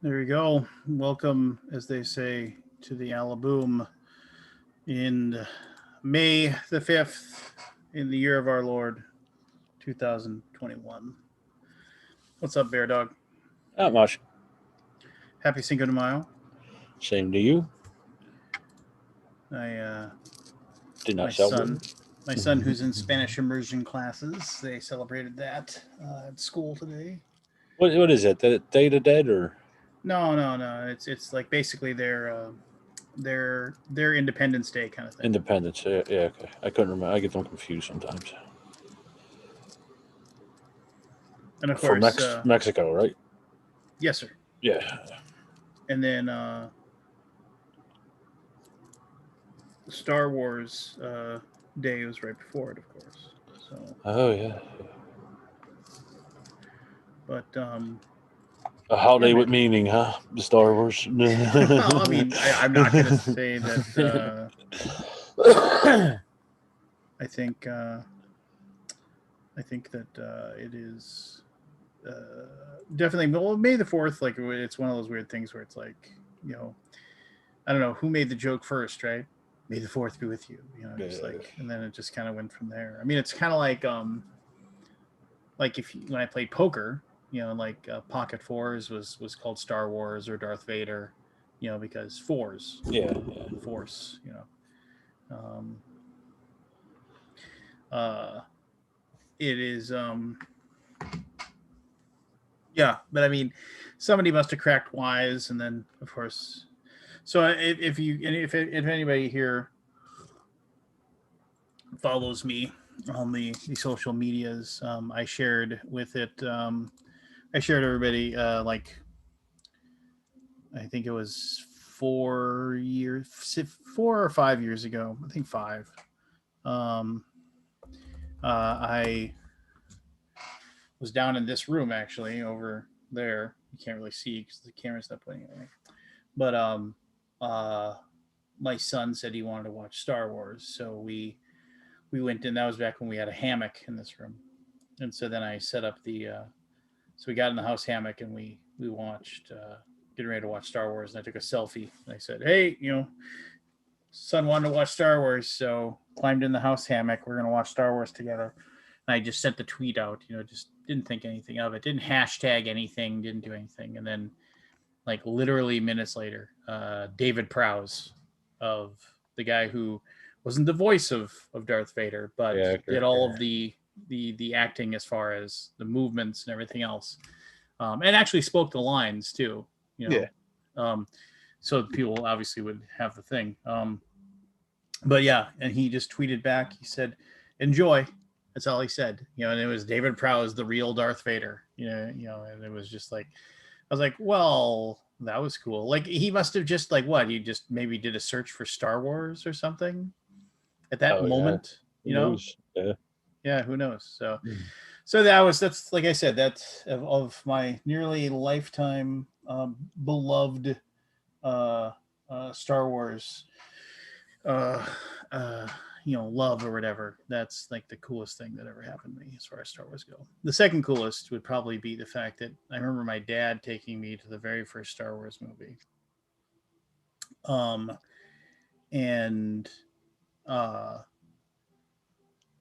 There we go. Welcome, as they say, to the Alaboom in May the 5th in the year of our Lord, 2021. What's up, Bear Dog? Not much. Happy Cinco de Mayo. Same to you. I, Did my not son, celebrate. my son who's in Spanish immersion classes, they celebrated that at school today. What is it? The Day of the Dead or No. It's like basically their Independence Day kind of thing. Independence? Yeah, okay. I couldn't remember. I get them confused sometimes. And of For course, Mexico, right? yes, sir. Yeah. And then Star Wars Day was right before it, of course. So, Oh yeah. but A yeah, holiday man. with meaning, huh? The Star Wars. Well, I mean, I'm not gonna say that. I think that it is definitely. Well, May the 4th, like it's one of those weird things where it's like, you know, I don't know who made the joke first, right? May the 4th be with you, just Yeah. like, and then it just kind of went from there. I mean, it's kind of like if when I played poker, like pocket fours was called Star Wars or Darth Vader, because fours, Yeah. force, um, uh, it is, yeah. But I mean, somebody must have cracked wise, and then of course, so if you and if anybody here follows me on the social medias, I shared with it. I shared everybody like I think it was 4 years, 4 or 5 years ago. I think five. Um, I was down in this room actually over there. You can't really see because the camera's not pointing at me. But uh, my son said he wanted to watch Star Wars, so we went in. That was back when we had a hammock in this room, and so then I set up the. So we got in the house hammock and we watched. Getting ready to watch Star Wars, and I took a selfie. And I said, "Hey, son wanted to watch Star Wars, so climbed in the house hammock. We're gonna watch Star Wars together." And I just sent the tweet out. Just didn't think anything of it. Didn't hashtag anything. Didn't do anything. And then, like literally minutes later, David Prowse, of the guy who wasn't the voice of Darth Vader, but Yeah. did all of the acting as far as the movements and everything else, and actually spoke the lines too. You Yeah. know, so people obviously would have the thing. But yeah, and he just tweeted back. He said, "Enjoy." That's all he said. And it was David Prowse, the real Darth Vader. And it was just like I was like, well, that was cool. Like he must have just like what he just maybe did a search for Star Wars or something at that Oh yeah. moment. Who knows? Yeah. Yeah, who knows? So that's like I said, that's of my nearly lifetime beloved uh, Star Wars uh, uh, love or whatever. That's like the coolest thing that ever happened to me as far as Star Wars go. The second coolest would probably be the fact that I remember my dad taking me to the very first Star Wars movie. Um, and uh,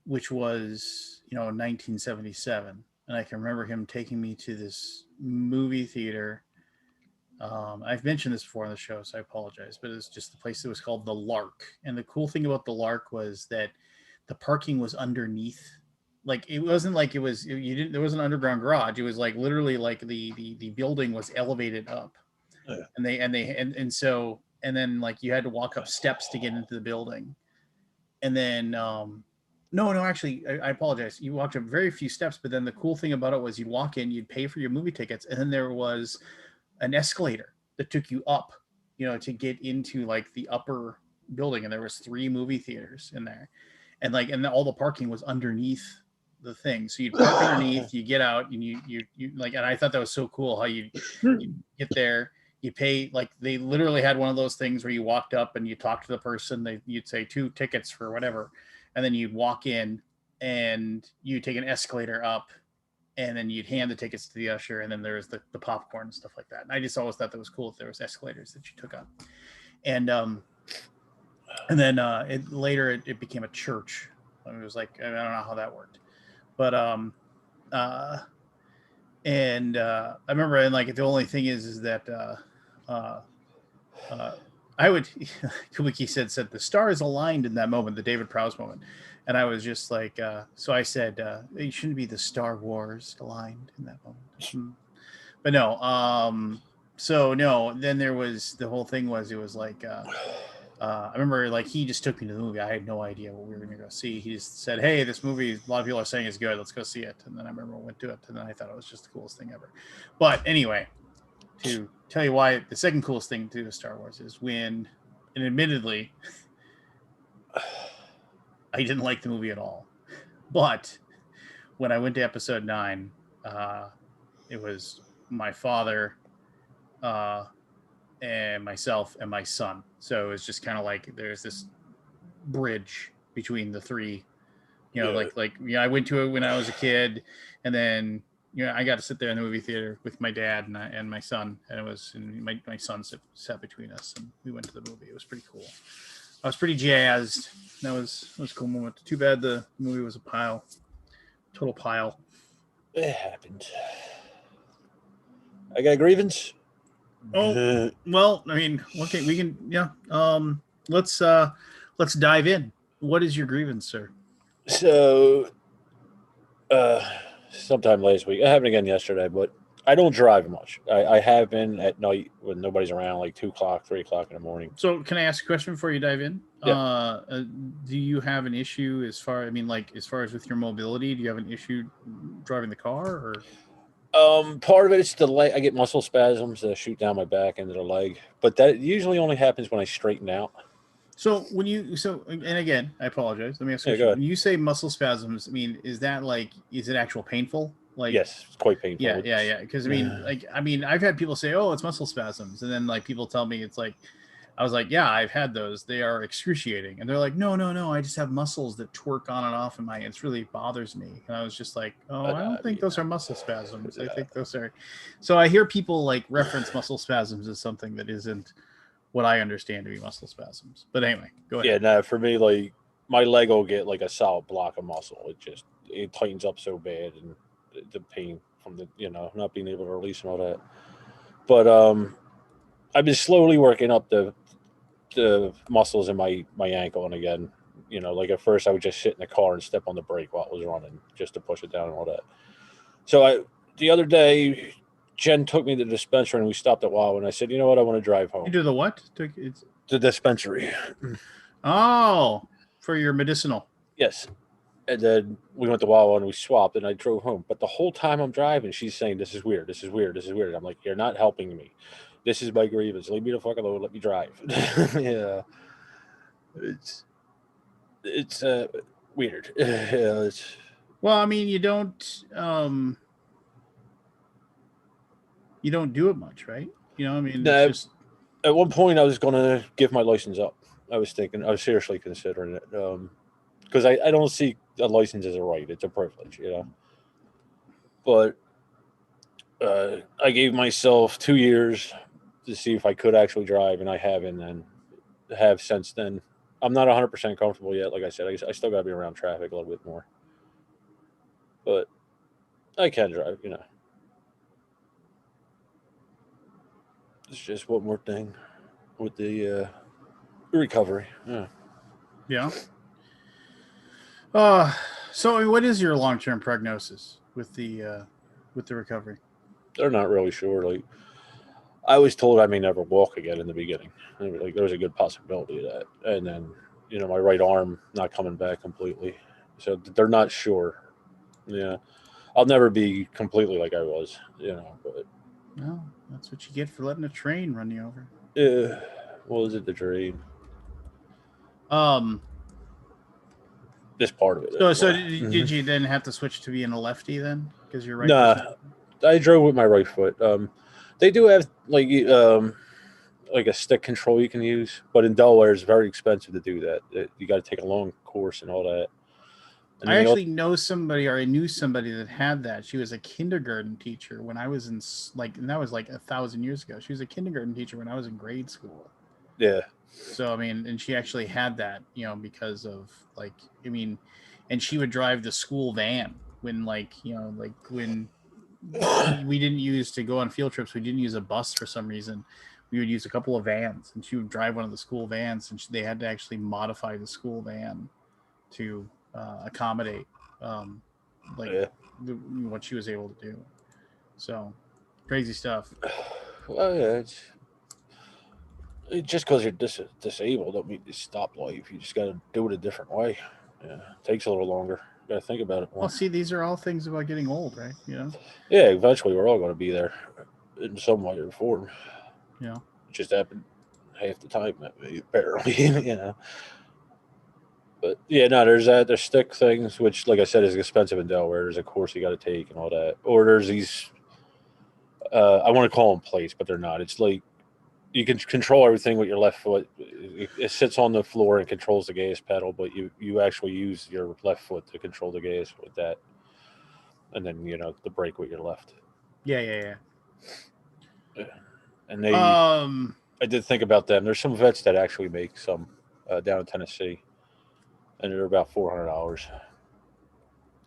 which was 1977, and I can remember him taking me to this movie theater. I've mentioned this before on the show, so I apologize, but it's just the place that was called the Lark. And the cool thing about the Lark was that the parking was underneath. Like it wasn't like it was you didn't there was an underground garage. It was like literally like the building was elevated up, Yeah. and so and then like you had to walk up steps to get into the building, and then no, actually I apologize. You walked up very few steps, but then the cool thing about it was you'd walk in, you'd pay for your movie tickets, and then there was an escalator that took you up, to get into like the upper building, and there was three movie theaters in there, and all the parking was underneath the thing. So you'd park underneath, you get out, and you like, and I thought that was so cool how you get there, you pay, like they literally had one of those things where you walked up and you talked to the person, you'd say 2 tickets for whatever, and then you'd walk in and you take an escalator up and then you'd hand the tickets to the usher, and then there was the popcorn and stuff like that. And I just always thought that was cool if there was escalators that you took up. And then it became a church. It was like, I don't know how that worked, but I remember, and like the only thing is that I would Kubiki said the stars aligned in that moment, the David Prowse moment, and I was just like, so I said, it shouldn't be the Star Wars aligned in that moment, but no. So no, then there was the whole thing was it was like. I remember like he just took me to the movie. I had no idea what we were going to go see. He just said, "Hey, this movie, a lot of people are saying is good. Let's go see it." And then I remember we went to it, and then I thought it was just the coolest thing ever. But anyway, to tell you why the second coolest thing to do with Star Wars is when, and admittedly, I didn't like the movie at all. But when I went to Episode 9, it was my father, and myself and my son. So it's just kind of like there's this bridge between the three. I went to it when I was a kid, and then I got to sit there in the movie theater with my dad and my son, and my son sat between us, and we went to the movie. It was pretty cool. I was pretty jazzed. That was a cool moment. Too bad the movie was a total pile. It happened. I got a grievance. Oh, well, I mean, okay, we can, let's dive in. What is your grievance, sir? So, sometime last week, I happened again yesterday, but I don't drive much. I have been at night when nobody's around, like 2 o'clock, 3 o'clock in the morning. So can I ask a question before you dive in? Yeah. Do you have an issue as far as with your mobility? Do you have an issue driving the car, or? Part of it is the leg. I get muscle spasms that shoot down my back into the leg, but that usually only happens when I straighten out. So and again, I apologize. Let me ask you. Go ahead. When you say muscle spasms, I mean, is it actual painful? Like, yes, it's quite painful. Yeah. Because I've had people say, "Oh, it's muscle spasms," and then like people tell me it's like, I was like, "Yeah, I've had those. They are excruciating," and they're like, "No, I just have muscles that twerk on and off, and it really bothers me." And I was just like, "Oh, I don't think those are muscle spasms. I think those are." So I hear people like reference muscle spasms as something that isn't what I understand to be muscle spasms. But anyway, go ahead. Yeah, no, for me, like my leg will get like a solid block of muscle. It tightens up so bad, and the pain from the not being able to release and all that. But I've been slowly working up the muscles in my ankle, and again, like at first I would just sit in the car and step on the brake while it was running just to push it down and all that. So the other day, Jen took me to the dispensary and we stopped at Wawa, and I said, "You know what? I want to drive home." You do the what? The dispensary. Oh, for your medicinal. Yes. And then we went to Wawa and we swapped, and I drove home. But the whole time I'm driving, she's saying, "This is weird. This is weird. This is weird." I'm like, "You're not helping me. This is my grievance. Leave me the fuck alone. Let me drive." Yeah. It's weird. Yeah, well, I mean, you don't do it much, right? I mean, it's just at one point I was going to give my license up. I was seriously considering it because I don't see a license as a right; it's a privilege, But I gave myself 2 years to see if I could actually drive, and I haven't, and have since then. I'm not 100% comfortable yet. Like I said, I still got to be around traffic a little bit more, but I can drive. It's just one more thing with the recovery. Yeah. So what is your long-term prognosis with the recovery? They're not really sure. Like, I was told I may never walk again in the beginning. Like, there was a good possibility of that, and then my right arm not coming back completely. So they're not sure. Yeah, I'll never be completely like I was. But no, that's what you get for letting a train run you over. Yeah. What was it? The train. This part of it. So did you then have to switch to being a lefty then because you're right? Nah, I drove with my right foot. They do have like a stick control you can use, but in Delaware it's very expensive to do that. You got to take a long course and all that. And I then actually know somebody, or I knew somebody that had that. She was a kindergarten teacher when I was in and that was like 1,000 years ago. She was a kindergarten teacher when I was in grade school. yeah, So I mean, and she actually had that, because of like, I mean, and she would drive the school van when like when we didn't use to go on field trips. We didn't use a bus for some reason. We would use a couple of vans, and she would drive one of the school vans, and they had to actually modify the school van to accommodate um, like yeah. what she was able to do. So crazy stuff. Well, yeah, just because you're disabled don't mean you stop life. You just got to do it a different way. Yeah, it takes a little longer. Got to think about it Well, more. see, these are all things about getting old, right? Yeah, eventually we're all going to be there in some way or form. You know. It just happened half the time, apparently. But yeah, no, there's that. There's stick things, which, like I said, is expensive in Delaware. There's a course you got to take and all that. Or there's these. I want to call them plates, but they're not. It's like you can control everything with your left foot. It sits on the floor and controls the gas pedal, but you actually use your left foot to control the gas with that, and then the brake with your left. Yeah, yeah, And yeah. I did think about them. There's some vets that actually make some down in Tennessee, and they're about $400.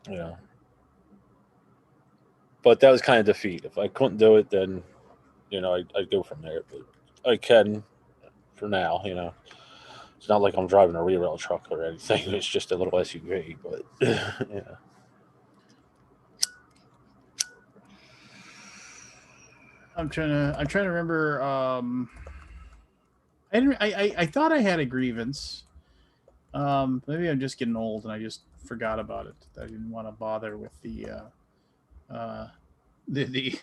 Yeah, but that was kind of defeat. If I couldn't do it, then I'd go from there. But I can for now. It's not like I'm driving a rail truck or anything. It's just a little SUV. But yeah, I'm trying to remember. I thought I had a grievance. Maybe I'm just getting old and I just forgot about it. I didn't want to bother with uh, the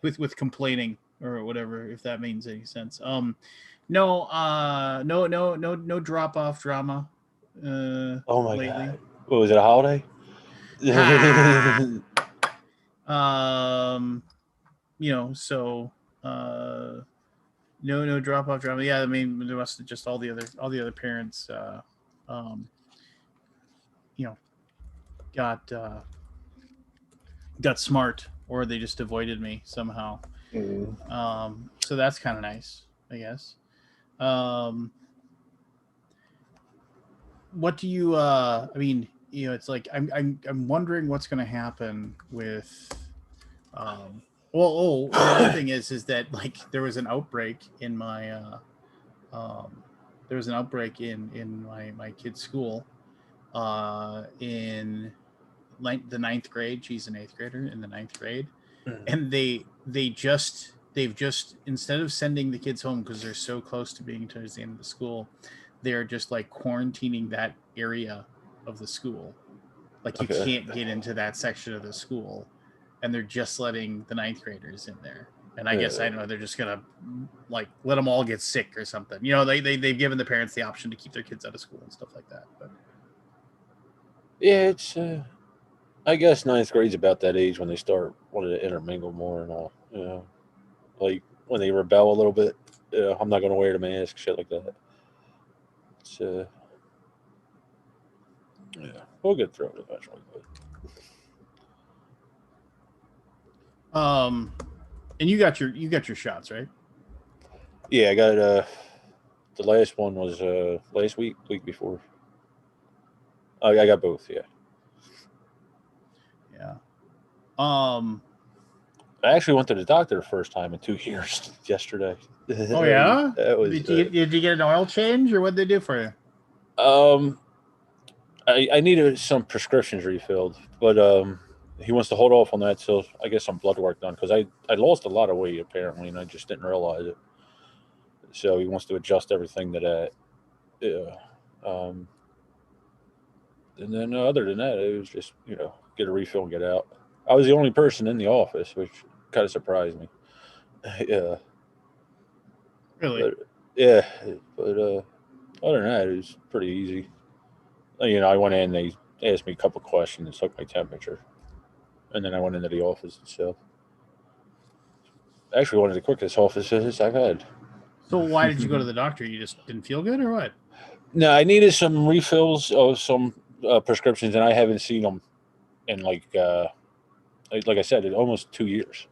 with complaining or whatever, if that means any sense. No, no drop off drama. oh my Lately. god, what was it? A holiday? Ha. Um, so uh, no drop off drama. Yeah, I mean, there must have just all the other parents, um, you know, got got smart, or they just avoided me somehow. Mm. So that's kind of nice, I guess. Um, what do you? I mean, it's like I'm wondering what's going to happen with. Um, the other thing is that like there was an outbreak in my um, there was an outbreak in my kid's school in the ninth grade. She's an eighth grader in the ninth grade, Mm. and they've just, instead of sending the kids home because they're so close to being towards the end of the school, they're just like quarantining that area of the school. Like you Okay. can't get into that section of the school, and they're just letting the ninth graders in there. And I guess, I Yeah. don't know, they're just gonna like let them all get sick or something. They've given the parents the option to keep their kids out of school and stuff like that. But Yeah, it's. I guess ninth grade's about that age when they start wanting to intermingle more and all. Like when they rebel a little bit. I'm not going to wear the mask, shit like that. It's yeah, we'll get through it eventually. But um, and you got your shots, right? yeah, I got the last one was last week before. Oh, yeah, I got both. Yeah, Yeah. Um. I actually went to the doctor the first time in 2 years yesterday. Oh yeah. That was Did you get an oil change, or what did they do for you? um. I needed some prescriptions refilled, but he wants to hold off on that till I get some blood work done because I lost a lot of weight apparently, and I just didn't realize it. So he wants to adjust everything to that. Yeah. Um, and then other than that, it was just get a refill and get out. I was the only person in the office, which kind of surprised me. Yeah, Really? but yeah, but other than that, it was pretty easy. I went in, they asked me a couple questions, took my temperature, and then I went into the office itself. Actually, one of the quickest office visits I've had. So why did you go to the doctor? You just didn't feel good, or what? No, I needed some refills of some prescriptions, and I haven't seen them in like I said, in almost 2 years.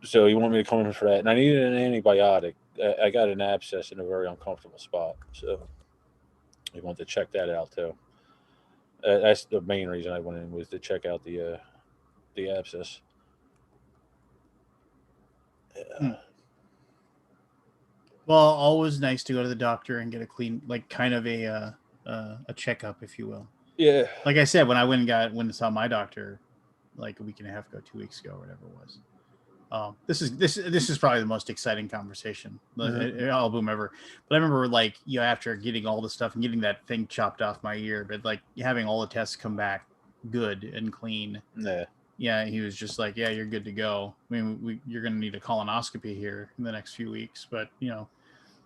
So he wanted me to come in for that, and I needed an antibiotic. I got an abscess in a very uncomfortable spot, so he wanted to check that out too. That's the main reason I went in, was to check out the abscess. Hmm. Well, always nice to go to the doctor and get a clean, like kind of a checkup, if you will. Yeah, Like I said, when I went and saw my doctor, like a week and a half ago, 2 weeks ago, whatever it was. This is probably the most exciting conversation album ever. But I remember, like, after getting all the stuff and getting that thing chopped off my ear, but like having all the tests come back good and clean. yeah. Yeah, he was just like, yeah, you're good to go. I mean, you're going to need a colonoscopy here in the next few weeks, but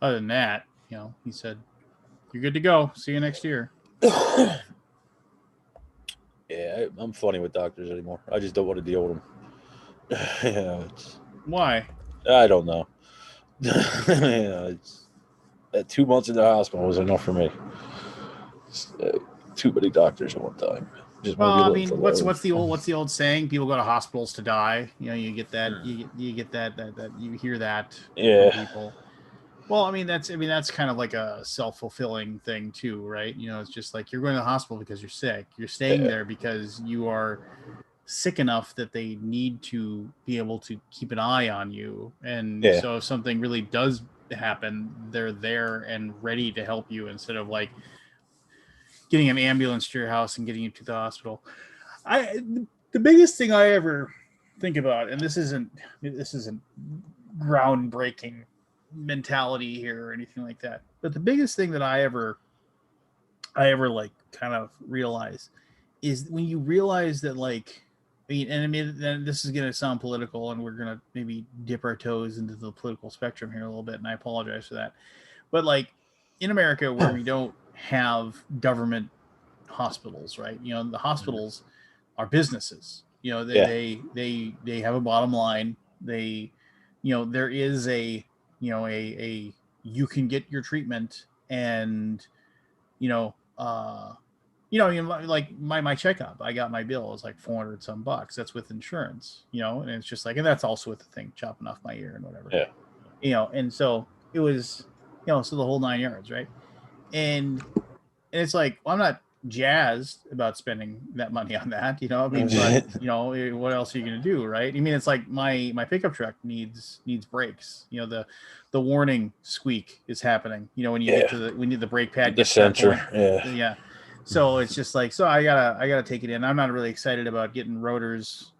other than that, he said, you're good to go. See you next year. Yeah, I'm funny with doctors anymore. I just don't want to deal with them. Why? I don't know. It's 2 months in the hospital was enough for me. Too many doctors at one time. Just Well, want to I be left mean, alone. what's the old saying? People go to hospitals to die. You get that. You get that you hear that from Yeah, people. Well, that's kind of like a self-fulfilling thing too, right? It's just like you're going to the hospital because you're sick. You're staying yeah, there because you are sick enough that they need to be able to keep an eye on you. And yeah. so if something really does happen, they're there and ready to help you instead of like getting an ambulance to your house and getting you to the hospital. The biggest thing I ever think about, and this isn't groundbreaking mentality here or anything like that, but the biggest thing that I ever like kind of realize is when you realize that, like, and this is going to sound political, and we're going to maybe dip our toes into the political spectrum here a little bit, and I apologize for that. But like in America, where we don't have government hospitals, right? The hospitals are businesses. They Yeah. they have a bottom line. There is a you can get your treatment, and you know uh like my checkup, I got my bill, it was like 400 some bucks. That's with insurance, and it's just like, and that's also with the thing chopping off my ear and whatever, Yeah. and so it was, so the whole 9 yards, right? And it's like, well, I'm not jazzed about spending that money on that, but what else are you going to do, right? It's like my pickup truck needs brakes. The warning squeak is happening, when you get Yeah. to when the brake pad The gets to that point. censor. Yeah. Yeah. So it's just like, so I gotta take it in. I'm not really excited about getting rotors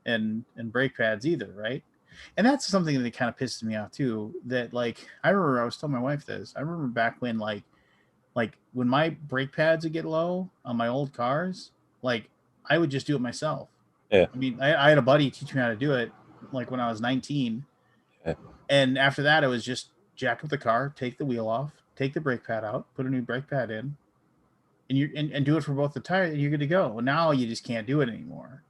and brake pads either, right? And that's something that kind of pisses me off too. That, like, I remember I was telling my wife this. I remember back when, like when my brake pads would get low on my old cars, like I would just do it myself. Yeah. I had a buddy teach me how to do it, like when I was 19. Yeah. And after that, it was just jack up the car, take the wheel off, take the brake pad out, put a new brake pad in, and do it for both the tires, and you're good to go. Now you just can't do it anymore.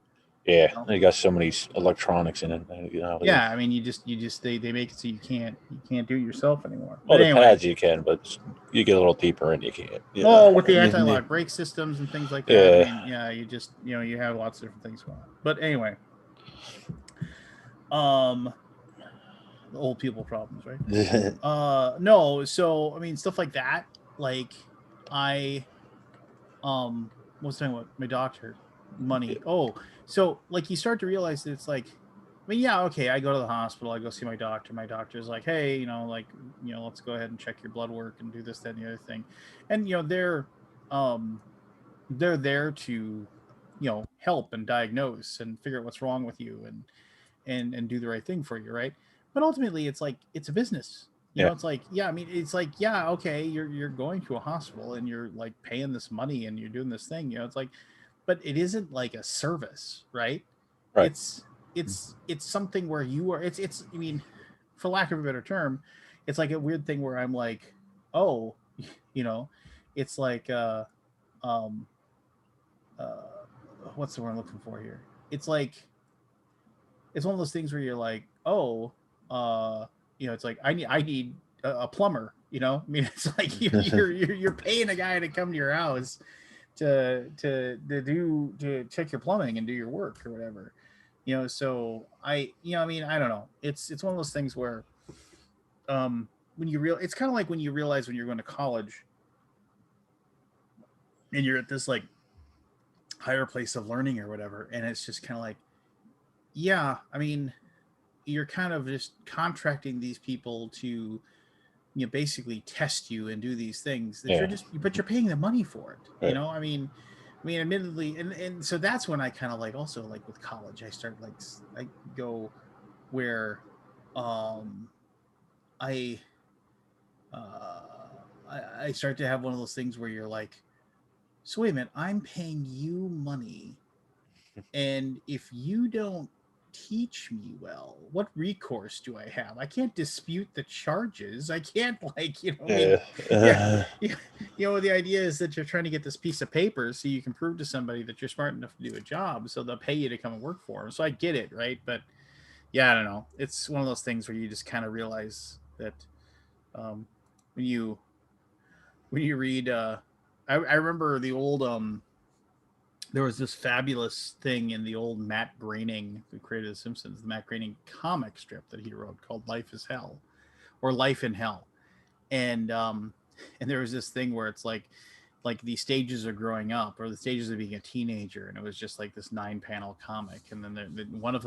Yeah. They got so many electronics in it. Yeah, they make it so you can't do it yourself anymore. Well, But the anyway, pads you can, but you get a little deeper and you can't. with the anti-lock brake systems and things like that, Yeah. yeah, you just you have lots of different things going on. But anyway, the old people problems, right? No, so stuff like that, like I what's talking about my doctor, money. Oh, so like you start to realize that it's like, yeah, okay, I go to the hospital, I go see my doctor. My doctor's like, hey, like, let's go ahead and check your blood work and do this, that, and the other thing. And they're there to help and diagnose and figure out what's wrong with you, and do the right thing for you, right? But ultimately, it's like, it's a business. Yeah. It's like, yeah, it's like, yeah, okay, you're going to a hospital and you're like paying this money and you're doing this thing, it's like, but it isn't like a service, right? Right. It's something where you are, it's for lack of a better term, it's like a weird thing where I'm like, oh, you know it's like um uh what's the word I'm looking for here? It's like, it's one of those things where you're like, oh, it's like, I need a plumber, You know, I mean, it's like you're paying a guy to come to your house to check your plumbing and do your work or whatever. You know, so I mean, I don't know. It's one of those things where when it's kind of like when you realize when you're going to college and you're at this like higher place of learning or whatever, and it's just kind of like, yeah, I mean, you're kind of just contracting these people to basically test you and do these things that Yeah. but you're paying the money for it. Right. I mean, admittedly, and so that's when I kind of like also like with college, I start like I go where, um, I I start to have one of those things where you're like, so wait a minute, I'm paying you money, and if you don't teach me well, what recourse do I have? I can't dispute the charges. I can't like, I mean, yeah, Yeah. yeah, the idea is that you're trying to get this piece of paper so you can prove to somebody that you're smart enough to do a job, so they'll pay you to come and work for them. So I get it, right? But yeah, I don't know. It's one of those things where you just kind of realize that um, when you read, I remember the old there was this fabulous thing in the old Matt Groening, who created The Simpsons, the Matt Groening comic strip that he wrote called Life is Hell or Life in Hell. And there was this thing where it's like the stages of growing up or the stages of being a teenager, and it was just like this 9-panel comic. And then one of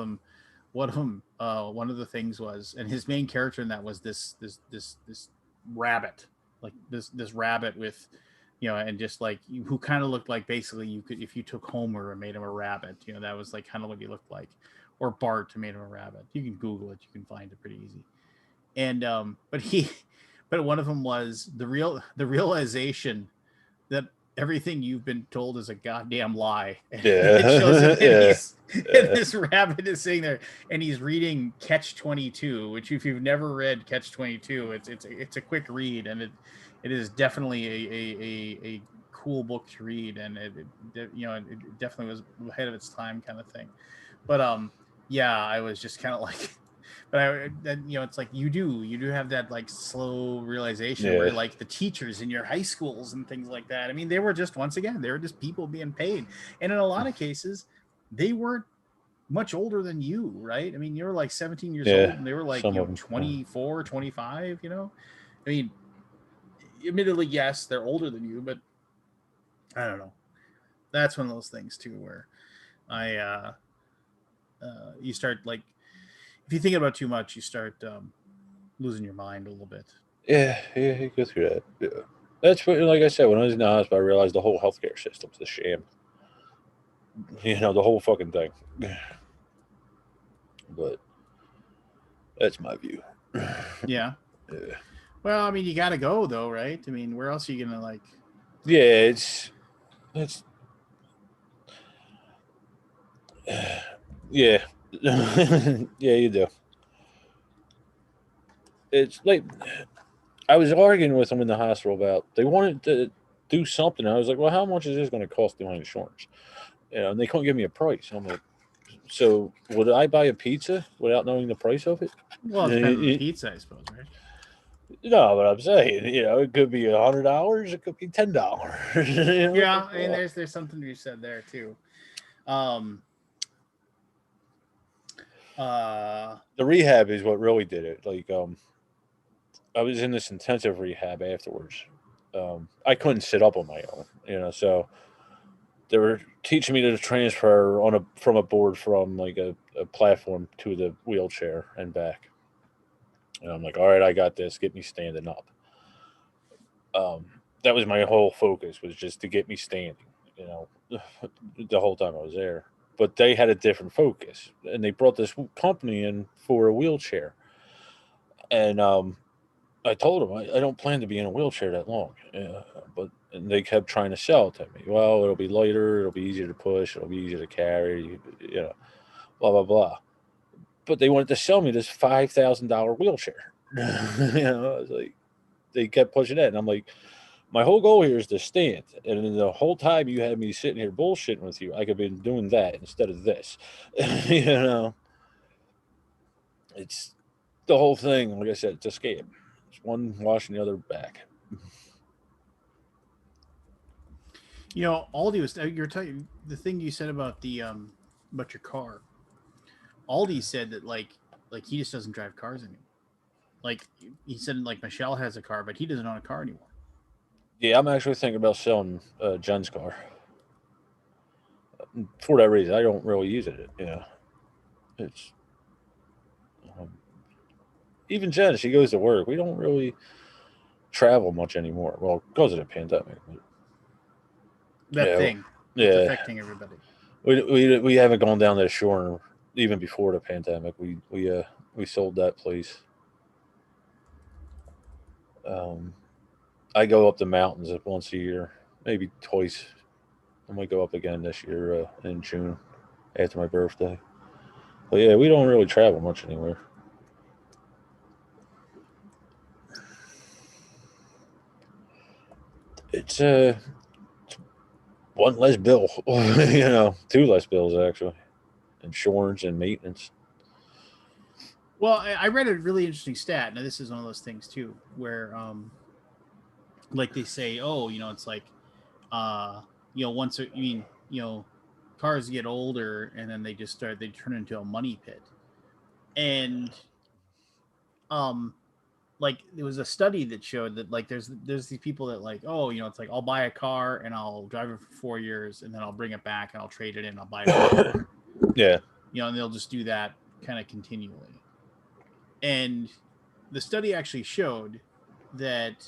the things was, and his main character in that was this rabbit, like this rabbit with, and just like who kind of looked like basically you could, if you took Homer and made him a rabbit, that was like kind of what he looked like, or Bart and made him a rabbit. You can Google it, you can find it pretty easy. And but one of them was the realization that everything you've been told is a goddamn lie. And it shows him, and Yeah. and this rabbit is sitting there, and he's reading Catch 22, which if you've never read Catch 22, it's a quick read, and it is definitely a cool book to read, and it definitely was ahead of its time kind of thing. But yeah, I was just kind of like, but then it's like you do have that like slow realization where Yeah. like the teachers in your high schools and things like that, I mean, they were just, once again, they were just people being paid, and in a lot of cases they weren't much older than you, right? I mean, you were like 17 years Yeah. old and they were like, Some of them. 24, 25. I mean, admittedly, yes, they're older than you, but I don't know. That's one of those things too where I you start like, if you think about it too much, you start losing your mind a little bit. Yeah. Yeah. You go through that. Yeah. That's what, like I said, when I was in the hospital, I realized the whole healthcare system's a sham. The whole fucking thing. But that's my view. Yeah. Yeah. Well, I mean, you got to go though, right? I mean, where else are you gonna like? Yeah. It's yeah. Yeah. You do. It's like I was arguing with them in the hospital about they wanted to do something. I was like, well, how much is this going to cost my insurance? And they couldn't give me a price. I'm like, so would I buy a pizza without knowing the price of it? Well, it depends on the pizza, I suppose, right? No, but I'm saying, it could be $100, it could be $10. Yeah, I mean, there's something to be said there too. Um, The rehab is what really did it. Like, I was in this intensive rehab afterwards. I couldn't sit up on my own, so they were teaching me to transfer from a board from like a platform to the wheelchair and back. And I'm like, all right, I got this. Get me standing up. Um, that was my whole focus, was just to get me standing. You know, the whole time I was there. But they had a different focus, and they brought this company in for a wheelchair. And I told them I don't plan to be in a wheelchair that long. But and they kept trying to sell it to me. Well, it'll be lighter, it'll be easier to push, it'll be easier to carry, blah blah blah. But they wanted to sell me this $5,000 wheelchair. I was like, they kept pushing that, and I'm like, my whole goal here is to stand. And then the whole time you had me sitting here bullshitting with you, I could have been doing that instead of this. you know, it's the whole thing. Like I said, it's a scam. That's one washing the other back. You know, Aldi was you're telling the thing you said about the about your car. Aldi said that like he just doesn't drive cars anymore. Like he said, like Michelle has a car, but he doesn't own a car anymore. Yeah, I'm actually thinking about selling Jen's car for that reason. I don't really use it. Yeah, it's um, even Jen. She goes to work. We don't really travel much anymore. Well, because of the pandemic. But That yeah, thing, it's yeah. affecting everybody. We haven't gone down to the shore even before the pandemic. We sold that place. Um, I go up the mountains once a year, maybe twice. I might go up again this year in June after my birthday. But yeah, we don't really travel much anywhere. It's one less bill, two less bills actually, insurance and maintenance. Well, I read a really interesting stat. Now, this is one of those things too, where like they say, oh, you know, it's like, uh, you know, once I mean, you know, cars get older and then they turn into a money pit, and um, like there was a study that showed that like there's these people that like, oh, you know, it's like I'll buy a car and I'll drive it for 4 years and then I'll bring it back and I'll trade it in, I'll buy a brand new car, Yeah, you know, and they'll just do that kind of continually. And the study actually showed that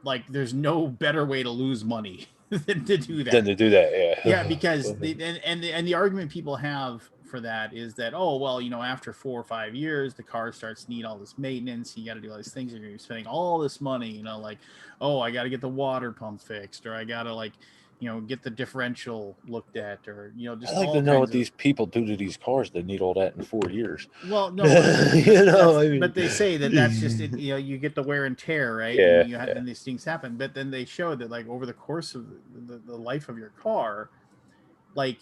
like there's no better way to lose money than to do then that. to do that, yeah. Yeah, because the argument people have for that is that, oh, well, you know, after 4 or 5 years the car starts to need all this maintenance, you got to do all these things, you're going to be spending all this money, you know, like, oh, I got to get the water pump fixed, or I got to, like, you know, get the differential looked at, or, you know, just I'd like to all know kinds what of. these people do to these cars that need all that in 4 years. Well, no, I mean, but they say that that's just it. You know, you get the wear and tear, right? And yeah, you have, yeah, and these things happen. But then they show that like over the course of the life of your car, like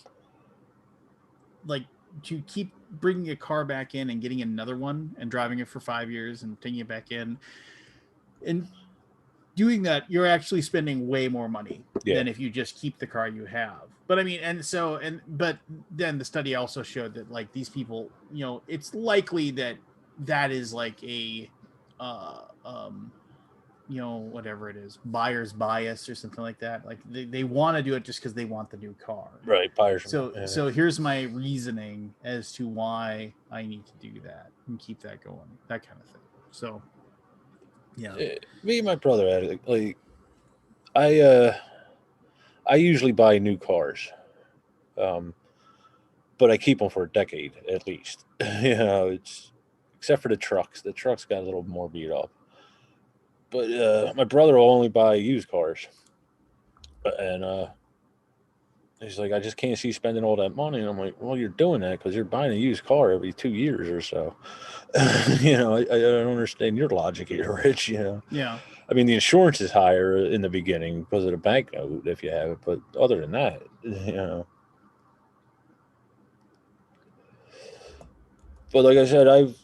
like to keep bringing a car back in and getting another one and driving it for 5 years and taking it back in and doing that, you're actually spending way more money yeah, than if you just keep the car you have. But I mean, but then the study also showed that like these people, you know, it's likely that that is like a, uh, um, you know, whatever it is, buyer's bias or something like that. Like they want to do it just because they want the new car. right. Buyers, yeah. So here's my reasoning as to why I need to do that and keep that going, that kind of thing. So yeah. Me and my brother had it. Like I, uh, I usually buy new cars, um, but I keep them for a decade at least. It's except for the trucks. The trucks got a little more beat up. But my brother will only buy used cars, and he's like, I just can't see spending all that money. And I'm like, well, you're doing that because you're buying a used car every 2 years or so. I don't understand your logic here, Rich. Yeah. I mean, the insurance is higher in the beginning because of the bank note if you have it, but other than that, But like I said,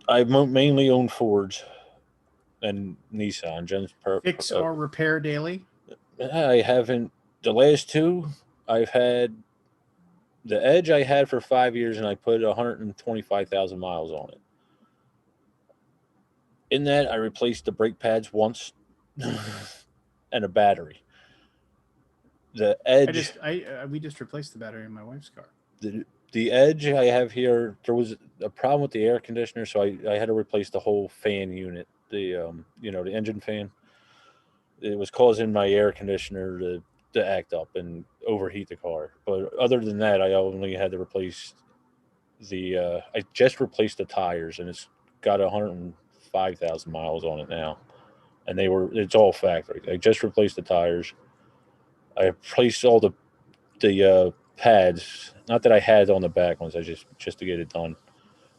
I've mainly owned Fords and Nissan. Fix or repair daily. I haven't the last two. I've had the Edge. I had for 5 years, and I put 125,000 miles on it. In that, I replaced the brake pads once and a battery. The Edge, I we just replaced the battery in my wife's car. the the Edge I have here. There was a problem with the air conditioner, so I had to replace the whole fan unit. The engine fan. It was causing my air conditioner to act up and overheat the car. But other than that, I only had to replace I just replaced the tires, and it's got 105,000 miles on it now, and it's all factory. I just replaced the tires. I replaced all the pads. Not that I had on the back ones. I just to get it done,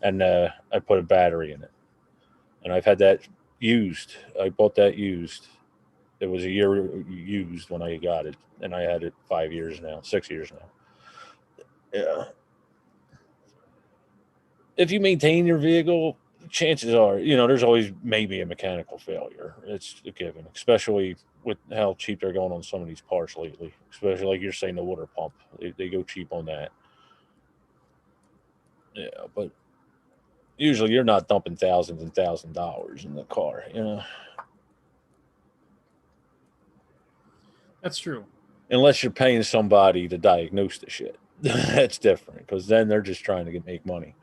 and I put a battery in it, and I've had that used. I bought that used. It was a year used when I got it, and I had it 5 years now, 6 years now. Yeah. If you maintain your vehicle, chances are, there's always maybe a mechanical failure. It's a given, especially with how cheap they're going on some of these parts lately. Especially like you're saying, the water pump, they go cheap on that. Yeah, but usually you're not dumping thousands and $1,000 in the car. That's true. Unless you're paying somebody to diagnose the shit. That's different because then they're just trying to make money,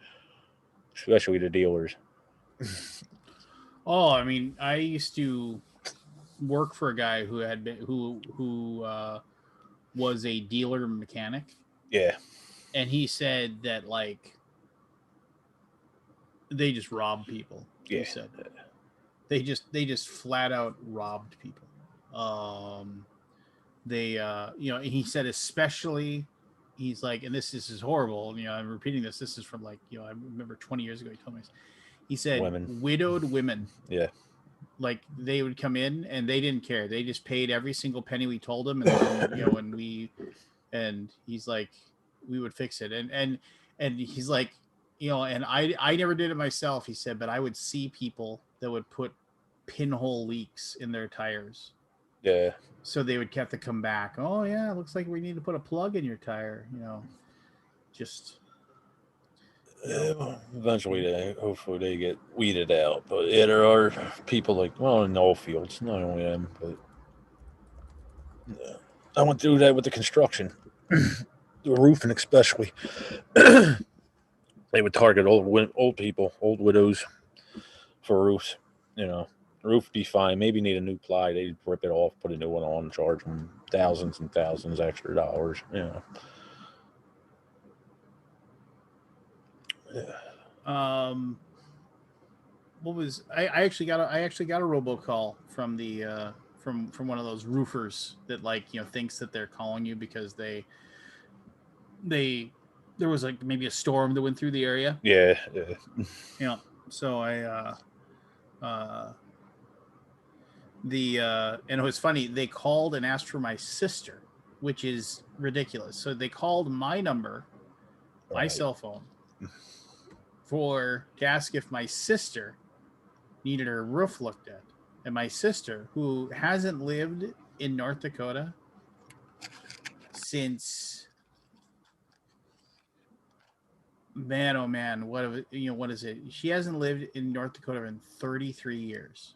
especially the dealers. Oh, I mean, I used to work for a guy who had been who was a dealer mechanic, Yeah, and he said that like they just robbed people. He yeah, said they just flat out robbed people. Um, they he said especially he's like, and this is horrible. I'm repeating this. This is from like I remember 20 years ago he told me this. He said women. widowed women, Yeah, like they would come in and they didn't care. They just paid every single penny we told them, and then and he's like, we would fix it, and he's like, and I never did it myself. He said, but I would see people that would put pinhole leaks in their tires, yeah. so they would have to come back. Oh yeah, it looks like we need to put a plug in your tire. Just Eventually, hopefully they get weeded out. But yeah, there are people like, well, in all fields, not only them, but I went through that with the construction, the roofing especially. They would target old people, old widows for roofs. Roof would be fine. Maybe need a new ply. They'd rip it off, put a new one on, charge them thousands and thousands extra dollars. Yeah. um what was I actually got a robocall from the from one of those roofers that like thinks that they're calling you because they there was like maybe a storm that went through the area. Yeah, yeah. So I uh the and it was funny, they called and asked for my sister, which is ridiculous. So they called my number, my Right. cell phone, to ask if my sister needed her roof looked at. And my sister, who hasn't lived in North Dakota since, man oh man, what is it? She hasn't lived in North Dakota in 33 years.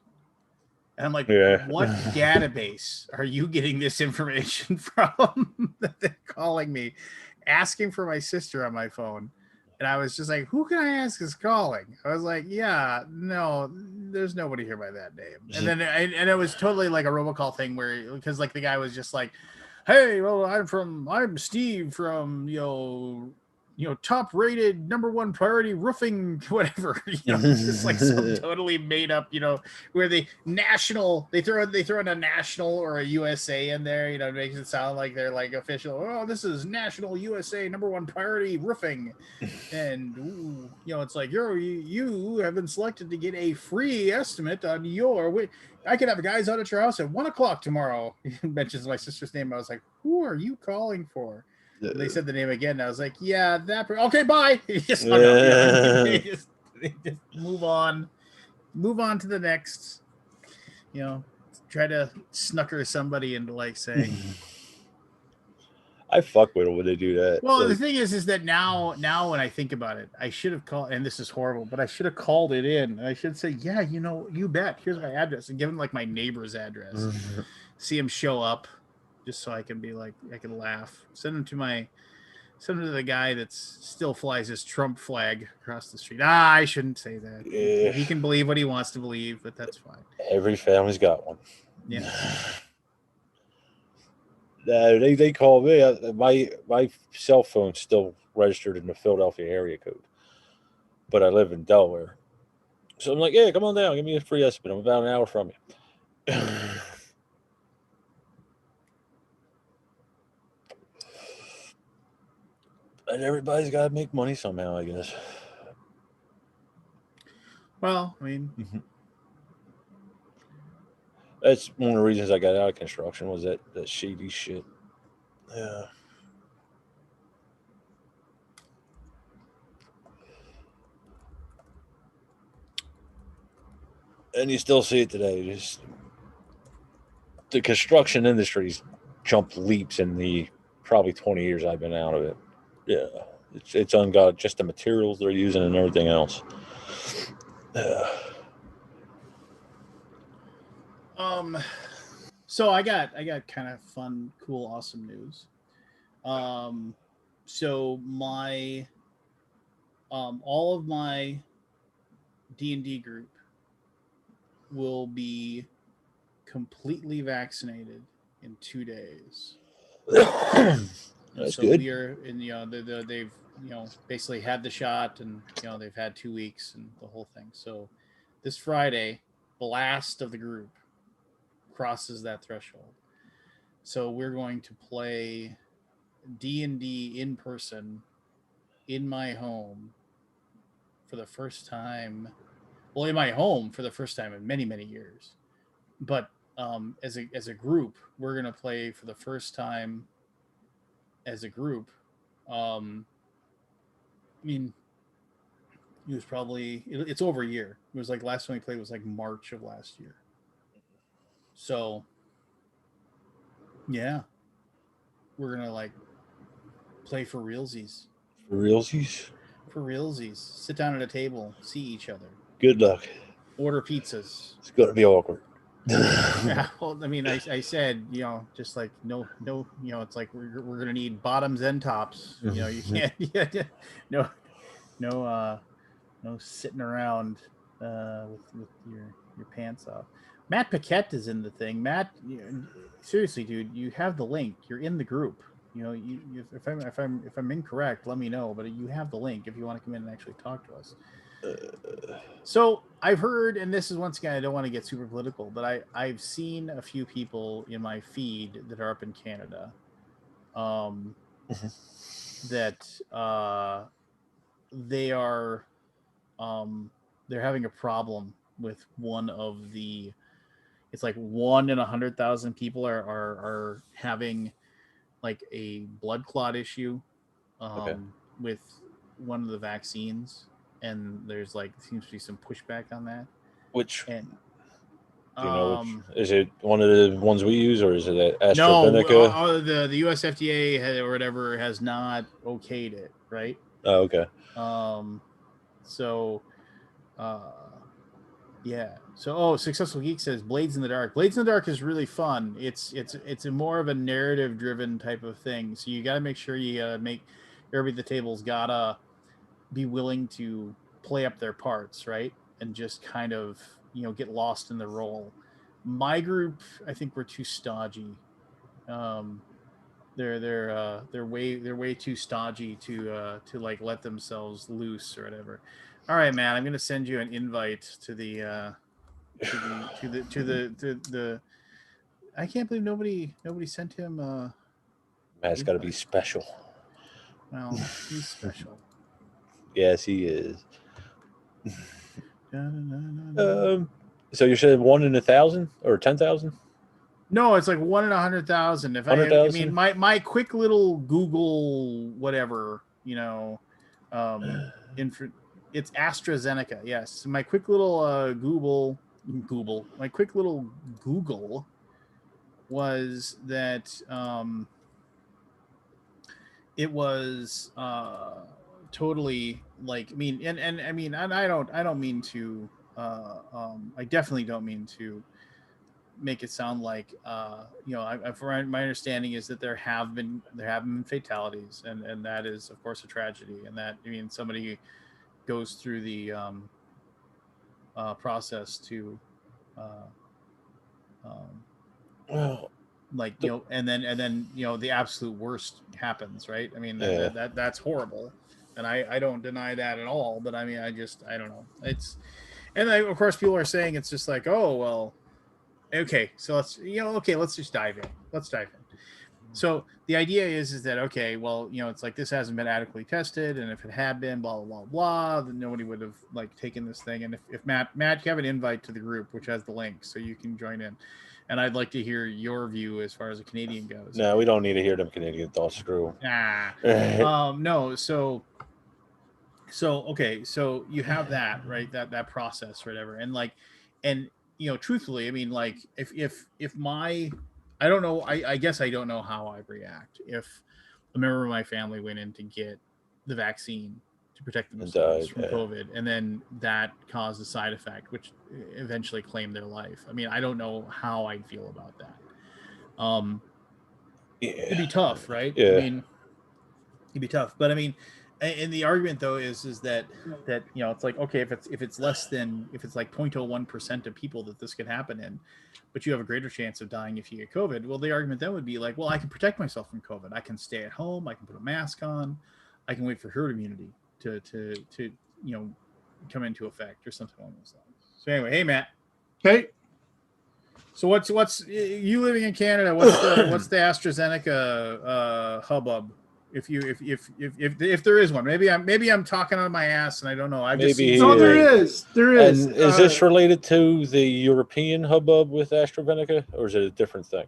And I'm like, Yeah. what database are you getting this information from? That they're calling me, asking for my sister on my phone. And I was just like, who can I ask is calling? I was like, yeah, no, there's nobody here by that name. And then and it was totally like a robocall thing where, because like the guy was just like, hey, well, I'm Steve from top rated #1 priority roofing, whatever. It's just like some totally made up, where they throw in a national or a USA in there, it makes it sound like they're like official. Oh, this is national USA #1 priority roofing, and it's like you have been selected to get a free estimate on your. I could have guys out at your house at 1:00 tomorrow. He mentions my sister's name. I was like, who are you calling for? And they said the name again. And I was like, yeah, okay, bye. He just hung up. They just move on to the next. Try to snucker somebody into like saying. I fuck with them when they do that. Well, the thing is that now when I think about it, I should have called, and this is horrible, but I should have called it in. I should say, yeah, you bet. Here's my address, and give him like my neighbor's address. See him show up, just so I can be like, I can laugh. Send him to the guy that still flies his Trump flag across the street. I shouldn't say that. Yeah. He can believe what he wants to believe, but that's fine. Every family's got one. Yeah. They call me. My cell phone's still registered in the Philadelphia area code, but I live in Delaware. So I'm like, yeah, come on down, give me a free estimate. I'm about an hour from you. And everybody's got to make money somehow, I guess. Well, I mean, that's one of the reasons I got out of construction was that shady shit. Yeah. and you still see it today. Just the construction industry's jumped leaps in the probably 20 years I've been out of it. Yeah, it's ungodly. Just the materials they're using and everything else. Um, so I got kind of fun, cool, awesome news. Um, so my all of my D&D group will be completely vaccinated in 2 days. And That's so good. we are in, they've, basically had the shot, and, they've had 2 weeks and the whole thing. So this Friday, the last of the group crosses that threshold. So we're going to play D&D in person in my home for the first time. Well, in my home for the first time in many, many years. But as a group, we're gonna play for the first time as a group. I mean, it was probably it's over a year. It was like last time we played was like March of last year. So yeah, we're gonna like play for realsies. For realsies. For realsies, sit down at a table, see each other, Good luck. order pizzas. It's gonna be awkward. Yeah, well, I mean, I said, just like no, it's like we're gonna need bottoms and tops. You can't, yeah, no, no, no sitting around with your pants off. Matt Paquette is in the thing. Matt, seriously, dude, you have the link. You're in the group. If I'm incorrect, let me know. But you have the link if you want to come in and actually talk to us. So I've heard, and this is once again, I don't want to get super political, but I've seen a few people in my feed that are up in Canada, that they are they're having a problem with one of the. It's like 1 in 100,000 people are having like a blood clot issue Okay. with one of the vaccines, and there's like seems to be some pushback on that. Which And do you know? Which is it? One of the ones we use, or is it no, AstraZeneca? the US FDA or whatever has not okayed it, right? Oh, okay. Um, so uh, yeah. So Successful Geek says Blades in the Dark. Blades in the Dark is really fun. It's a more of a narrative driven type of thing. So you got to make sure you make everybody at the table's gotta be willing to play up their parts, right? And just kind of get lost in the role. My group, I think we're too stodgy. Um, they're way too stodgy to like let themselves loose or whatever. All right, man, I'm gonna send you an invite to the. I can't believe nobody sent him Matt's got to be invite. special. Well, he's special. Yes, he is. Da, da, da, da. Um. So you said 1 in 1,000 or 10,000? No, it's like 1 in 100,000. If I mean 100,000? my quick little Google whatever, info, it's AstraZeneca. Yes, my quick little my quick little Google was that it was totally like, I mean, and I mean, and I don't mean to I definitely don't mean to make it sound like my understanding is that there have been fatalities, and that is of course a tragedy, and that, I mean, somebody goes through the process to uh, um, Well, like, the, and then the absolute worst happens, right? I mean, yeah. that's horrible, and I don't deny that at all, but I mean, I don't know, it's, and then, of course people are saying it's just like, oh well, okay, so let's just dive in. Let's dive in. So the idea is that, okay, well, it's like this hasn't been adequately tested, and if it had been, blah blah blah blah, then nobody would have like taken this thing. And if Matt, you have an invite to the group which has the link, so you can join in. And I'd like to hear your view as far as a Canadian goes. No, we don't need to hear them Canadian thoughts. Screw. Ah, no. So okay, so you have that, right? That process or whatever, and like and truthfully, I mean, like if my, I don't know, I guess I don't know how I'd react if a member of my family went in to get the vaccine to protect And themselves from yeah. COVID, and then that caused a side effect, which eventually claimed their life. I mean, I don't know how I'd feel about that. It'd be tough, right? I Yeah. mean, it'd be tough, but I mean, and the argument though is that it's like, okay, if it's less than, if it's like 0.01% of people that this could happen in, but you have a greater chance of dying if you get COVID. Well, the argument then would be like, well, I can protect myself from COVID. I can stay at home. I can put a mask on. I can wait for herd immunity to come into effect or something along those lines. So anyway, hey Matt. Hey, So what's you living in Canada? What's the AstraZeneca hubbub? If there is one, maybe I'm talking out of my ass and I don't know. I've just Maybe seen no, there Yeah. is. There is. And is this related to the European hubbub with AstraZeneca, or is it a different thing?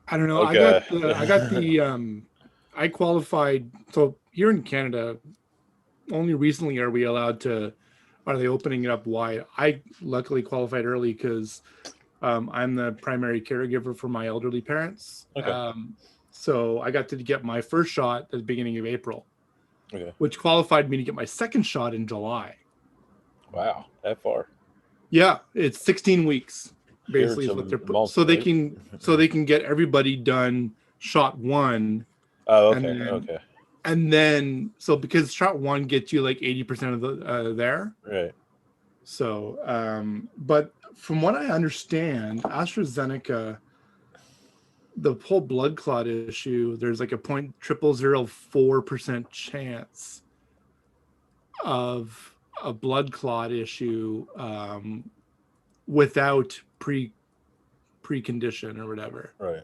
I don't know. Okay. I qualified. So here in Canada, only recently are we allowed to, are they opening it up wide? I luckily qualified early because I'm the primary caregiver for my elderly parents. Okay. So I got to get my first shot at the beginning of April, Okay. which qualified me to get my second shot in July. Wow, that far. Yeah, it's 16 weeks. Here Basically, it's is what a they're month, so they right? can get everybody done shot one. Oh, And okay. then- Okay. And then, so because shot one gets you like 80% of the there. Right. So, but from what I understand, AstraZeneca, the whole blood clot issue, there's like a 0.0004% chance of a blood clot issue without precondition or whatever. Right.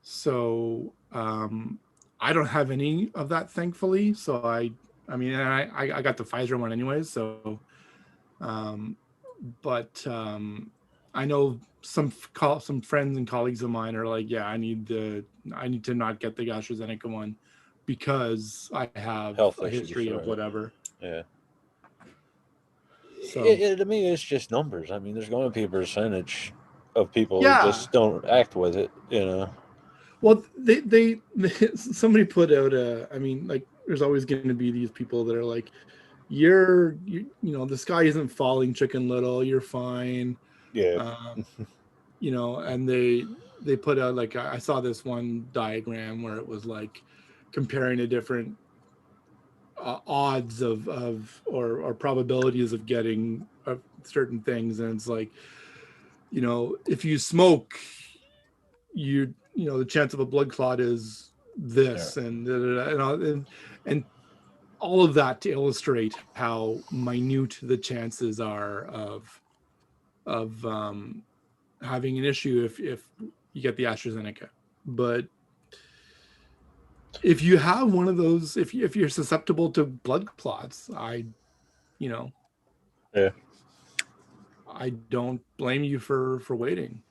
So I don't have any of that, thankfully. So I mean, I got the Pfizer one anyways. So, but I know some friends and colleagues of mine are like, yeah, I need to not get the AstraZeneca one because I have Health a issues, history of right. whatever. Yeah. So To me, it's just numbers. I mean, there's going to be a percentage of people who Yeah. just don't act with it. You know. well, they somebody put out I mean, like, there's always going to be these people that are like, you know, the sky isn't falling, Chicken Little, you're fine. Yeah. And they put out, like, I saw this one diagram where it was like comparing the different odds of or probabilities of getting certain things, and it's like, if you smoke, the chance of a blood clot is this, and all of that to illustrate how minute the chances are of having an issue if you get the AstraZeneca. But if you have one of those, if you're susceptible to blood clots, Yeah. I don't blame you for waiting.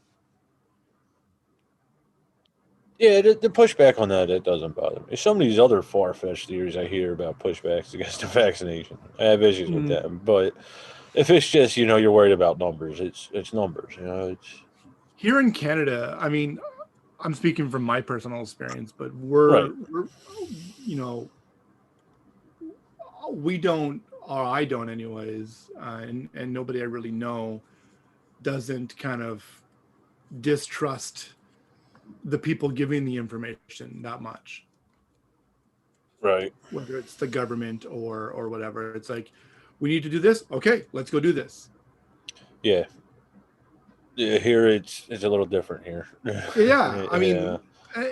Yeah, the pushback on that, it doesn't bother me. Some of these other far-fetched theories I hear about pushbacks against the vaccination, I have issues with them. But if it's just, you're worried about numbers, it's numbers. It's Here in Canada, I mean, I'm speaking from my personal experience, but Right. we don't, or I don't anyways, and nobody I really know doesn't kind of distrust the people giving the information that much, right. whether it's the government or whatever. It's like, we need to do this. Okay, let's go do this. Yeah. Yeah, here it's a little different here. Yeah, I mean,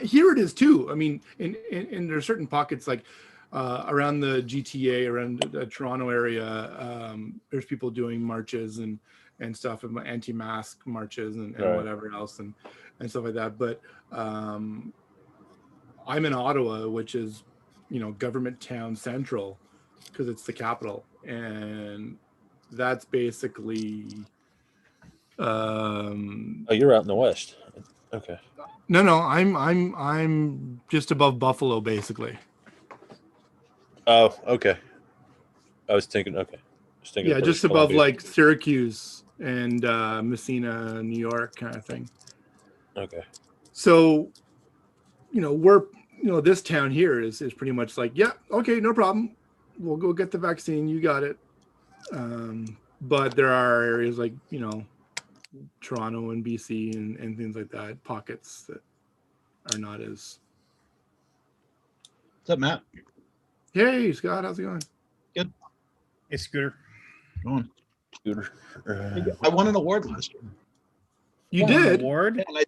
here it is too. I mean, in there are certain pockets, like around the GTA, around the Toronto area, there's people doing marches and stuff, and anti-mask marches and Right. whatever else and stuff like that. But I'm in Ottawa, which is, government town central, because it's the capital, and that's basically Oh, you're out in the west. Okay. no, I'm just above Buffalo, basically. Oh, okay. I was thinking, okay. thinking Yeah, British just above Columbia. like Syracuse and Messina, New York, kind of thing. Okay. So, this town here is pretty much like, yeah, okay, no problem. We'll go get the vaccine. You got it. But there are areas like, Toronto and BC and things like that, pockets that are not as. What's up, Matt? Hey, Scott, how's it going? Hey, Scooter. Going. Scooter. I won an award last year. You Won an did? award? And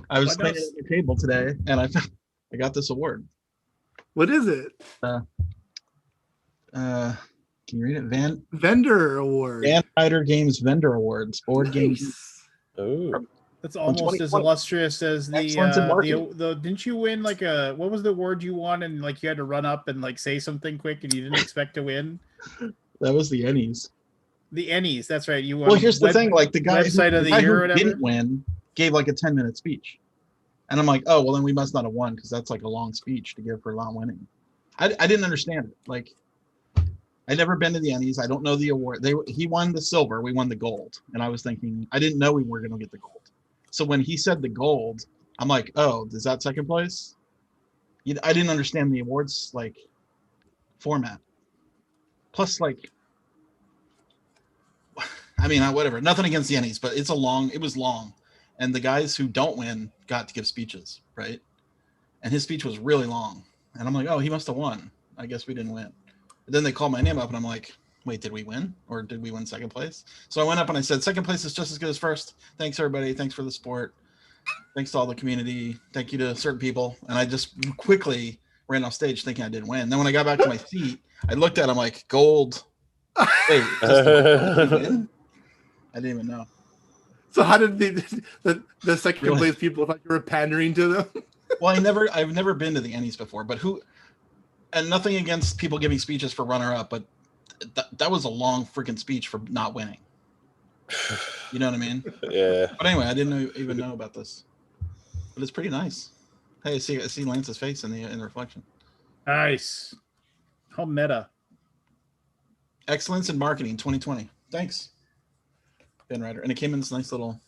I was What playing does- at the table today, and I got this award. What is it? Can you read it? Vendor award. Van Ryder Games Vendor Awards. Board games. Nice. Oh. That's almost as 2020. illustrious as the Excellence in marketing. didn't you win like what was the award you won and like you had to run up and like say something quick and you didn't expect to win? That was the Ennies. The Ennies, that's right. You won. Well, here's the thing: like the guy, website of the guy year or who whatever? didn't win gave like a 10-minute speech, and I'm like, oh, well, then we must not have won because that's like a long speech to give for not winning. I didn't understand it. Like, I'd never been to the Ennies. I don't know the award. He won the silver. We won the gold, and I was thinking, I didn't know we were going to get the gold. So when he said the gold, I'm like, oh, is that second place? I didn't understand the awards like format. Plus, like, I mean, whatever. Nothing against the Ennies, but it was long, and the guys who don't win got to give speeches, right? And his speech was really long, and I'm like, oh, he must have won. I guess we didn't win. But then they called my name up, and I'm like, wait, did we win, or did we win second place? So I went up and I said, second place is just as good as first. Thanks, everybody. Thanks for the support. Thanks to all the community. Thank you to certain people. And I just quickly ran off stage thinking I didn't win. Then when I got back to my seat, I looked at him like, gold. Wait, just did we win? I didn't even know. So how did the second place people thought you were pandering to them? Well, I've never been to the Ennies before, but and nothing against people giving speeches for runner up, but that was a long freaking speech for not winning. You know what I mean? Yeah. But anyway, I didn't even know about this, but it's pretty nice. Hey, I see Lance's face in the reflection. Nice. How meta. Excellence in marketing 2020. Thanks, Van Ryder. And it came in this nice little.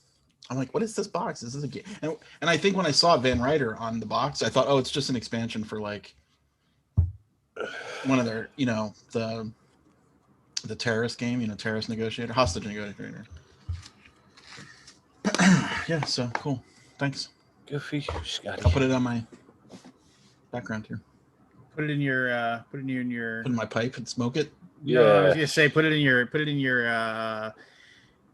I'm like, what is this box? Is this a game? And I think when I saw Van Ryder on the box, I thought, oh, it's just an expansion for like one of their, the terrorist game, terrorist negotiator, hostage negotiator. Yeah, so cool. Thanks. Goofy. Scotty. I'll put it on my background here. Put it in your Put it in my pipe and smoke it. Yeah. No, I was gonna say put it in your I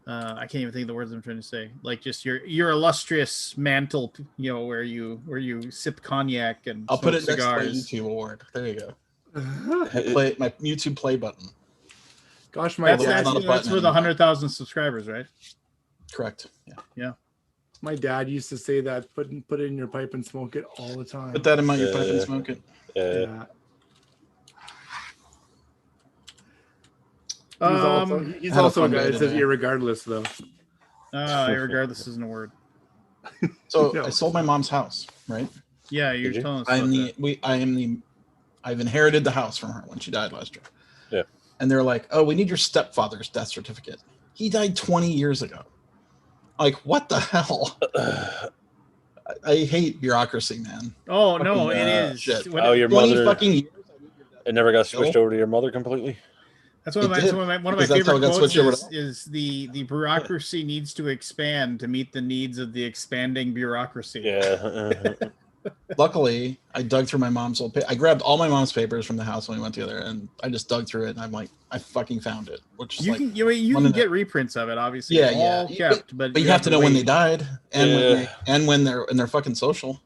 can't even think of the words I'm trying to say. Like just your illustrious mantle, where you sip cognac and I'll put it cigars. next to my YouTube award. There you go. My YouTube play button. Gosh, my That's for the 100,000 subscribers, right? Correct. Yeah. My dad used to say that. Put it in your pipe and smoke it all the time. Put that in your pipe and smoke it. Yeah. He's also a guy that says irregardless, though. Irregardless isn't a word. So No. I sold my mom's house, right? Yeah, you're Did you? telling us. I've inherited the house from her when she died last year. Yeah. And they're like, oh, we need your stepfather's death certificate. He died 20 years ago. Like, what the hell? I hate bureaucracy, man. Oh no, Fucking, it is. shit. Your 20 mother. fucking years. It never got switched over to your mother completely. That's one of my because that's how favorite it got quotes switched over is the bureaucracy needs to expand to meet the needs of the expanding bureaucracy. Yeah. Luckily, I dug through my mom's old I grabbed all my mom's papers from the house when we went together, and I just dug through it, and I'm like, I fucking found it. Which is You like, can get reprints of it, obviously. Yeah, all kept, but you have to know when they died and when they're in their fucking social.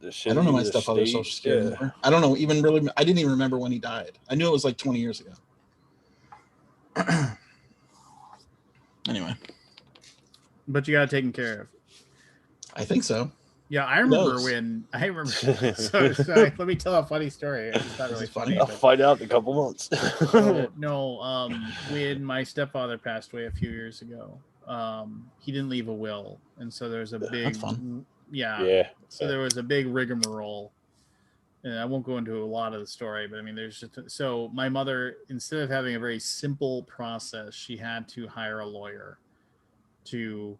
I don't know my stepfather's social security number. I don't know I didn't even remember when he died. I knew it was like 20 years ago. Anyway, but you got it taken care of. I think so. Yeah, I remember. So let me tell a funny story. It's not really funny. I'll find out in a couple months. When my stepfather passed away a few years ago, he didn't leave a will, and so there's a big That's fun. yeah. Yeah. So there was a big rigmarole and I won't go into a lot of the story, but I mean, there's just so my mother, instead of having a very simple process, she had to hire a lawyer to,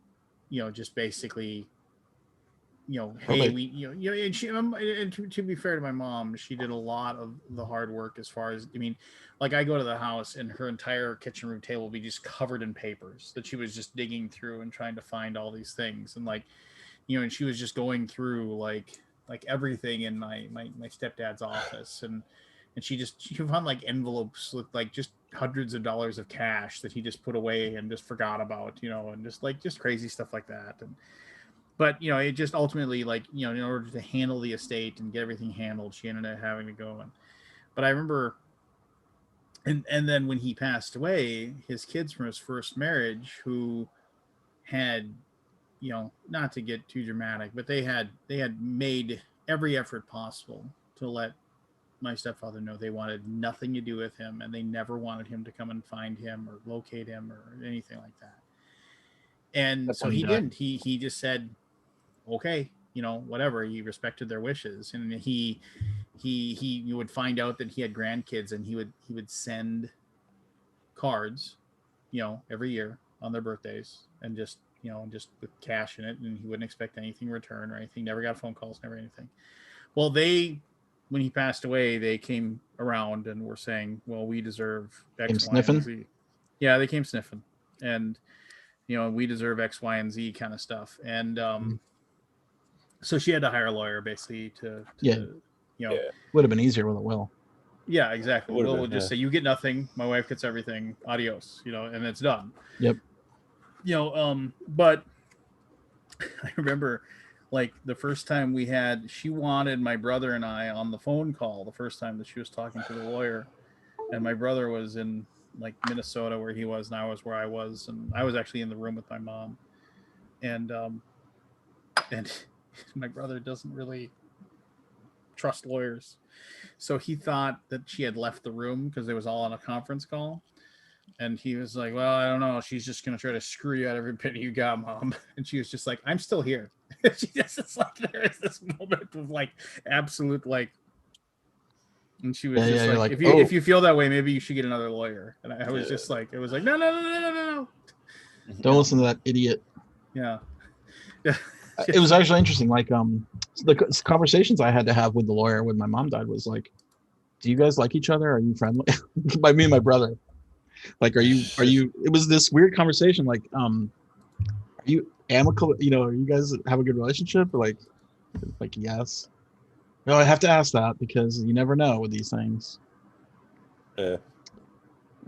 just basically, hey, Probate. we, and she, and to be fair to my mom, she did a lot of the hard work as far as, I mean, like I go to the house and her entire kitchen room table will be just covered in papers that she was just digging through and trying to find all these things. And like, and she was just going through like everything in my stepdad's office, and she found like envelopes with like just hundreds of dollars of cash that he just put away and just forgot about, and just crazy stuff like that. And but it just ultimately, like, in order to handle the estate and get everything handled, she ended up having to go. But I remember, and then when he passed away, his kids from his first marriage, who had, not to get too dramatic, but they had made every effort possible to let my stepfather know they wanted nothing to do with him, and they never wanted him to come and find him or locate him or anything like that. And That's so when he he died. didn't. He just said, okay, whatever. He respected their wishes, and he would find out that he had grandkids, and he would send cards, every year on their birthdays, and just with cash in it, and he wouldn't expect anything in return or anything. Never got phone calls, never anything. Well, when he passed away, they came around and were saying, well, we deserve Came X, Y, sniffing? and Z. Yeah, they came sniffing, and we deserve X, Y, and Z kind of stuff. And so she had to hire a lawyer basically to Yeah. Yeah. Would have been easier with a will. Yeah, exactly. Would've Will been, will just say, you get nothing, my wife gets everything, adios, and it's done. Yep. But I remember, like, the first time she wanted my brother and I on the phone call the first time that she was talking to the lawyer, and my brother was in like Minnesota where he was, and I was where I was, and I was actually in the room with my mom, and my brother doesn't really trust lawyers, so he thought that she had left the room because it was all on a conference call. And he was like, well, I don't know. She's just going to try to screw you out every penny you got, Mom. And she was just like, I'm still here. She just, it's like, there is this moment of like absolute, like, and she was just You're like, like, if you feel that way, maybe you should get another lawyer. And I was just like, it was like, no. don't listen to that idiot. Yeah. It was actually interesting. Like, the conversations I had to have with the lawyer when my mom died was like, do you guys like each other? Are you friendly? By me and my brother. Like, are you? It was this weird conversation. Like, are you amicable? Are you guys have a good relationship? Or like, yes. No, I have to ask that because you never know with these things. Yeah.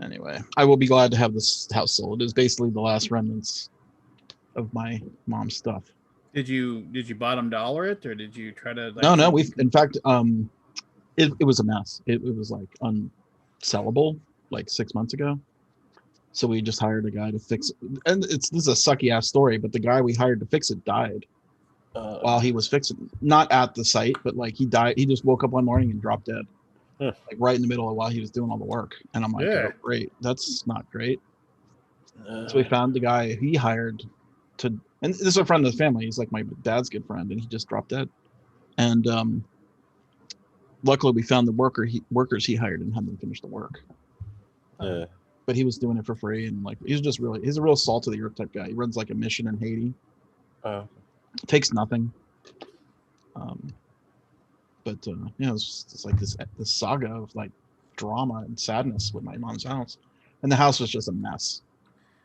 Anyway, I will be glad to have this house sold. It is basically the last remnants of my mom's stuff. Did you bottom dollar it, or did you try to? Like, No. In fact, it was a mess. It was like unsellable like 6 months ago. So we just hired a guy to fix it. And this is a sucky ass story, but the guy we hired to fix it died while he was fixing, not at the site, but like he died. He just woke up one morning and dropped dead, like right in the middle of while he was doing all the work. And I'm like, Yeah. oh, great, that's not great. So we found the guy he hired to, and this is a friend of the family. He's like my dad's good friend, and he just dropped dead. And luckily, we found the workers he hired and had them finish the work. Yeah. But he was doing it for free, and like he's a real salt of the earth type guy. He runs like a mission in Haiti. Takes nothing. But it's like this saga of like drama and sadness with my mom's house, and the house was just a mess.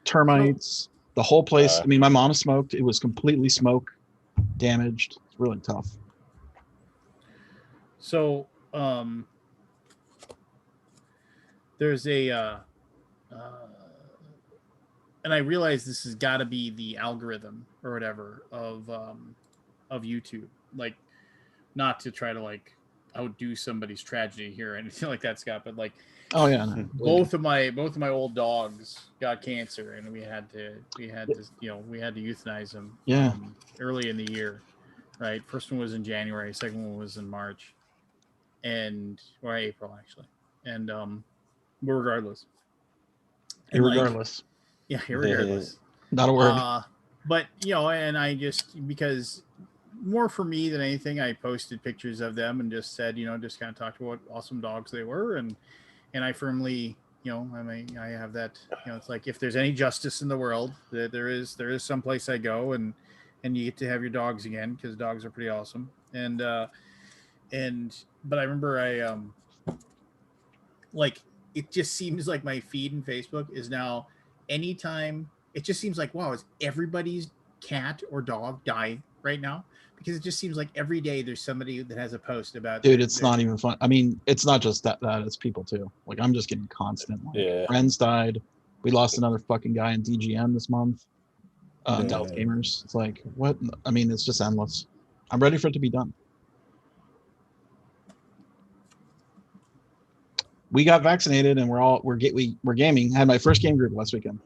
Termites, the whole place. I mean, my mom smoked. It was completely smoke damaged. It's really tough. So, there's and I realize this has got to be the algorithm or whatever of YouTube. Like, not to try to like outdo somebody's tragedy here or anything like that, Scott, but like, oh yeah, no, both of my old dogs got cancer, and we had to euthanize them. Yeah. Early in the year, right? First one was in January, second one was in March, or April actually, and regardless. Irregardless. Irregardless. Not a word. But and I just, because more for me than anything, I posted pictures of them and just said, just kind of talked about what awesome dogs they were, and I firmly, I have that, it's like if there's any justice in the world, there is some place I go and you get to have your dogs again because dogs are pretty awesome, and but I remember like it just seems like my feed in Facebook is now anytime it just seems like, wow, is everybody's cat or dog dying right now? Because it just seems like every day there's somebody that has a post about Dude, it's not even fun. I mean, it's not just that it's people too. Like I'm just getting constant. Like, Yeah. friends died. We lost another fucking guy in DGM this month. Untitled Gamers. It's like, what? I mean, it's just endless. I'm ready for it to be done. We got vaccinated and we're gaming. I had my first game group last weekend.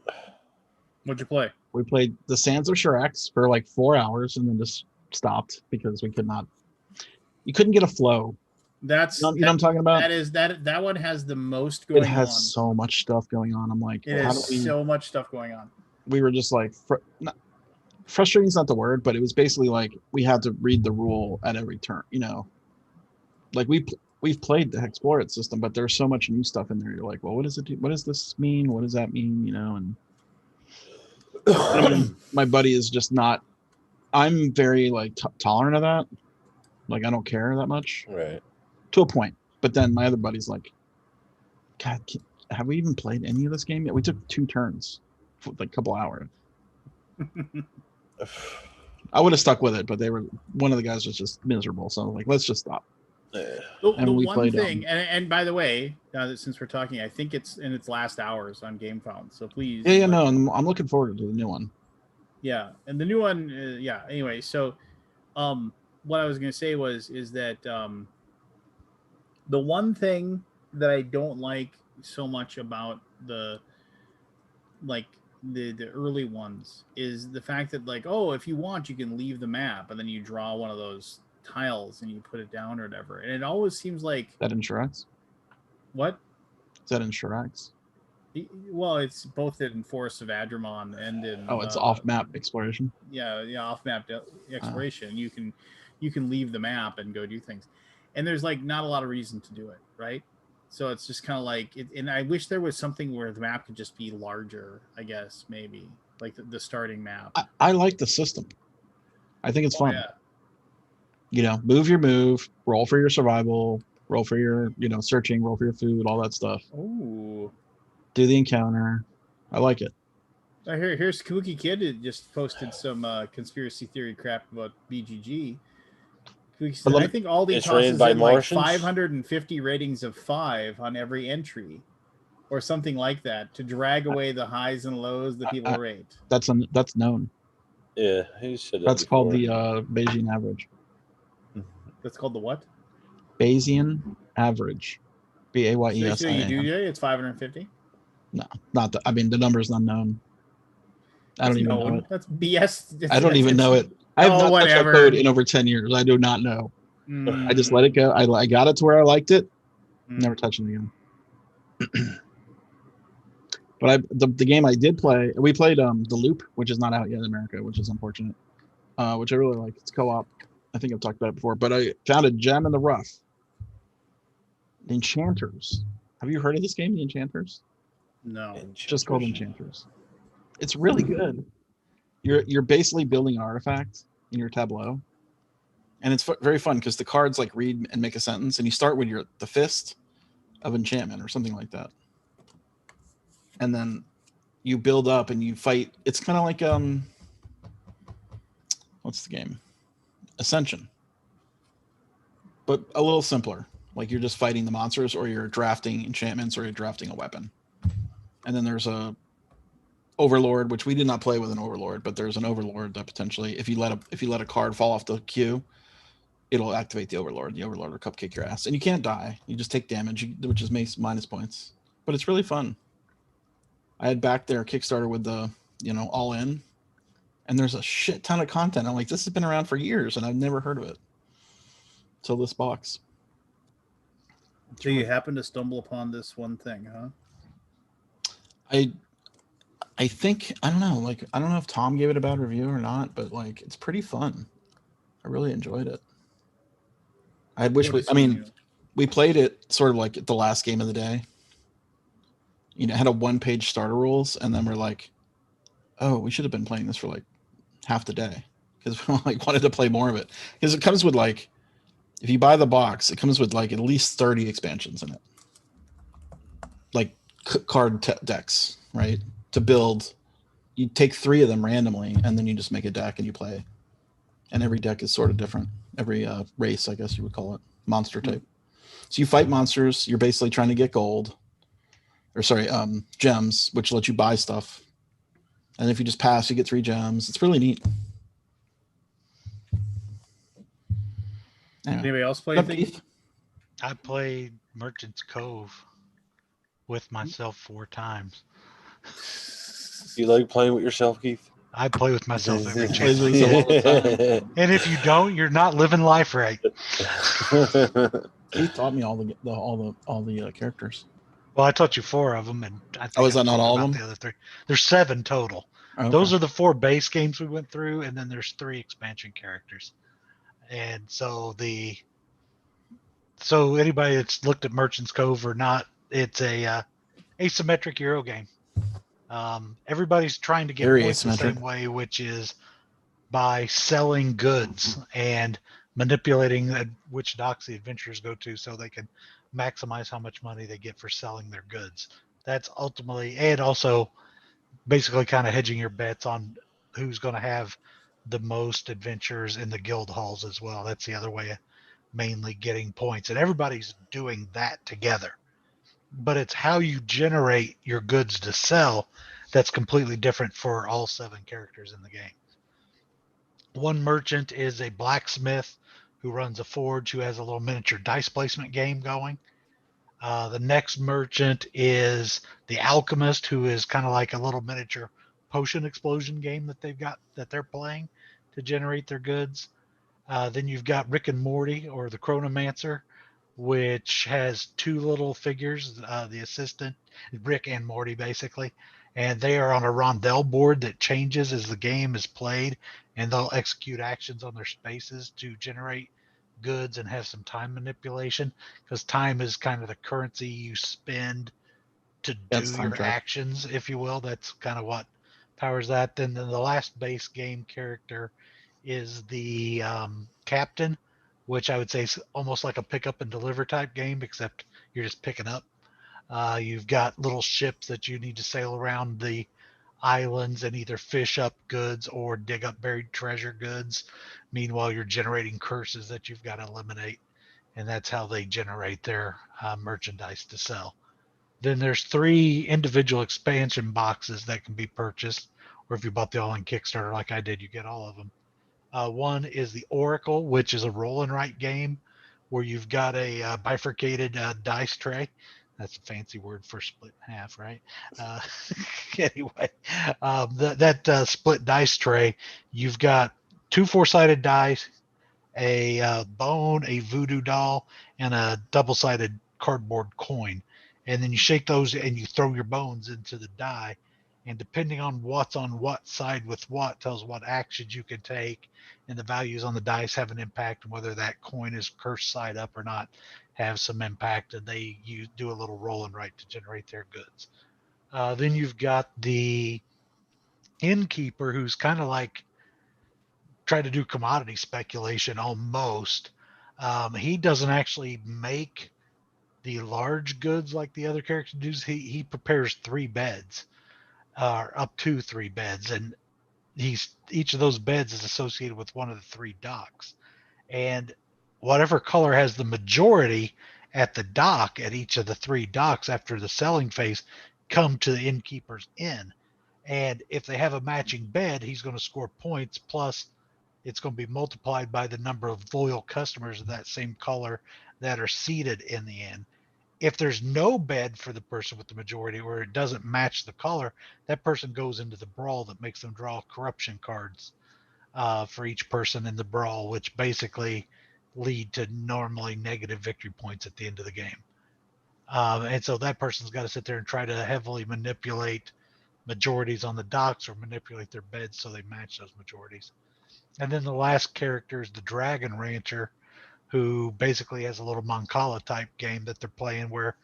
What'd you play? We played the Sands of Shirax for like 4 hours and then just stopped because we could not. You couldn't get a flow. That's you know what I'm talking about. That one has the most going on. It has so much stuff going on. I'm like, so much stuff going on. We were just like, frustrating is not the word, but it was basically like we had to read the rule at every turn. Like we've played the Explore It system, but there's so much new stuff in there. You're like, well, what does it do? What does this mean? What does that mean? And I mean, my buddy is just not. I'm very like tolerant of that. Like I don't care that much, Right? To a point. But then my other buddy's like, God, have we even played any of this game yet? We took 2 turns, for like a couple hours. I would have stuck with it, but one of the guys was just miserable. So I was like, let's just stop. The one thing, and by the way, since we're talking, I think it's in its last hours on GameFound. So please. Yeah, no, I'm looking forward to the new one. Yeah, and the new one, yeah. Anyway, so, what I was gonna say is that the one thing that I don't like so much about the early ones is the fact that like, oh, if you want, you can leave the map, and then you draw one of those tiles and you put it down or whatever. And it always seems like that in Shirax. What? Is that in Shirax? Well, it's both in Forest of Adramon and in. Oh, it's off-map exploration. Yeah, off-map exploration. You can leave the map and go do things, and there's like not a lot of reason to do it, right? So it's just kind of like, and I wish there was something where the map could just be larger. I guess maybe like the starting map. I like the system. I think it's fun. Yeah. Move, roll for your survival, roll for your, searching, roll for your food, all that stuff. Ooh. Do the encounter. I like it. Here's Kabuki Kid. It just posted some conspiracy theory crap about BGG. Said, I think Aldi tosses in like 550 ratings of 5 on every entry, or something like that, to drag away the highs and lows that people rate. That's known. Yeah, he said that. That's called the Bayesian average. That's called the what? Bayesian average. BAYESIAN. So you do it's 550? No, not that. I mean, the number is unknown. I don't even know it. That's BS. I don't even know it. I have not touched that code in over 10 years. I do not know. I just let it go. I got it to where I liked it. Never touched it again. But the game I did play, we played The Loop, which is not out yet in America, which is unfortunate. Which I really like. It's co-op. I think I've talked about it before. But I found a gem in the rough. The Enchanters. Have you heard of this game, The Enchanters? No. It's just called Enchanters. It's really good. You're basically building an artifact in your tableau, and it's very fun because the cards like read and make a sentence, and you start with the fist of enchantment or something like that, and then you build up and you fight. It's kind of like what's the game? Ascension, but a little simpler. Like you're just fighting the monsters, or you're drafting enchantments, or you're drafting a weapon, and then there's a Overlord, which we did not play with an Overlord, but there's an Overlord that potentially, if you let a card fall off the queue, it'll activate the Overlord. The Overlord will cupcake your ass, and you can't die. You just take damage, which is minus points. But it's really fun. I had back their Kickstarter with the all in, and there's a shit ton of content. I'm like, this has been around for years, and I've never heard of it till this box. So you happen to stumble upon this one thing, huh? I think, I don't know if Tom gave it a bad review or not, but like it's pretty fun. I really enjoyed it. I wish What we. is I mean, new? we played it sort of like at the last game of the day. You know, it had a 1-page starter rules, and then we're like, oh, we should have been playing this for like half the day because we like wanted to play more of it. Because it comes with like, if you buy the box, it comes with like at least 30 expansions in it, like card decks, right? To build, you take 3 of them randomly, and then you just make a deck and you play. And every deck is sort of different. Every race, I guess you would call it, monster type. So you fight monsters. You're basically trying to get gold, or sorry, gems, which let you buy stuff. And if you just pass, you get 3 gems. It's really neat. Anyway. Anybody else play What's up, anything? Keith? I played Merchant's Cove with myself 4 times. You like playing with yourself, Keith? I play with myself every Plays chance I with himself get. all the time. And if you don't, you're not living life right. Keith taught me all the characters. Well, I taught you 4 of them, and I think Oh, is I that not told you all of about them? the other 3. There's 7 total. Okay. Those are the 4 base games we went through, and then there's 3 expansion characters. And so anybody that's looked at Merchant's Cove or not, it's a asymmetric Euro game. Everybody's trying to get Very points asymmetric. the same way, which is by selling goods and manipulating which docks the adventurers go to so they can maximize how much money they get for selling their goods. That's ultimately, and also basically kind of hedging your bets on who's going to have the most adventures in the guild halls as well. That's the other way of mainly getting points. And everybody's doing that together. But it's how you generate your goods to sell that's completely different for all 7 characters in the game. One merchant is a blacksmith who runs a forge who has a little miniature dice placement game going. The next merchant is the alchemist, who is kind of like a little miniature potion explosion game that they're playing to generate their goods. Then you've got Rick and Morty, or the Chronomancer, which has 2 little figures, the assistant, Rick and Morty, basically. And they are on a rondel board that changes as the game is played, and they'll execute actions on their spaces to generate goods and have some time manipulation, because time is kind of the currency you spend to That's do time your track. actions, if you will. That's kind of what powers that. Then the last base game character is the captain, which I would say is almost like a pick up and deliver type game, except you're just picking up. You've got little ships that you need to sail around the islands and either fish up goods or dig up buried treasure goods. Meanwhile, you're generating curses that you've got to eliminate, and that's how they generate their merchandise to sell. Then there's 3 individual expansion boxes that can be purchased, or if you bought the all in Kickstarter like I did, you get all of them. One is the Oracle, which is a roll and write game where you've got a bifurcated dice tray. That's a fancy word for split in half, right? Anyway, that split dice tray, you've got 2 4-sided dice, a bone, a voodoo doll, and a double-sided cardboard coin. And then you shake those and you throw your bones into the die. And depending on what's on what side with what tells what actions you can take, and the values on the dice have an impact on whether that coin is cursed side up or not, have some impact, and you do a little roll and write to generate their goods. Then you've got the innkeeper, who's kind of like try to do commodity speculation almost. He doesn't actually make the large goods like the other characters do. He prepares 3 beds, up to 3 beds, and each of those beds is associated with one of the 3 docks. And whatever color has the majority at the dock at each of the 3 docks after the selling phase come to the innkeeper's inn. And if they have a matching bed, he's going to score points, plus it's going to be multiplied by the number of loyal customers of that same color that are seated in the inn. If there's no bed for the person with the majority, or it doesn't match the color, that person goes into the brawl that makes them draw corruption cards for each person in the brawl, which basically lead to normally negative victory points at the end of the game. And so that person's got to sit there and try to heavily manipulate majorities on the docks or manipulate their beds so they match those majorities. And then the last character is the Dragon Rancher, who basically has a little Mancala type game that they're playing where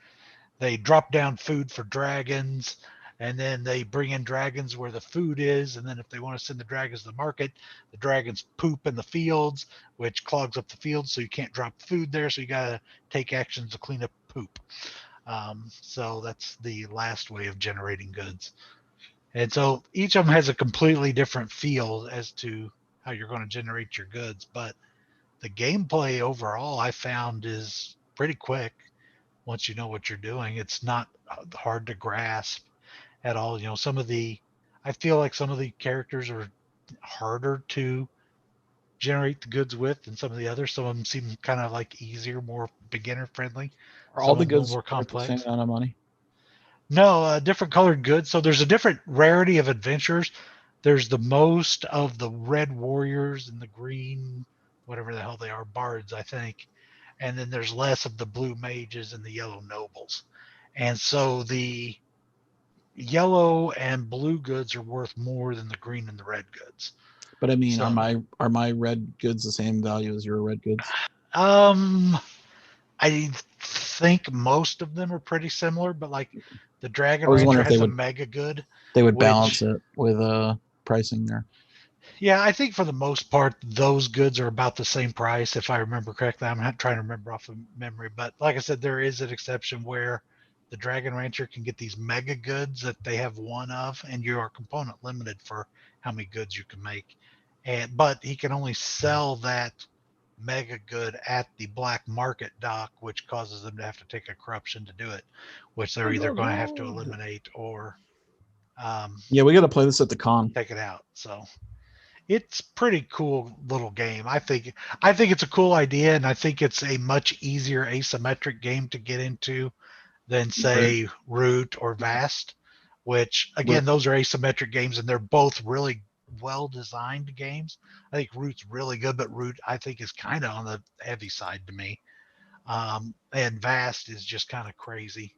they drop down food for dragons, and then they bring in dragons where the food is, and then if they want to send the dragons to the market, the dragons poop in the fields, which clogs up the fields, so you can't drop food there, so you got to take actions to clean up poop. So that's the last way of generating goods. And so each of them has a completely different feel as to how you're going to generate your goods, but the gameplay overall I found is pretty quick. Once you know what you're doing, it's not hard to grasp at all. I feel like some of the characters are harder to generate the goods with than some of the others. Some of them seem kind of like easier, more beginner friendly. Are Some all of the them a little goods more worth the same complex. amount of money? No, different colored goods. So there's a different rarity of adventures. There's the most of the red warriors and the green, whatever the hell they are, bards, I think. And then there's less of the blue mages and the yellow nobles. And so the yellow and blue goods are worth more than the green and the red goods. But I mean, So, are my red goods the same value as your red goods? I think most of them are pretty similar, but like the Dragon I was Rancher wondering if has a mega good. they would which- balance it with pricing there. Yeah, I think for the most part, those goods are about the same price, if I remember correctly. I'm not trying to remember off of memory, but like I said, there is an exception where the Dragon Rancher can get these mega goods that they have one of, and you are component limited for how many goods you can make. But he can only sell that mega good at the black market dock, which causes them to have to take a corruption to do it, which they're either going to have to eliminate or Yeah, we got to play this at the con. take it out. So it's pretty cool little game. I think it's a cool idea, and I think it's a much easier asymmetric game to get into than say Root or Vast, which again those are asymmetric games and they're both really well designed games. I think Root's really good, but Root I think is kind of on the heavy side to me. And Vast is just kind of crazy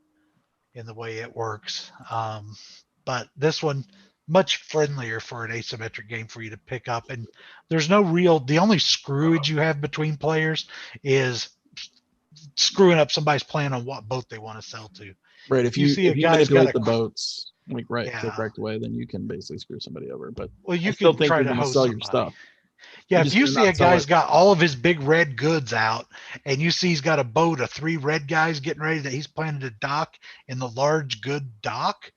in the way it works. But this one much friendlier for an asymmetric game for you to pick up, and there's no real. The only screwage you have between players is screwing up somebody's plan on what boat they want to sell to. Right. If you see a if you guy's got manipulate a- the boats like the Yeah. correct way, then you can basically screw somebody over. But Well, you I still can think try you're to going to hose sell your somebody. stuff. Yeah, You're if just you gonna see a not sell guy's it. got all of his big red goods out, and you see he's got a boat of 3 red guys getting ready that he's planning to dock in the large good dock,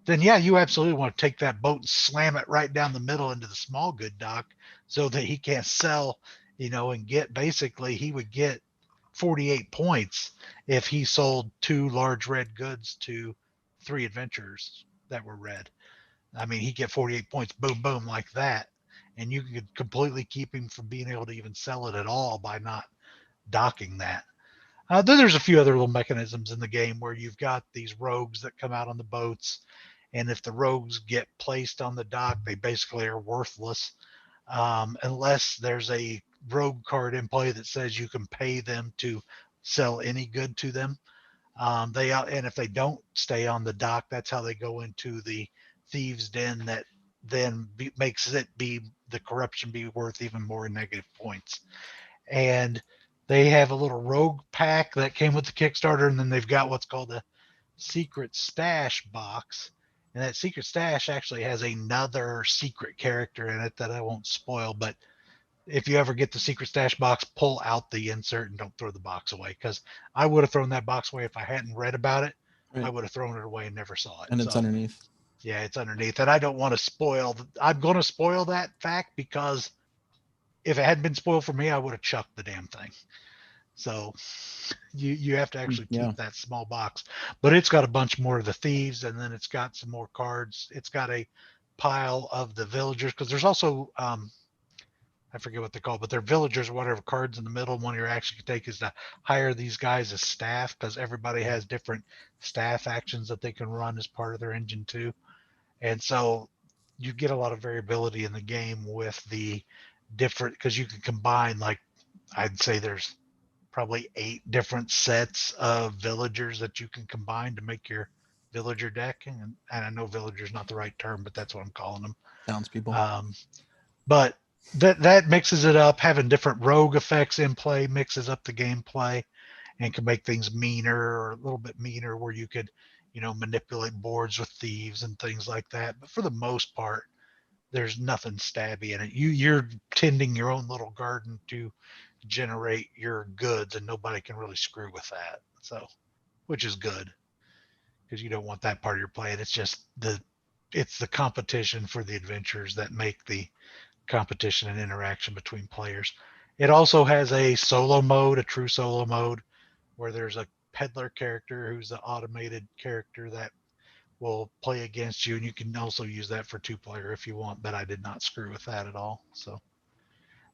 then yeah, you absolutely want to take that boat and slam it right down the middle into the small good dock so that he can't sell, and get basically he would get 48 points if he sold 2 large red goods to 3 adventurers that were red. I mean, he'd get 48 points, boom, boom, like that. And you could completely keep him from being able to even sell it at all by not docking that. Then there's a few other little mechanisms in the game where you've got these rogues that come out on the boats, and if the rogues get placed on the dock, they basically are worthless unless there's a rogue card in play that says you can pay them to sell any good to them. And if they don't stay on the dock, that's how they go into the thieves' den. That then makes it be the corruption be worth even more negative points. And they have a little rogue pack that came with the Kickstarter, and then they've got what's called a secret stash box. And that secret stash actually has another secret character in it that I won't spoil. But if you ever get the secret stash box, pull out the insert and don't throw the box away, because I would have thrown that box away if I hadn't read about it. Right. I would have thrown it away and never saw it. And it's underneath. Yeah, it's underneath, and I don't want to spoil. I'm going to spoil that fact because if it hadn't been spoiled for me, I would have chucked the damn thing. So you have to actually keep that small box, but it's got a bunch more of the thieves, and then it's got some more cards. It's got a pile of the villagers, because there's also I forget what they're called, but they're villagers or whatever cards in the middle. One of your actions you can take is to hire these guys as staff, because everybody has different staff actions that they can run as part of their engine too. And so you get a lot of variability in the game with the different, because you can combine, like I'd say there's probably 8 different sets of villagers that you can combine to make your villager deck. And I know villager is not the right term, but that's what I'm calling them. Townspeople. But that mixes it up. Having different rogue effects in play mixes up the gameplay and can make things meaner or a little bit meaner, where you could, manipulate boards with thieves and things like that. But for the most part, there's nothing stabby in it. You're tending your own little garden to generate your goods, and nobody can really screw with that. So, which is good, because you don't want that part of your play. And it's the competition for the adventures that make the competition and interaction between players. It also has a solo mode, a true solo mode, where there's a peddler character who's the automated character that will play against you, and you can also use that for 2-player if you want, but I did not screw with that at all. So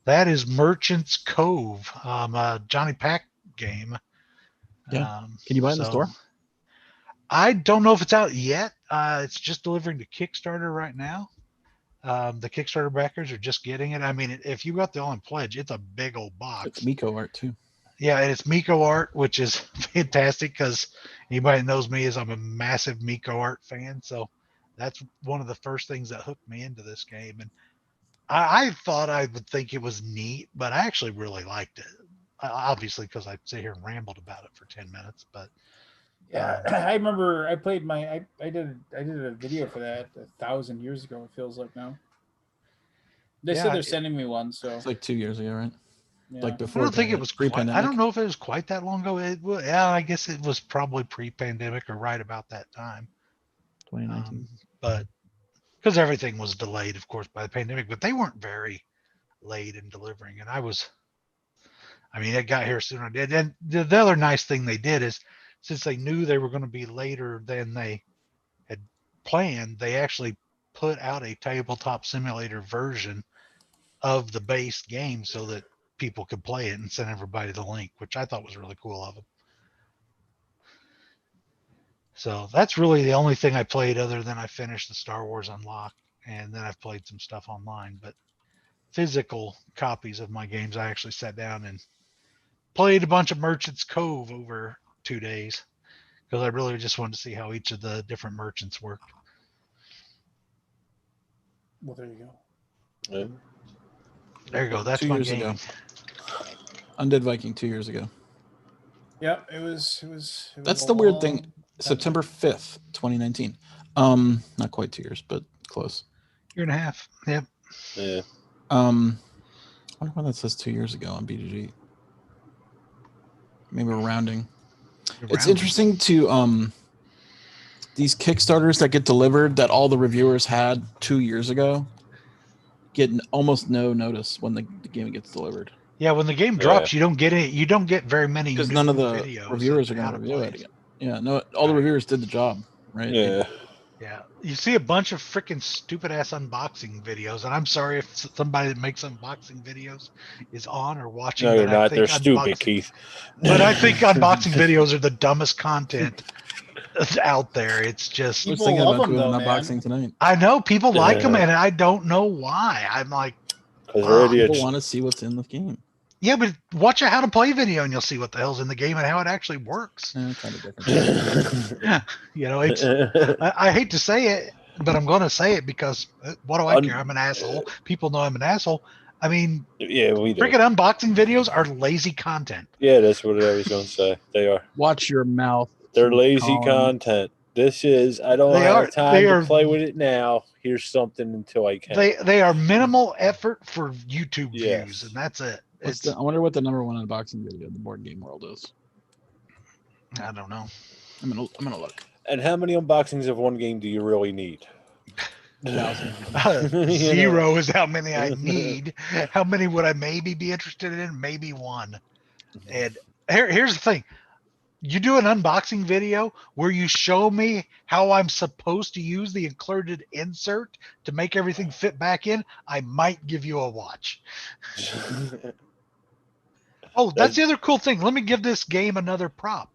that is Merchant's Cove, a Johnny Pack game. Yeah. Can you buy it in the store? I don't know if it's out yet. It's just delivering to Kickstarter right now. The Kickstarter backers are just getting it. I mean, if you got the all-in pledge, it's a big old box. It's Miko art too. Yeah, and it's Miko art, which is fantastic, because anybody that knows me is I'm a massive Miko art fan. So that's one of the first things that hooked me into this game. And I thought I would think it was neat, but I actually really liked it. Obviously, because I sit here and rambled about it for 10 minutes. But Yeah, I remember I played I did a video for that 1,000 years ago. It feels like now. They said they're sending me one, so It's like 2 years ago, right? yeah. Like I before. don't think it was pre-pandemic. I don't know if it was quite that long ago. Yeah, I guess it was probably pre-pandemic or right about that time. 2019. But because everything was delayed, of course, by the pandemic, but they weren't very late in delivering. And it got here sooner. And the other nice thing they did is, since they knew they were going to be later than they had planned, they actually put out a tabletop simulator version of the base game so that people could play it and send everybody the link, which I thought was really cool of them. So that's really the only thing I played, other than I finished the Star Wars Unlocked, and then I've played some stuff online. But physical copies of my games, I actually sat down and played a bunch of Merchant's Cove over 2 days, because I really just wanted to see how each of the different merchants worked. Well, there you go. Yeah. There you go. That's 2 my years game. ago. Undead Viking 2 years ago. Yeah, it was That's a the weird long thing. time September 5th, 2019. Not quite 2 years, but close. Year and a half. Yep. Yeah. I wonder why that says 2 years ago on BGG. Maybe we're rounding. It's interesting to these Kickstarters that get delivered that all the reviewers had 2 years ago get almost no notice when the game gets delivered. Yeah, when the game drops, you don't get it. You don't get very many Because none of the videos reviewers are on how going to to review play it again. Yeah, no, all the reviewers did the job, right? Yeah. Yeah, you see a bunch of freaking stupid ass unboxing videos, and I'm sorry if somebody that makes unboxing videos is on or watching. No, you're but not. I think They're stupid, Keith. But I think unboxing videos are the dumbest content out there. It's just I was People thinking love about them, doing though, an man. unboxing tonight. I know people like them, Yeah. and I don't know why. I'm like, Because they're People idiots. want to see what's in the game. yeah, but watch a how to play video, and you'll see what the hell's in the game and how it actually works. Kind of different. It's I hate to say it, but I'm going to say it because what do I care? I'm an asshole. People know I'm an asshole. I mean, Yeah, we do. freaking unboxing videos are lazy content. Yeah, that's what I was going to say. They are. Watch your mouth. They're lazy Colin. content. This is, I don't have time to play with it now. Here's something until I can. They are minimal effort for YouTube Yes. views, and that's it. I wonder what the number one unboxing video in the board game world is. I don't know. I'm gonna look. And how many unboxings of one game do you really need? 0 is how many I need. How many would I maybe be interested in? Maybe one. And here's the thing. You do an unboxing video where you show me how I'm supposed to use the included insert to make everything fit back in, I might give you a watch. Oh, that's the other cool thing. Let me give this game another prop.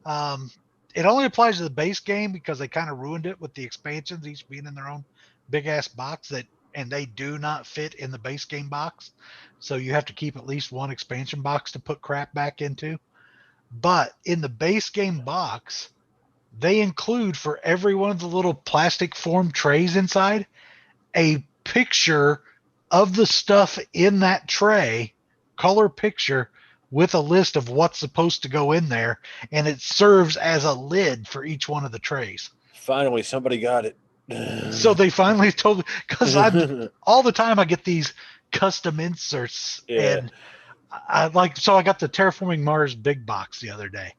It only applies to the base game because they kind of ruined it with the expansions, each being in their own big ass box, and they do not fit in the base game box. So you have to keep at least one expansion box to put crap back into. But in the base game box, they include for every one of the little plastic form trays inside a picture of the stuff in that tray, color picture with a list of what's supposed to go in there, and it serves as a lid for each one of the trays. Finally, somebody got it. So they finally told me, because all the time I get these custom inserts, Yeah. and I got the Terraforming Mars big box the other day,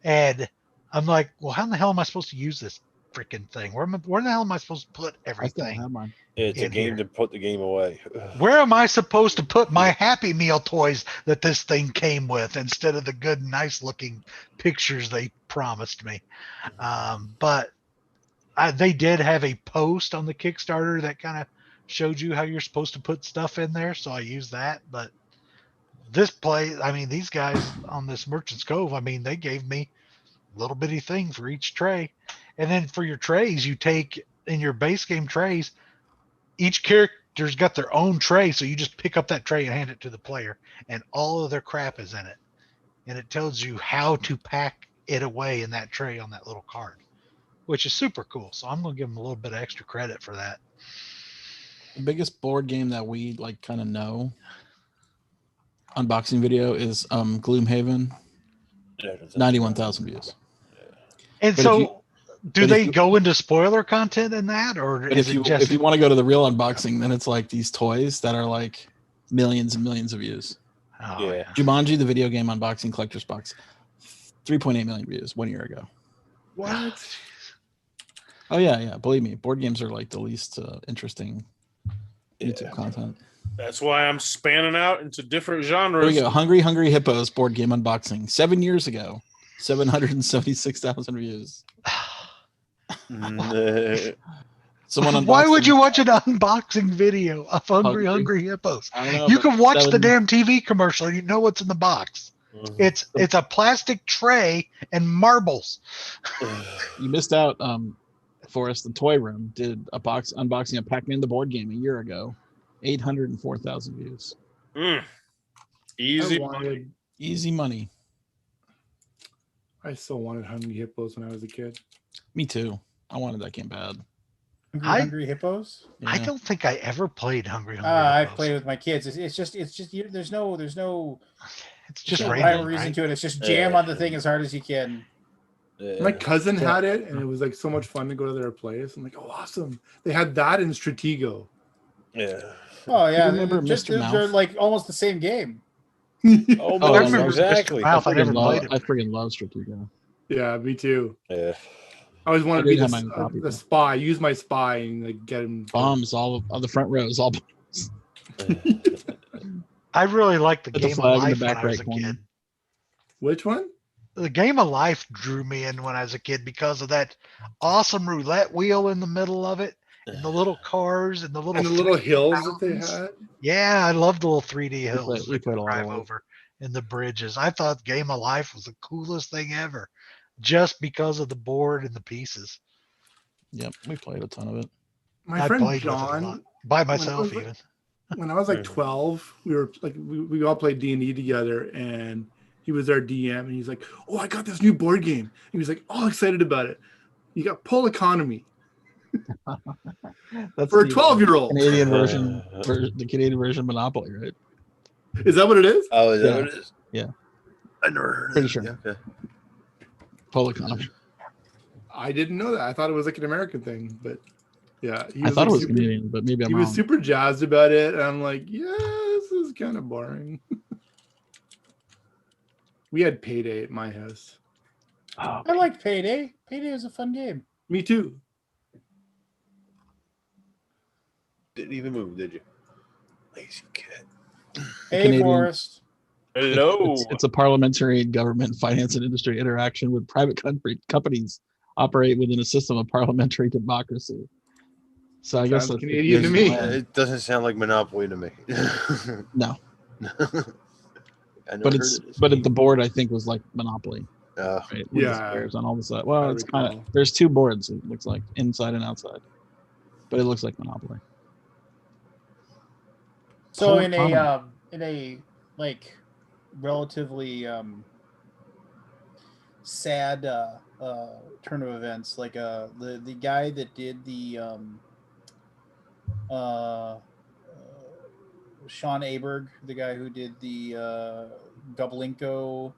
and I'm like, well, how in the hell am I supposed to use this freaking thing? Where the hell am I supposed to put I still everything? have mine. It's a in game here? to put the game away. Where am I supposed to put my Happy Meal toys that this thing came with instead of the good, nice looking pictures they promised me? But they did have a post on the Kickstarter that kind of showed you how you're supposed to put stuff in there, so I used that. But these guys on this Merchant's Cove, they gave me a little bitty thing for each tray. And then for your trays, you take in your base game trays, each character's got their own tray, so you just pick up that tray and hand it to the player, and all of their crap is in it. And it tells you how to pack it away in that tray on that little card, which is super cool. So I'm going to give them a little bit of extra credit for that. The biggest board game that we like kind of know unboxing video is Gloomhaven. 91,000 views. And But so do but if they you- go into spoiler content in that, or But is if you it just if you want to go to the real unboxing, then it's like these toys that are like millions and millions of views. Oh, Yeah. yeah. Jumanji, the video game unboxing collector's box, 3.8 million views 1 year ago. What? Oh yeah. Believe me, board games are like the least interesting YouTube Yeah. content. That's why I'm spanning out into different There we genres. go. Hungry Hippos board game unboxing 7 years ago, 776,000 views. Someone unboxed Why would them. you watch an unboxing video of Hungry Hippos? I don't know. You but can watch the 7 damn TV commercial and you know what's in the box. It's a plastic tray and marbles. You missed out. Forrest, the Toy Room did a box unboxing of Pac-Man the board game a year ago, 804,000 views. Easy I money. wanted. Easy money. I still wanted Hungry Hippos when I was a kid. Me too. I wanted that game bad. Hungry Hippos. Yeah. I don't think I ever played Hungry I Hippos. played with my kids. It's just there's no It's just just no random, rhyme or reason right? to it. It's just jam on the thing as hard as you can. My cousin had it, and it was like so much fun to go to their place. I'm like, oh, awesome! They had that in Stratego. Yeah. Oh yeah, remember Mr. they're Mouth? like almost the same game. Oh, I my, remember exactly. Mr. Mouth. I never played it. I freaking love Stratego. Yeah, me too. Yeah. I always wanted I to be did have mine in copy, the though. spy. Use my spy and like get him. Bombs all on the front rows. All I really liked the Put the Game of flag in the Life back when I was right a kid. corner. Which one? The Game of Life drew me in when I was a kid because of that awesome roulette wheel in the middle of it, and the little cars and the little And the little 3D hills that they mountains. had. Yeah, I loved the little 3D hills we that played you a lot of drive life. over and the bridges. I thought Game of Life was the coolest thing ever, just because of the board and the pieces. Yep, we played a ton of it. My I friend played with it a lot. John, By when I myself was like- even. when I was like Mhm. 12, we were like we all played D&D together, and he was our DM, and he's like, "Oh, I got this new board game." He was like all excited about it. You got Pull Economy That's for a the 12-year-old. Canadian version, the Canadian version Monopoly, right? Is that what it is? Oh, is that Yeah. what it is? Yeah. I never heard Pretty of sure. it. Okay. Pole economy. I didn't know that. I thought it was like an American thing, but yeah, he I thought it was super, Canadian, but maybe I'm he wrong. was super jazzed about it, and I'm like, yeah, this is kind of boring. We had Payday at my house. Oh, I liked Payday. Payday was a fun game. Me too. Didn't even move, did you? Lazy kid. Hey, Canadian- Forrest. Hello. It's a parliamentary interaction finance and industry interaction with private companies operate within a system of parliamentary democracy. So I guess Sounds that's Canadian to me. It doesn't sound like Monopoly to me. No, I never but heard it's of this but game. the board I think was like Monopoly, right? With the Yeah, squares on all the side. Well, I it's kind recall. of there's two boards. It looks like inside and outside, but it looks like Monopoly. So Whole in economy. a like relatively sad turn of events, like the guy that did the Sean Aberg, the guy who did the Goblinko.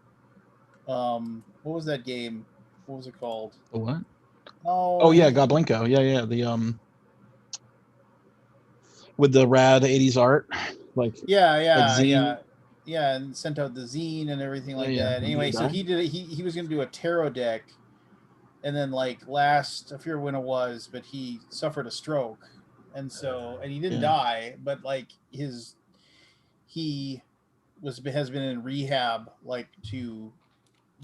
What was that game? What was it called? The what? Oh Yeah, Goblinko. Yeah. The with the rad 80s art, like zine. Yeah, and sent out the zine and everything like Yeah. that. Anyway, so he did. He was going to do a tarot deck, and then I forget when it was, but he suffered a stroke, and he didn't die, but he has been in rehab to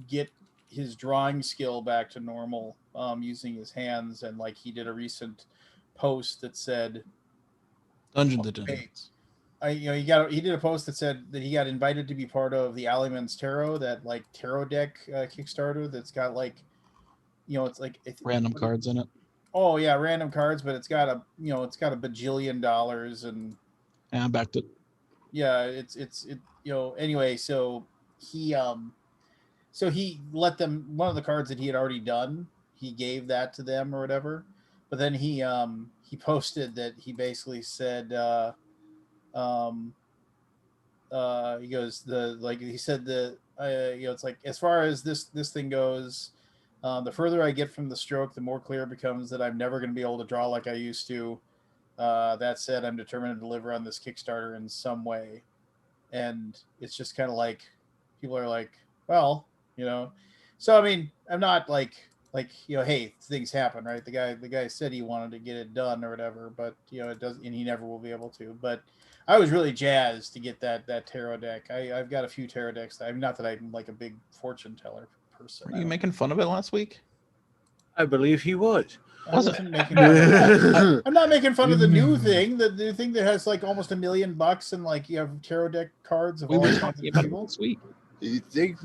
get his drawing skill back to normal, using his hands, and he did a recent post that said Dungeons and Dragons. he did a post that said that he got invited to be part of the Alleyman's Tarot, that tarot deck Kickstarter that's got it's random cards in it. Oh yeah, random cards, but it's got a bajillion dollars, and I backed it. Yeah, anyway, so he let them, one of the cards that he had already done, he gave that to them or whatever, but then he posted that he basically said he goes, he said it's as far as this thing goes, the further I get from the stroke, the more clear it becomes that I'm never going to be able to draw like I used to. That said, I'm determined to deliver on this Kickstarter in some way. And it's just kind of people are well, so I mean, I'm not hey, things happen, right? The guy said he wanted to get it done or whatever, but it doesn't, and he never will be able to. But I was really jazzed to get that tarot deck. I've got a few tarot decks. I'm not that I'm a big fortune teller person. Were you making fun of it last week? I believe he was. I'm not making fun of the new thing. The new thing that has almost $1 million, and you have tarot deck cards of all kinds of people. Sweet. You think?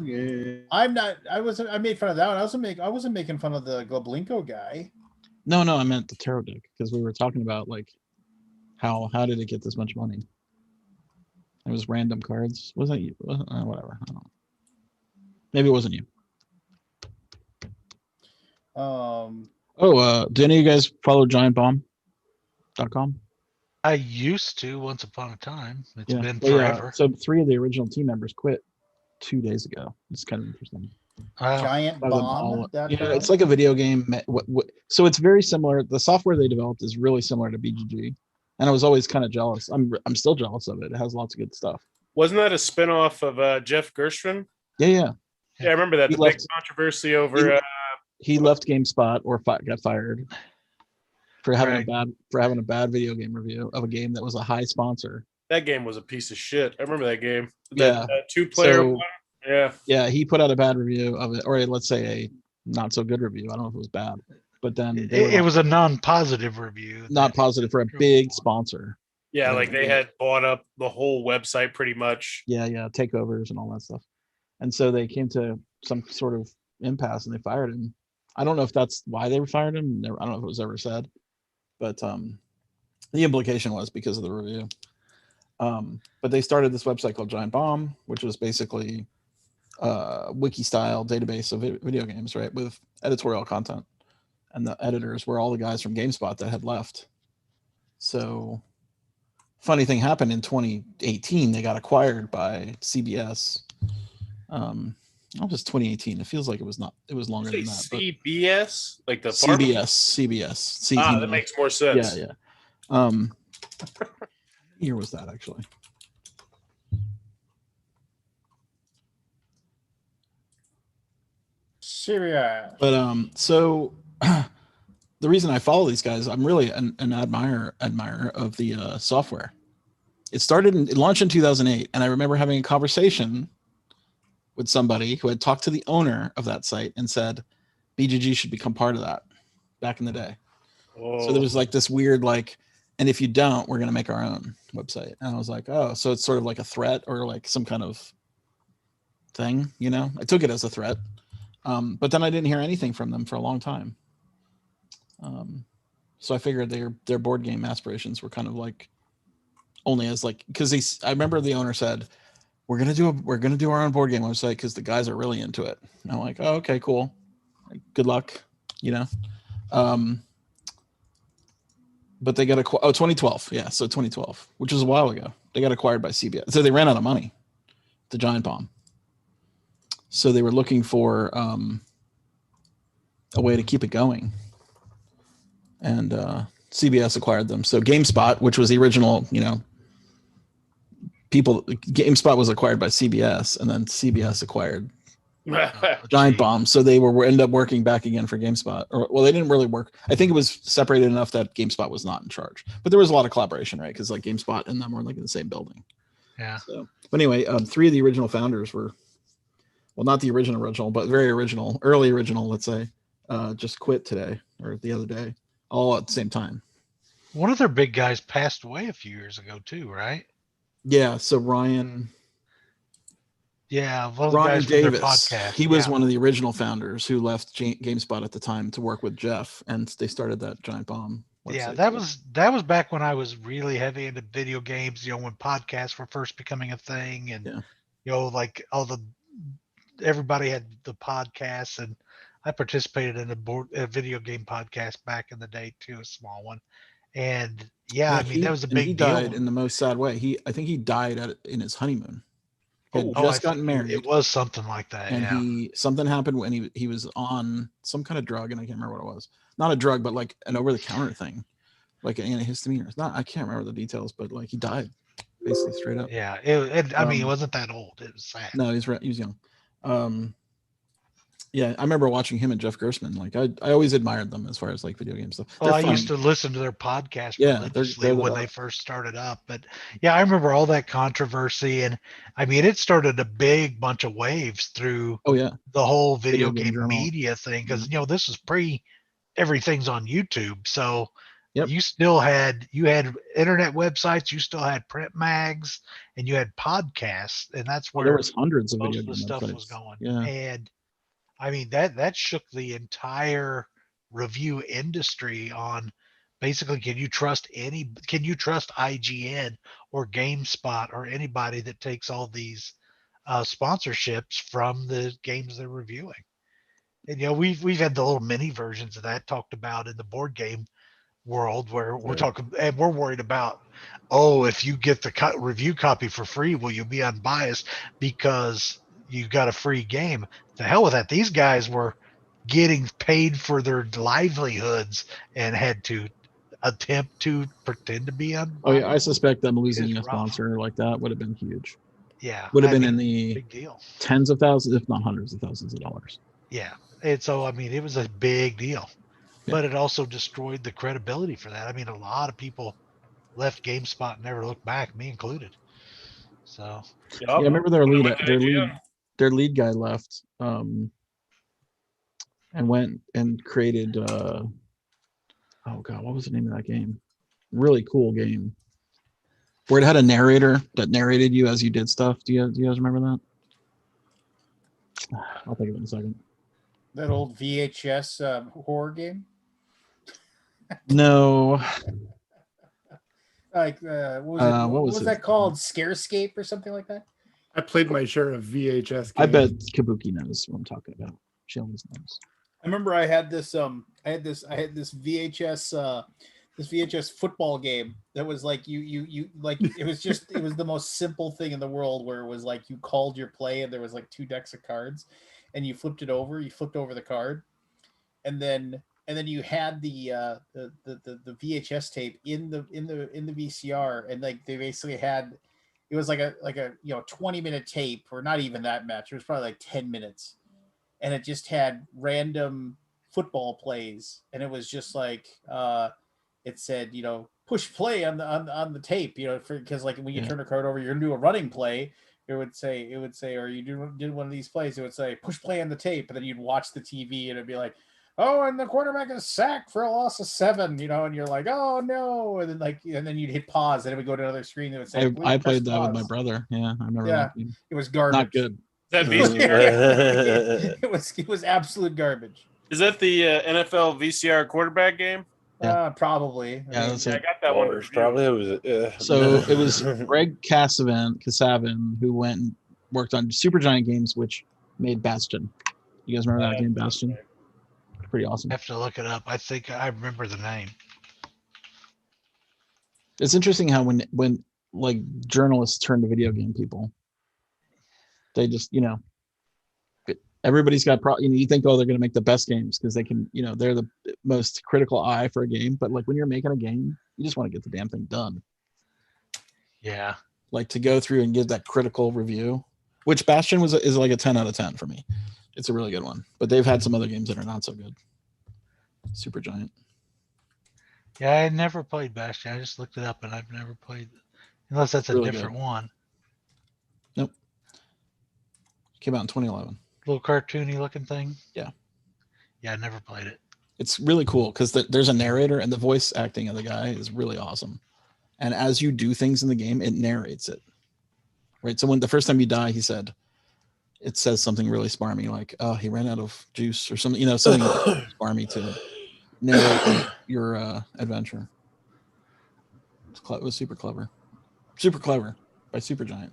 I'm not. I made fun of that one. I wasn't making fun of the Goblinko guy. No, I meant the tarot deck, because we were talking about how did it get this much money? It was random cards. Wasn't you? Whatever. I don't know. Maybe it wasn't you. Do any of you guys follow giantbomb.com? I used to once upon a time. It's been forever. So 3 of the original team members quit 2 days ago. It's kind of interesting. Giant Bomb. It's like a video game. So it's very similar. The software they developed is really similar to BGG, and I was always kind of jealous. I'm still jealous of it. It has lots of good stuff. Wasn't that a spinoff of Jeff Gerstmann? Yeah. Yeah, I remember that. Big controversy over. He left GameSpot or got fired for having a bad video game review of a game that was a high sponsor. That game was a piece of shit. I remember that game. Yeah. 2-player one. Yeah. Yeah, he put out a bad review of it, or let's say a not so good review. I don't know if it was bad, but then it was a non-positive review. Not positive for a big sponsor. Yeah, they had bought up the whole website pretty much. Yeah, takeovers and all that stuff. And so they came to some sort of impasse and they fired him. I don't know if that's why they fired him. I don't know if it was ever said, but the implication was because of the review. But they started this website called Giant Bomb, which was basically wiki style database of video games, right, with editorial content, and the editors were all the guys from GameSpot that had left. So funny thing happened in 2018. They got acquired by CBS. It was 2018. It feels like it was not. It was longer than that. CBS, like the CBS. That makes more sense. Yeah. What year was that actually? Serious. But so the reason I follow these guys, I'm really an admirer of the software. It launched in 2008, and I remember having a conversation with somebody who had talked to the owner of that site and said BGG should become part of that back in the day. Whoa. So there was this weird and if you don't, we're going to make our own website. And I was like, oh, so it's sort of like a threat or some kind of thing, I took it as a threat. But then I didn't hear anything from them for a long time. So I figured their board game aspirations were kind of only as because I remember the owner said, we're gonna do our own board game website because the guys are really into it. And I'm like, oh, okay, cool. Good luck, But they got 2012, yeah. So 2012, which was a while ago. They got acquired by CBS, so they ran out of money. The Giant Bomb. So they were looking for a way to keep it going, and CBS acquired them. So GameSpot, which was the original, GameSpot was acquired by CBS, and then CBS acquired Giant Bomb. So they ended up working back again for GameSpot. Well, they didn't really work. I think it was separated enough that GameSpot was not in charge, but there was a lot of collaboration, right? Because like GameSpot and them were like in the same building. Yeah. So, but anyway, 3 of the original founders were, well, not the original, but very early original, let's say, just quit today or the other day, all at the same time. One of their big guys passed away a few years ago too, right? Yeah. So Ryan Yeah, one of the guys from Davis, their podcast. he was one of the original founders who left GameSpot at the time to work with Jeff, and they started that Giant Bomb website. Yeah, that was back when I was really heavy into video games. When podcasts were first becoming a thing, and like everybody had the podcasts, and I participated in a video game podcast back in the day too, a small one. And I mean that was a big deal. He died in the most sad way. I think he died in his honeymoon. He had just gotten married. It was something like that. And something happened when he was on some kind of drug, and I can't remember what it was. Not a drug, but like an over-the-counter thing, like an antihistamine. It's not. I can't remember the details, but like he died, basically straight up. Yeah, I mean, it wasn't that old. It was sad. No, he was young. Yeah, I remember watching him and Jeff Gerstmann. Like I always admired them as far as like video game stuff. Well, I used to listen to their podcast religiously when they first started up. But I remember all that controversy, and I mean, it started a big bunch of waves through the whole video game media thing, because this is pre everything's on YouTube. So you still had internet websites, you still had print mags, and you had podcasts, and that's where there was hundreds of most video of the game stuff websites. was going. Yeah. And I mean, that shook the entire review industry on basically, can you trust IGN or GameSpot or anybody that takes all these sponsorships from the games they're reviewing? And we've had the little mini versions of that talked about in the board game world, where we're talking, and we're worried about, if you get the review copy for free, will you be unbiased because you got a free game? The hell with that. These guys were getting paid for their livelihoods and had to attempt to pretend to be unbiased. Oh yeah, I suspect them losing a sponsor like that would have been huge. Yeah, would have been in the big deal, tens of thousands, if not hundreds of thousands of dollars. Yeah, and so I mean, it was a big deal, but it also destroyed the credibility for that. I mean, a lot of people left GameSpot and never looked back, me included. So I remember their lead guy left, and went and created oh god, what was the name of that game? Really cool game where it had a narrator that narrated you as you did stuff. Do you guys remember that? I'll think of it in a second. That old VHS horror game? No. Like what was that called? Scarescape or something like that? I played my share of VHS games. I bet Kabuki knows what I'm talking about. She always knows. I remember I had this VHS this VHS football game that was like you like it was the most simple thing in the world, where it was like you called your play and there was like 2 decks of cards and you flipped over the card, and then you had the VHS tape in the VCR, and like they basically had, it was like a 20-minute tape, or not even that much. It was probably like 10 minutes. And it just had random football plays. And it was just like, it said, push play on the tape, because like when you turn a card over, you're going to do a running play. It would say, or you did one of these plays, it would say, push play on the tape. And then you'd watch the TV and it'd be like, oh, and the quarterback is sacked for a loss of 7, and you're like, oh no. And then you'd hit pause, and it would go to another screen that would say, I played that with my brother. Yeah, I remember that game. It was garbage. Not good. That it was absolute garbage. Is that the NFL VCR quarterback game? Probably. Yeah, I got that one. Probably So it was Greg Kasavin who went and worked on Supergiant Games, which made Bastion. You guys remember that game, Bastion? Pretty awesome. I have to look it up. I think I remember the name. It's interesting how when like journalists turn to video game people. They just, everybody's got you think, oh, they're going to make the best games because they can, they're the most critical eye for a game. But like when you're making a game, you just want to get the damn thing done. Yeah. Like to go through and give that critical review, which Bastion is like a 10 out of 10 for me. It's a really good one, but they've had some other games that are not so good. Supergiant. Yeah, I never played Bastion. I just looked it up and I've never played, unless that's a Really different good. one. Nope. Came out in 2011. Little cartoony looking thing. Yeah. Yeah, I never played it. It's really cool because there's a narrator and the voice acting of the guy is really awesome. And as you do things in the game, it narrates it. Right. So when the first time you die, it says something really smarmy, like, oh, he ran out of juice or something, something smarmy to narrate your adventure. It was super clever. Super clever by Supergiant.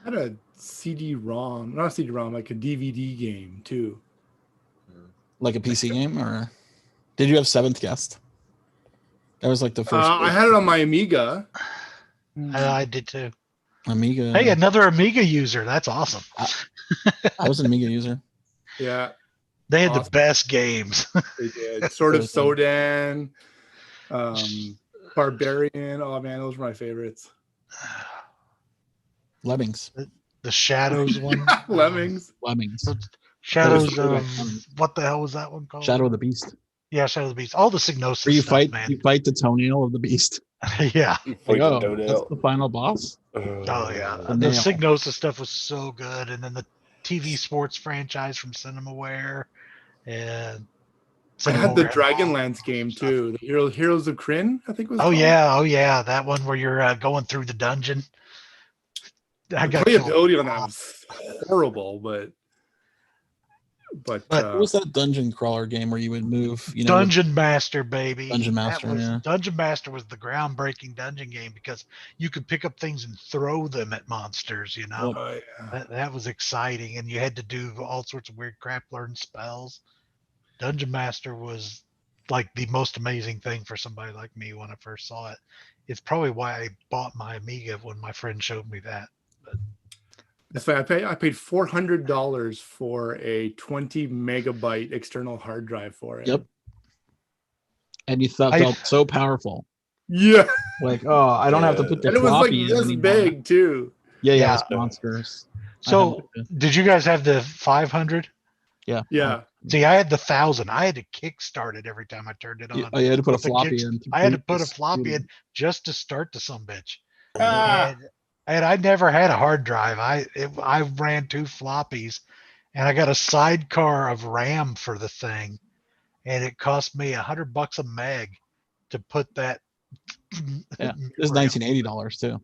I had a CD-ROM, not a CD-ROM, like a DVD game too. Like a PC game, or did you have Seventh Guest? That was like the first. I had it on my Amiga. I did too. Amiga. Hey, another Amiga user. That's awesome. I was an Amiga user. Yeah, They had Awesome. the best games. they did. Sort of Sodan, Barbarian. Oh man, those were my favorites. Lemmings. The Shadows one. Lemmings. Lemmings. Shadows Oh, of what the hell was that one called? Shadow of the Beast. Yeah, Shadow of the Beast. All the Signosis Where you stuff, fight man. the toenail of the beast. Yeah. Like, oh, that's the final boss. Oh yeah. The The nail. Signosis stuff was so good, and then the TV sports franchise from CinemaWare, and I had the CinemaWare Dragonlance game too. The Heroes of Kryn, I think it was. Oh called. yeah, that one where you're going through the dungeon. I The got playability on that was horrible, but But- What was that dungeon crawler game where you would move? Dungeon Master, baby. Dungeon Master, yeah. Dungeon Master was the groundbreaking dungeon game because you could pick up things and throw them at monsters. oh, yeah. That was exciting, and you had to do all sorts of weird crap, learn spells. Dungeon Master was like the most amazing thing for somebody like me when I first saw it. It's probably why I bought my Amiga when my friend showed me that. That's why I paid $400 for a 20 megabyte external hard drive for it. Yep. And you felt so powerful. Yeah. Like, oh, I don't have to put the And it was like floppy in this anymore. big too. Yeah, Yeah. it was monsters. So, did you guys have the 500? Yeah. See, I had the 1,000. I had to kickstart it every time I turned it on. Oh, you had to put a With the floppy kicks- in. I had to put a floppy in just to start the sumbitch. Ah, And I never had a hard drive. I ran 2 floppies, and I got a sidecar of RAM for the thing, and it cost me $100 a meg to put that. Yeah, it was $1980 too.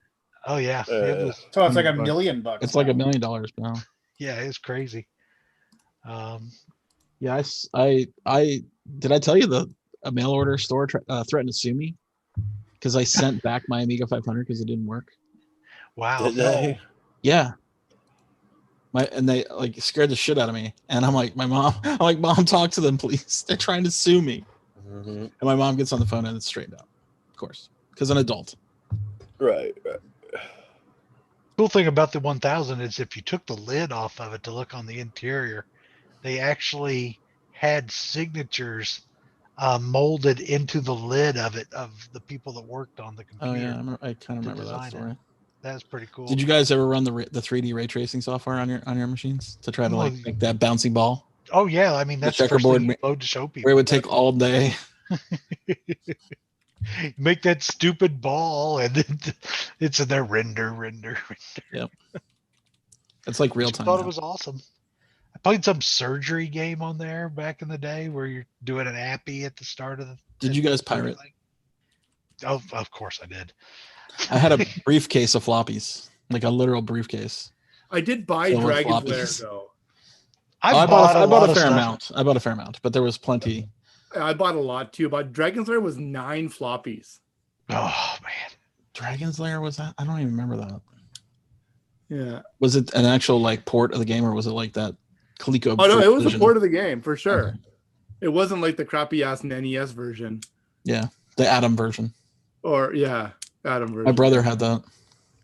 Oh yeah, it was. so it's like $100. $1 million. It's like now. $1 million now. Yeah, it was crazy. Yeah, I did I tell you a mail order store threatened to sue me because I sent back my Amiga 500 because it didn't work. Wow. Did they? Yeah. And they like scared the shit out of me. And I'm like, Mom, talk to them, please. They're trying to sue me. Mhm. And my mom gets on the phone and it's straightened out, of course, because an adult. Right. Cool thing about the 1000 is if you took the lid off of it to look on the interior, they actually had signatures molded into the lid of it of the people that worked on the Oh computer. yeah, I kind of to remember that design it. story. That's pretty cool. Did you guys ever run the 3D ray tracing software on your machines to try to like Well, make that bouncy ball? Oh yeah, I mean that's the first checkerboard thing you load to show people. Where it would take all day. Make that stupid ball, and it's in there render. It's like real I time. thought now. it was awesome. I played some surgery game on there back in the day where you're doing an appy at the start of the. Did you guys pirate? Oh, of course I did. I had a briefcase of floppies, like a literal briefcase. I did buy So with Dragon's Lair floppies. though. I bought a lot of fair stuff. amount. I bought a fair amount, but there was plenty. I bought a lot too. But Dragon's Lair was 9 floppies. Oh man, Dragon's Lair was that? I don't even remember that. Yeah. Was it an actual like port of the game, or was it like that Coleco? Oh no, it was a version? port of the game for sure. Okay. It wasn't like the crappy ass NES version. Yeah, the Atom version. Or yeah, Adam version. My brother had that.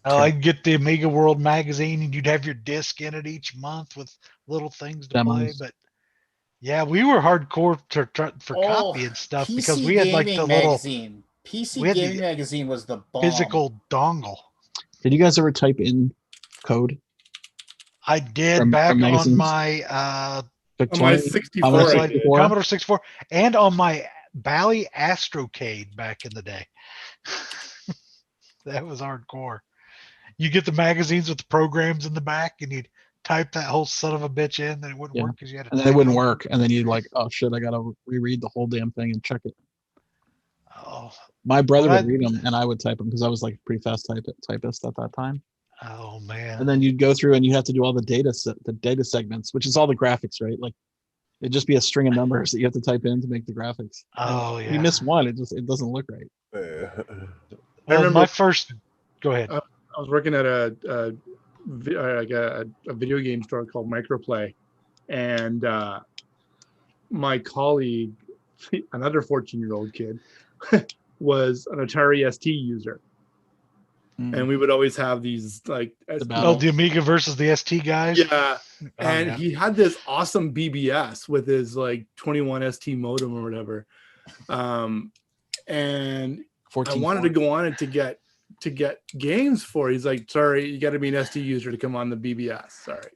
I'd get the Amiga World magazine, and you'd have your disc in it each month with little things to play. Demos. But yeah, we were hardcore for Oh, copying stuff PC because we had like the Gaming little magazine. we PC had Gaming the magazine was the bomb. physical dongle. Did you guys ever type in code? I did From back on magazines? my On my Victorian? 64, Commodore I like did. Commodore 64 and on my Bally Astrocade back in the day. That was hardcore. You get the magazines with the programs in the back, and you'd type that whole son of a bitch in, and it wouldn't Yeah. work because you had to. And then it wouldn't work. And then you'd like, oh shit, I gotta reread the whole damn thing and check it. Oh, My brother But would read them, and I would type them because I was like a pretty fast typist at that time. oh man. And then you'd go through and you have to do all the data segments, which is all the graphics, right? Like it'd just be a string of numbers that you have to type in to make the graphics. Oh If yeah. you miss one, it doesn't look right. Well, remember- my first. Go ahead. I was working at a video game store called Microplay, and my colleague, another 14-year-old kid, was an Atari ST user, and we would always have these like Oh, the Amiga versus the ST guys. yeah, and yeah. he had this awesome BBS with his like 21 ST modem or whatever, and 14. I wanted to go on it to get games for. He's like, sorry, you got to be an ST user to come on the BBS. Sorry.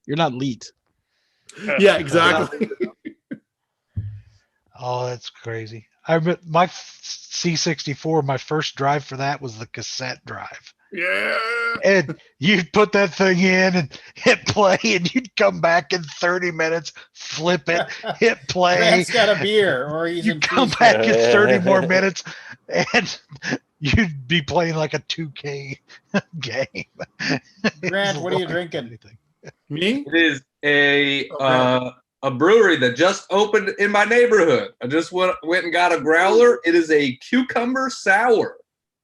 You're not elite. Yeah, exactly. Oh, that's crazy. I remember my C64. My first drive for that was the cassette drive. Yeah. And you'd put that thing in and hit play, and you'd come back in 30 minutes, flip it, hit play. Grant's got a beer, or he's You in come FIFA. back in 30 more minutes, and you'd be playing like a 2K game. Grant, what are you Like drinking? anything. Me? It is Okay. a brewery that just opened in my neighborhood. I just went and got a growler. It is a cucumber sour.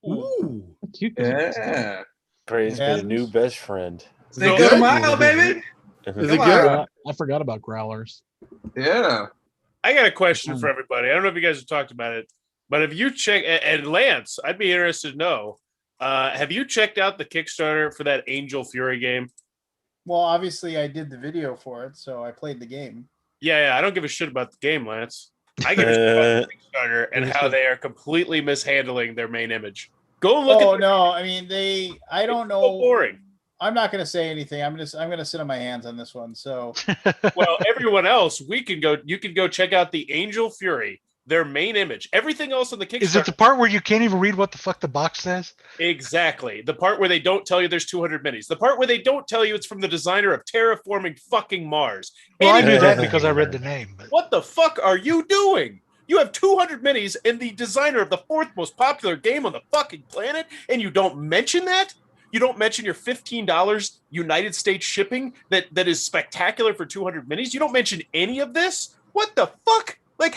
Ooh. Yeah. Praise be Yeah. the new best friend. Say So good good. mile, baby. Is it Come good? on. I forgot about growlers. Yeah. I got a question for everybody. I don't know if you guys have talked about it, but if you check, and Lance, I'd be interested to know, have you checked out the Kickstarter for that Angel Fury game? Well, obviously, I did the video for it, so I played the game. Yeah, I don't give a shit about the game, Lance. I give a shit about the Kickstarter and how they are completely mishandling their main image. Go look Oh at no, I mean I don't so know. boring. I'm not going to say anything. I'm going to sit on my hands on this one. So Well, everyone else, you can go check out the Angel Fury, their main image. Everything else on the Kickstarter. Is it the part where you can't even read what the fuck the box says? Exactly. The part where they don't tell you there's 200 minis. The part where they don't tell you it's from the designer of terraforming fucking Mars. Well, I knew Anything- that because I read the name. But What the fuck are you doing? You have 200 minis and the designer of the fourth most popular game on the fucking planet, and you don't mention that? You don't mention your $15 United States shipping that is spectacular for 200 minis? You don't mention any of this? What the fuck? Like,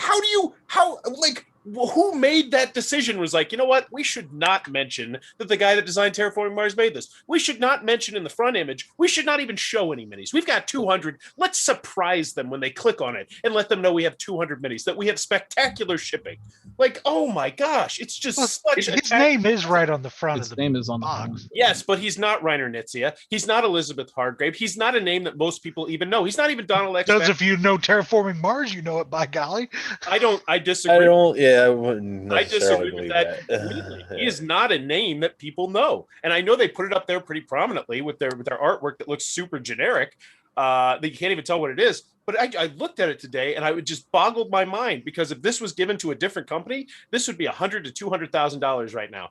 who made that decision was like, you know what? We should not mention that the guy that designed Terraforming Mars made this. We should not mention in the front image. We should not even show any minis. We've got 200. Let's surprise them when they click on it and let them know we have 200 minis, that we have spectacular shipping. Like, oh my gosh, it's just such a his name is right on the front His of the name is on the box. front. Yes, but he's not Reiner Knizia. He's not Elizabeth Hargrave. He's not a name that most people even know. He's not even Donald X. Does if you know Terraforming Mars, you know it by golly. I disagree. I wouldn't I necessarily disagree with believe that that. completely. He is not a name that people know, and I know they put it up there pretty prominently with their artwork that looks super generic. That you can't even tell what it is. But I looked at it today, and it just boggled my mind, because if this was given to a different company, this would be $100,000 to $200,000 right now.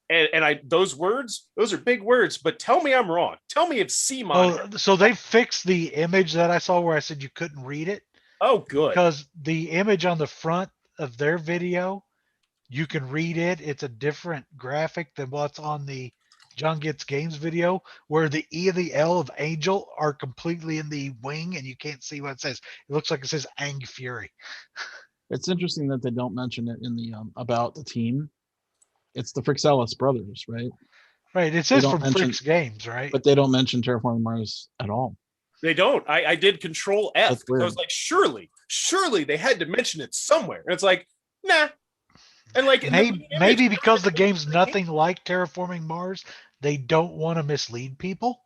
And those are big words. But tell me I'm wrong. Tell me if CMON. Oh, so they fixed the image that I saw where I said you couldn't read it, Oh, good. because the image on the front of their video, you can read it. It's a different graphic than what's on the John Gets Games video, where the E and the L of Angel are completely in the wing and you can't see what it says. It looks like it says Ang Fury. It's interesting that they don't mention it in the about the team. It's the Frixelis brothers, right? Right. It says don't from mention- Fricks Games, right? But they don't mention Terraforming Mars at all. They don't. I did Control F. That's I was weird. like, surely they had to mention it somewhere. And it's like, nah. And like in the Maybe, main image, maybe because the game's nothing like Terraforming Mars, they don't want to mislead people.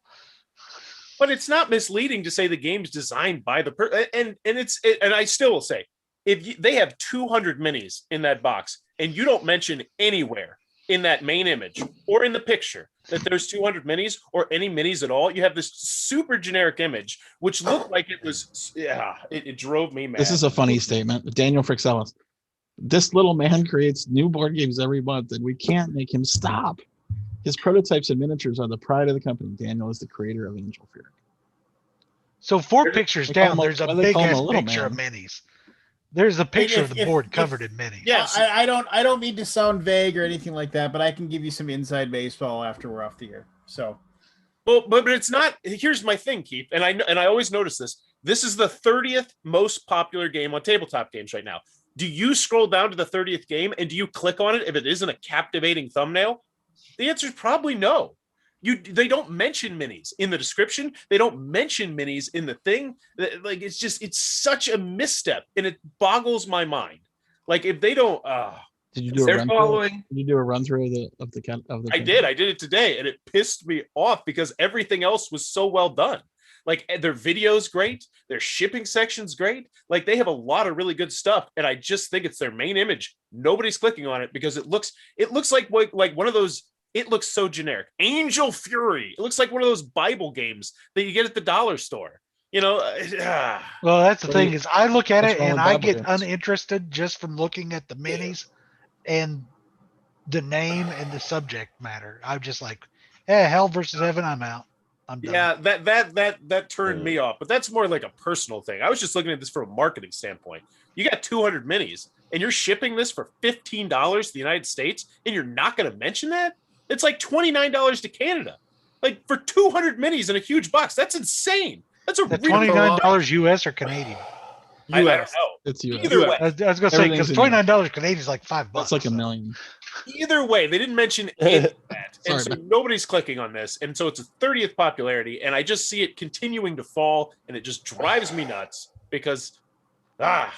but it's not misleading to say the game's designed by the and and I still will say, they have 200 minis in that box and you don't mention anywhere in that main image or in the picture that there's 200 minis or any minis at all, you have this super generic image which looked like it was it drove me mad. This is a funny statement. Daniel Frixellis. This little man creates new board games every month, and we can't make him stop. His prototypes and miniatures are the pride of the company. Daniel is the creator of Angel Fury. So 4 pictures They call down, him there's a why do they big call him ass a little picture of man? minis. There's a picture of the if- board if- covered in minis. Yeah. I don't mean to sound vague or anything like that, but I can give you some inside baseball after we're off the air. So, Well, but it's not. Here's my thing, Keith, and I always notice this. This is the 30th most popular game on tabletop games right now. Do you scroll down to the 30th game and do you click on it if it isn't a captivating thumbnail? The answer is probably no. They don't mention minis in the description. They don't mention minis in the thing. Like it's such a misstep, and it boggles my mind. Like if they don't, Did you do a They're run through? following. Did you do a run through of the? I did it today, and it pissed me off because everything else was so well done. Like their video's great, their shipping section's great. Like they have a lot of really good stuff, and I just think it's their main image. Nobody's clicking on it because it looks like one of those. It looks so generic. Angel Fury. It looks like one of those Bible games that you get at the dollar store. You know. Well, that's the What thing do you- is I look at what's it wrong and with I Bible get games? uninterested just from looking at the minis and the name and the subject matter. I'm just like, hell versus heaven, I'm out. I'm done. Yeah, that turned me off, but that's more like a personal thing. I was just looking at this from a marketing standpoint. You got 200 minis, and you're shipping this for $15 to the United States, and you're not going to mention that? It's like $29 to Canada, like for 200 minis in a huge box. That's insane. That's a That's really $29 US or Canadian. I don't know. It's US. Either way, I was going to say because Everything's in $29 Canadian is like $5. That's like a so. million. either way, they didn't mention any of that, and Sorry. so nobody's clicking on this, and so it's a 30th popularity, and I just see it continuing to fall, and it just drives me nuts because it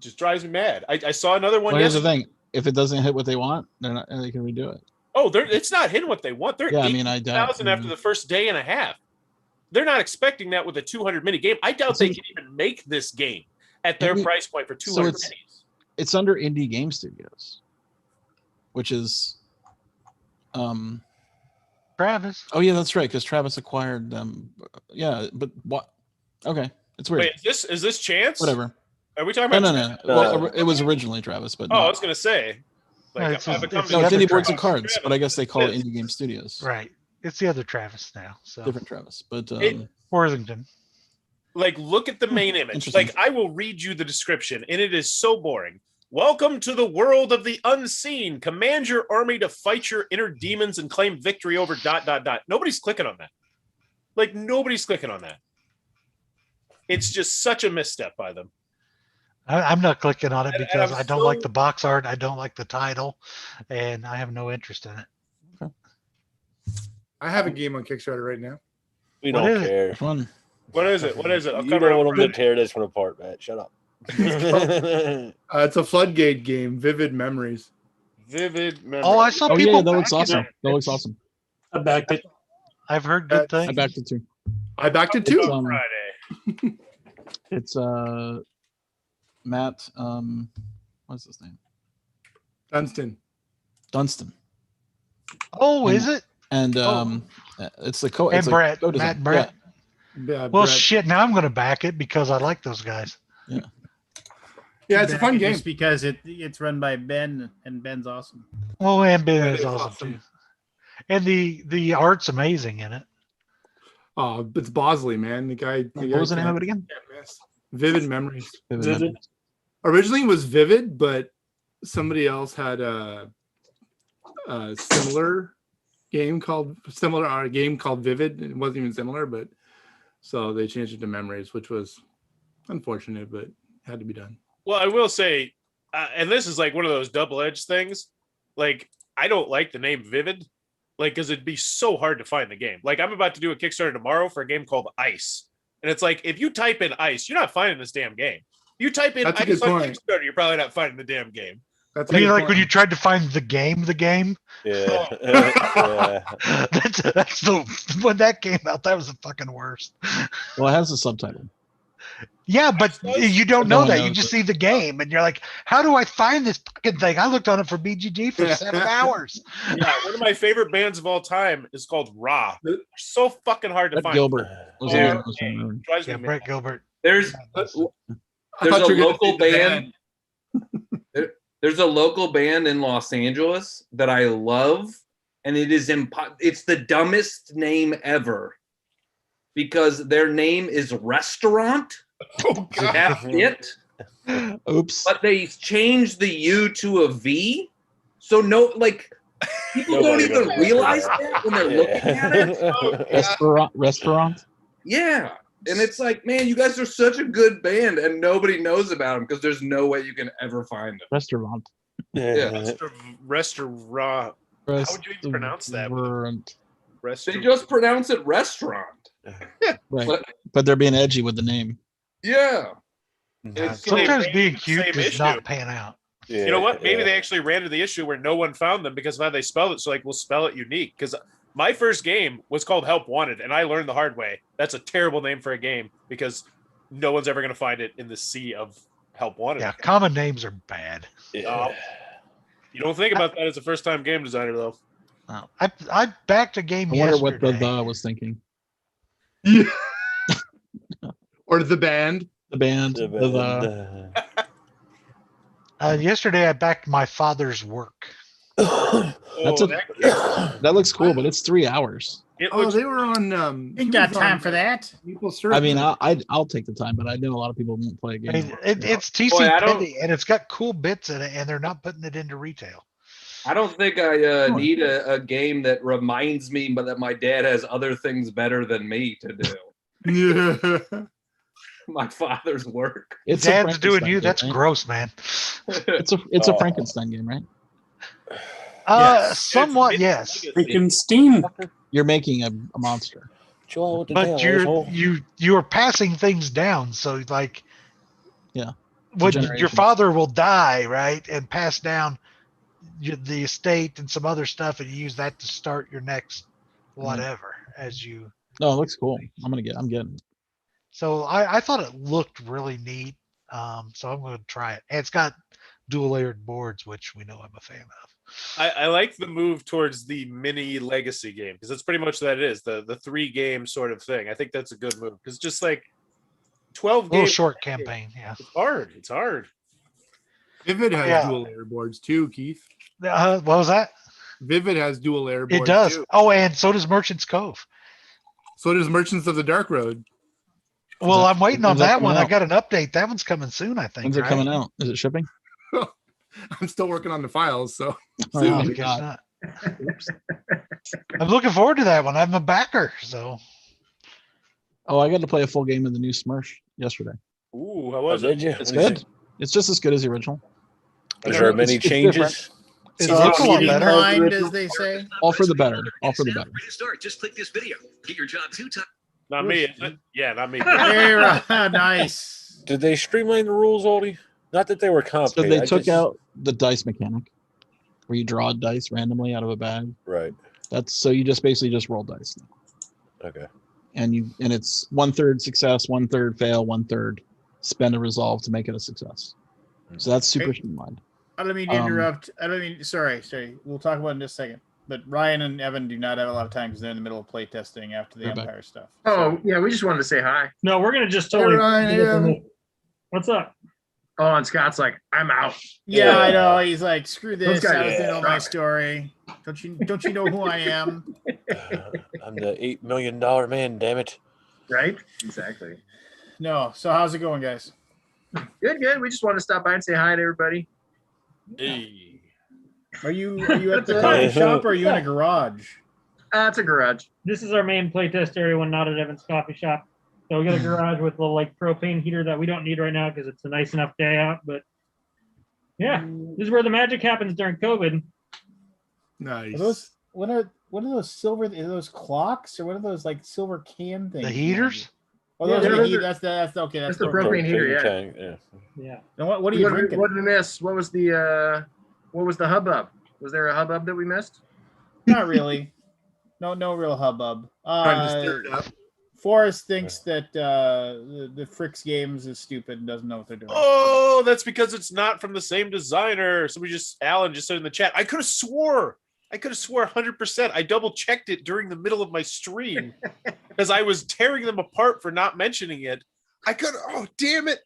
just drives me mad. I saw another one. Well, here's the yesterday. thing: if it doesn't hit what they want, they can redo it. Oh, it's not hitting what they want. They're Yeah, I mean, I doubt. 8,000 after the first day and a half. They're not expecting that with a 200 mini game. I doubt they can even make this game at their Maybe- price point for 200 it's- minis. It's under Indie Game Studios, which is, Travis. oh yeah, that's right, because Travis acquired them. Yeah, but what? Okay, it's weird. Wait, is this Chance? Whatever. Are we talking No, about? no, no. Well, it was originally Travis, but Oh, I no. was gonna say. No, Like, it's I've just- come it's to No, it's the Indie other Boards and Travis. Cards, but I guess they call it It is. Indie Game Studios. Right. It's the other Travis now. So Different Travis, but Worthington. Like, look at the main image. Interesting. Like, I will read you the description, and it is so boring. Welcome to the world of the unseen. Command your army to fight your inner demons and claim victory over ... Nobody's clicking on that. Like, nobody's clicking on that. It's just such a misstep by them. I'm not clicking on it And because I'm I don't like so- the box art. I don't like the title, and I have no interest in it. I have a game on Kickstarter right now. We What don't is it? care. which one? What is it? What is it? I'll You cover don't it want up them to front. tear this one apart, Matt. Shut up. It's a Floodgate game, Vivid Memories. Vivid memory. Oh, I saw Oh people. yeah, that looks backing awesome. it. That looks awesome. I backed it. I've heard good I I things. backed it too. I backed it It's, too. Friday. It's Matt. What's his name? Dunstan. Dunstan. Oh, is it? And Oh. it's the co. And It's a Brett, co-design. Matt Brett. Yeah, Well, Brett. shit. Now I'm going to back it because I like those guys. Yeah, it's a fun game. Just because it's run by Ben, and Ben's awesome. Oh, and Ben That is is awesome awesome. too. And the art's amazing in it. Oh, it's Bosley, man. The guy. What was the name of it again? Can't miss. Vivid Memories. Vivid. Originally it was Vivid, but somebody else had a similar game called Vivid. It wasn't even similar, but so they changed it to Memories, which was unfortunate, but had to be done. Well, I will say, and this is like one of those double-edged things. Like, I don't like the name Vivid, like, because it'd be so hard to find the game. Like, I'm about to do a Kickstarter tomorrow for a game called Ice, and it's like if you type in Ice, you're not finding this damn game. You type in That's a Ice good on point. Kickstarter, you're probably not finding the damn game. That's You mean how like when find- you tried to find the game? Yeah. Yeah. That's the when that came out. That was the fucking worst. Well, it has a subtitle. Yeah, but you don't No know one that. You knows just it. see the game, and you're like, "How do I find this fucking thing?" I looked on it for BGG for 7 hours. Yeah, one of my favorite bands of all time is called Ra. They're so fucking hard to Brett find. Gilbert was Yeah. the most known. Drives me Yeah, mad. Brett Gilbert. There's I there's thought a you were gonna local say the band. There's a local band in Los Angeles that I love, and it is it's the dumbest name ever because their name is Restaurant. Oh, God. That's it. Oops. But they changed the U to a V, so no, like people don't Nobody even knows. realize that when they're looking at it. Restaurant. Yeah, and it's like, man, you guys are such a good band, and nobody knows about them because there's no way you can ever find them. Restaurant. Restaurant. How would you even pronounce that? They just pronounce it restaurant. Right. But they're being edgy with the name. Yeah. Sometimes being the cute same does issue. not pan out. You know what? Maybe they actually ran into the issue where no one found them because of how they spelled it. So like, we'll spell it unique. Because my first game was called Help Wanted, and I learned the hard way. That's a terrible name for a game because no one's ever going to find it in the sea of Help Wanted. Yeah, common names are bad. You don't think about that as a first-time game designer, though. No. I backed a game I wonder what yesterday. the was thinking. Yeah. Or the band. The band. The Yesterday, I backed my father's work. That's that looks cool, but it's 3 hours. It Oh, looks, they were on. Ain't got time for that. I mean, I'll take the time, but I know a lot of people won't play a I game. mean, it's TC Boy, I don't- Penny, and it's got cool bits in it, and they're not putting it into retail. I don't think I need a game that reminds me that my dad has other things better than me to do. Yeah. My father's work. It's a Dad's doing Frankenstein you. game, That's right? gross, man. It's a Frankenstein game, right? Yes. Somewhat, it's yes. Freaking Steam. You're making a monster. But you're passing things down, so like, Yeah. when Generations. your father will die, right, and pass down the estate and some other stuff, and you use that to start your next whatever as you. No, it looks cool. I'm getting it. So I thought it looked really neat. So I'm going to try it. And it's got dual layered boards, which we know I'm a fan of. I like the move towards the mini legacy game because that's pretty much that it is, the 3-game sort of thing. I think that's a good move because just like 12 Little games, short campaign, yeah. It's hard. Vivid has Yeah. dual layer boards too, Keith. What was that? Vivid has dual layer boards. It does. Too. Oh, and so does Merchant's Cove. So does Merchants of the Dark Road. Well, I'm waiting on when's that that one. coming I out? got an update. That one's coming soon, I think. When's it right? coming out? Is it shipping? I'm still working on the files, so Oh, I my guess God. not. I'm looking forward to that one. I'm a backer, so Oh, I got to play a full game of the new Smirsh yesterday. Ooh, how was it? Did you? It's good. It's just as good as the original. Is there many It's changes? it Uh, looks a lot medium better. Streamlined, as they say. All for the better. All for the better. To start, just click this video. Get your job 2 times. Not me, is it? Yeah, not me. There, nice. Did they streamline the rules, Aldi? Not that they were So complicated. they I took just- out the dice mechanic, where you draw dice randomly out of a bag. Right. That's so you just basically just roll dice, Okay. and it's 1/3 success, 1/3 fail, 1/3 spend a resolve to make it a success. So that's super streamlined. I don't mean to interrupt. I don't mean. Sorry. We'll talk about it in just a second. But Ryan and Evan do not have a lot of time because they're in the middle of play testing after the They're back. Empire stuff. Oh, yeah, we just wanted to say hi. No, we're gonna just Hey, totally. Ryan, What's up? Oh, and Scott's like, I'm out. Yeah, I know. He's like, screw Those this. guys I was doing all my suck. story. Don't you know who I am? I'm the $8 million man, damn it. Right? Exactly. No. So how's it going, guys? Good, good. We just wanted to stop by and say hi to everybody. Hey. Are you at the coffee shop or are you in a garage? It's a garage. This is our main playtest area when not at Evan's coffee shop. So we got a garage with a little like propane heater that we don't need right now because it's a nice enough day out. But yeah, this is where the magic happens during COVID. nice. Are those what are those silver? Are those clocks or what are those like silver can things? The heaters? Oh, Yeah, those are the those heat. are- That's okay. That's the propane. propane heater, yeah. Tank, yeah. Yeah. And what are you What drinking? did we miss? What was the what was the hubbub? Was there a hubbub that we missed? Not really. No real hubbub. Trying to stir it up. Forrest thinks that the Fricks Games is stupid and doesn't know what they're doing. Oh, that's because it's not from the same designer. Alan just said in the chat, I could have swore 100%. I double checked it during the middle of my stream because I was tearing them apart for not mentioning it. Oh, damn it.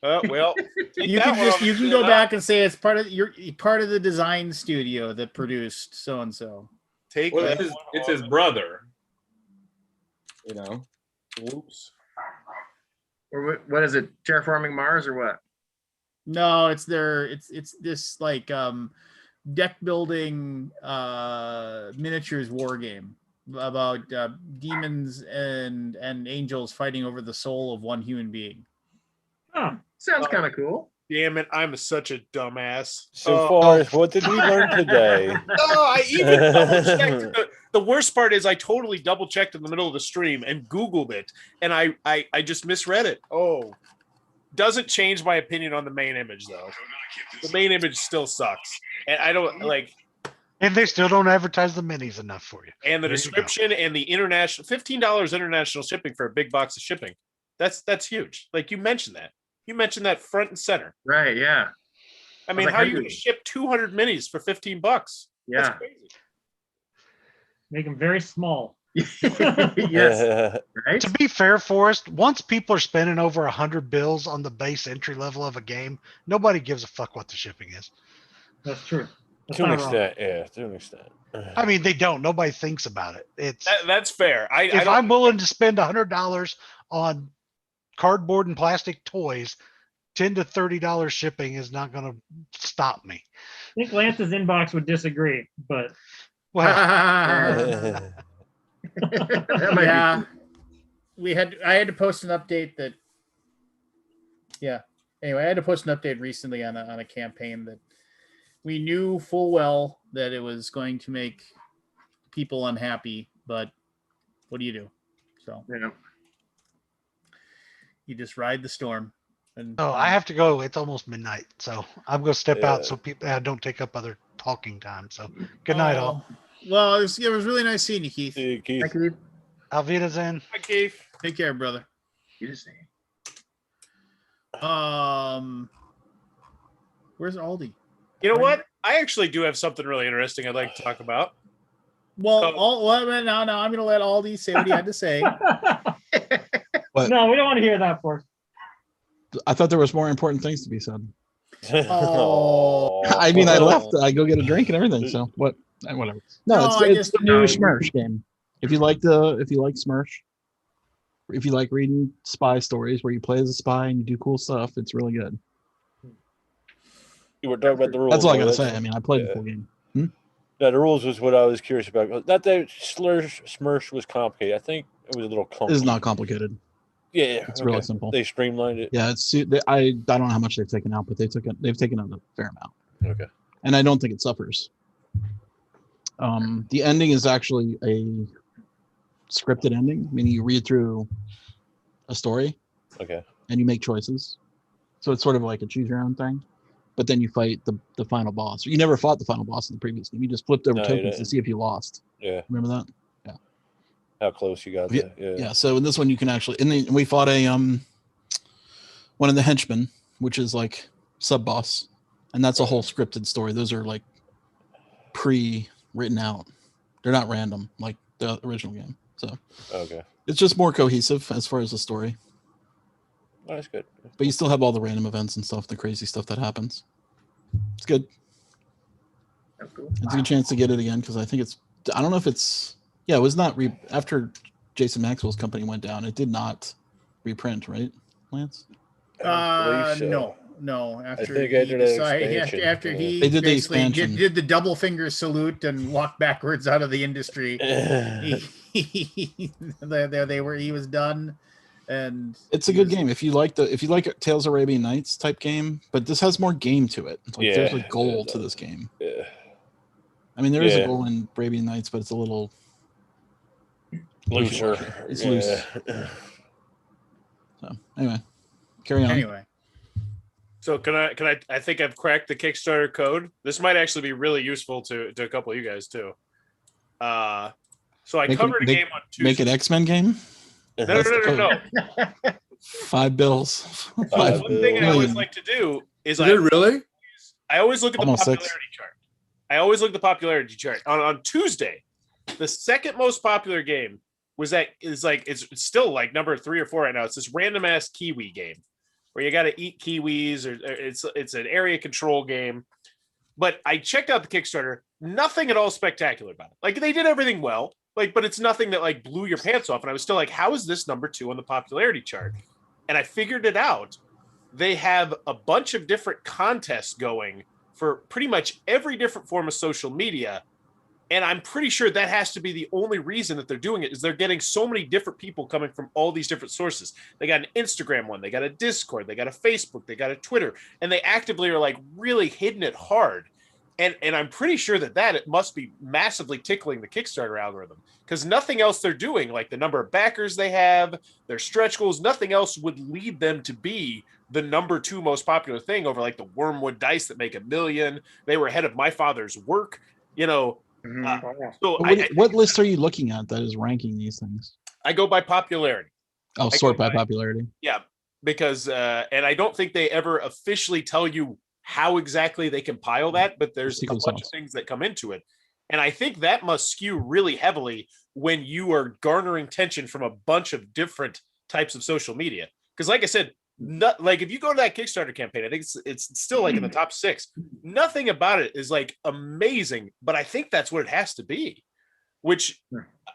Well, you can go back and say it's part of the design studio that produced so and so. It's his brother. You know. Oops. Or what is it? Terraforming Mars or what? No, it's this like deck building miniatures war game about demons and angels fighting over the soul of one human being. Oh, sounds kind of cool. Damn it, I'm such a dumbass. So Forrest, what did we learn today? I even double checked. The worst part is I totally double checked in the middle of the stream and Googled it, and I just misread it. Oh, doesn't change my opinion on the main image though. The main image still sucks, and I don't like. And they still don't advertise the minis enough for you. And the description and the international $15 international shipping for a big box of shipping. That's huge. Like you mentioned that. You mentioned that front and center. Right, yeah. I mean, how are you going to ship 200 minis for $15? Yeah. That's crazy. Make them very small. Yes. Right? To be fair, Forrest, once people are spending over 100 bills on the base entry level of a game, nobody gives a fuck what the shipping is. That's true. That's To an not wrong. extent, yeah, to an extent. I mean, they don't. Nobody thinks about it. It's That's fair. if I'm willing to spend $100 on cardboard and plastic toys, $10 to $30 shipping is not going to stop me. I think Lance's inbox would disagree, but Well, That might be Yeah, I had to post an update that. Yeah. Anyway, I had to post an update recently on a campaign that we knew full well that it was going to make people unhappy, but what do you do? So yeah. you just ride the storm. And oh, I have to go. It's almost midnight, so I'm going to step Yeah. out so people don't take up other talking time. So good night, all. Well, it was really nice seeing you, Keith. Hey, Keith. Thank you. Auf Wiedersehen. Hi, Keith. Take care, brother. You just say. Where's Aldi? You know what? I actually do have something really interesting I'd like to talk about. Well, Oh. now I'm going to let Aldi say what he had to say. What? no, we don't want to hear that first. I thought there was more important things to be said. Oh. I mean, I left. I go get a drink and everything. So what? Whatever. No, No, I it's just- the new no. Smersh game. If you like Smersh, if you like reading spy stories where you play as a spy and you do cool stuff, it's really good. You were talking about the rules. That's all I gotta right? say. I mean, I played the Yeah. full game. No, the rules was what I was curious about. Not that Smersh was complicated. I think it was a little clunky. It's not complicated. Yeah, It's really simple. They streamlined it. Yeah, I don't know how much they've taken out, but they've taken out a fair amount. Okay. And I don't think it suffers. The ending is actually a scripted ending, meaning you read through a story Okay. and you make choices. So it's sort of like a choose your own thing. But then you fight the final boss. You never fought the final boss in the previous game. You just flipped over No, you tokens to didn't. see if you lost. Yeah. Remember that? How close you got Yeah. there. Yeah. Yeah. So in this one, you can actually, we fought one of the henchmen, which is like sub boss, and that's a whole scripted story. Those are like pre-written out. They're not random like the original game. So Okay. it's just more cohesive as far as the story. Oh, that's good. But you still have all the random events and stuff, the crazy stuff that happens. It's good. That's cool. It's a good chance to get it again because I think I don't know if it's. Yeah, it was not after Jason Maxwell's company went down. It did not reprint, right, Lance? I believe so. No. After think he after that decided, expansion, after yeah. he They did the basically expansion. did the double finger salute and walked backwards out of the industry. He was done, and It's a good game if you like Tales of Arabian Nights type game, but this has more game to it. Like there's a Yeah, goal it to does. this game. Yeah. I mean, there is a Yeah. goal in Arabian Nights, but it's a little Looser. It's loose. So anyway, carry on. anyway. So can I think I've cracked the Kickstarter code. This might actually be really useful to a couple of you guys too. So I covered a game on Tuesday. Make it X-Men game? No. $5. One thing I always like to do is Did it really? I always look at the Almost popularity chart. I always look at the popularity chart. On Tuesday, the second most popular game it's still like number 3 or 4 right now. It's this random ass Kiwi game where you got to eat kiwis, or it's an area control game. But I checked out the Kickstarter. Nothing at all spectacular about it. Like, they did everything well, but it's nothing that like blew your pants off. And I was still like, how is this number 2 on the popularity chart? And I figured it out. They have a bunch of different contests going for pretty much every different form of social media. And I'm pretty sure that has to be the only reason that they're doing it, is they're getting so many different people coming from all these different sources. They got an Instagram one, they got a Discord, they got a Facebook, they got a Twitter, and they actively are like really hitting it hard. And I'm pretty sure that it must be massively tickling the Kickstarter algorithm, because nothing else they're doing, like the number of backers they have, their stretch goals, nothing else would lead them to be the number 2 most popular thing over like the Wormwood dice that make $1 million. They were ahead of My Father's Work, So what list are you looking at that is ranking these things? I go by popularity. Oh, sort by popularity. Yeah, because and I don't think they ever officially tell you how exactly they compile that, but there's a bunch of things that come into it. And I think that must skew really heavily when you are garnering attention from a bunch of different types of social media. Because like I said, if you go to that Kickstarter campaign, I think it's still like in the top 6. Nothing about it is like amazing, but I think that's what it has to be. Which,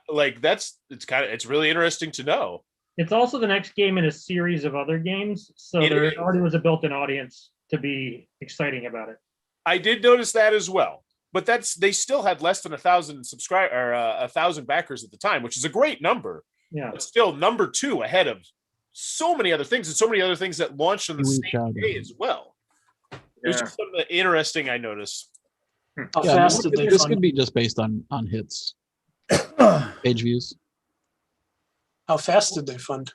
like, it's really interesting to know. It's also the next game in a series of other games, so there already was a built-in audience to be exciting about it. I did notice that as well, but they still had less than 1,000 1,000 backers at the time, which is a great number. Yeah, but still number 2 ahead of so many other things, and so many other things that launched on the same day as well. It was just something interesting I noticed. This could be just based on hits, page views. How fast did they fund?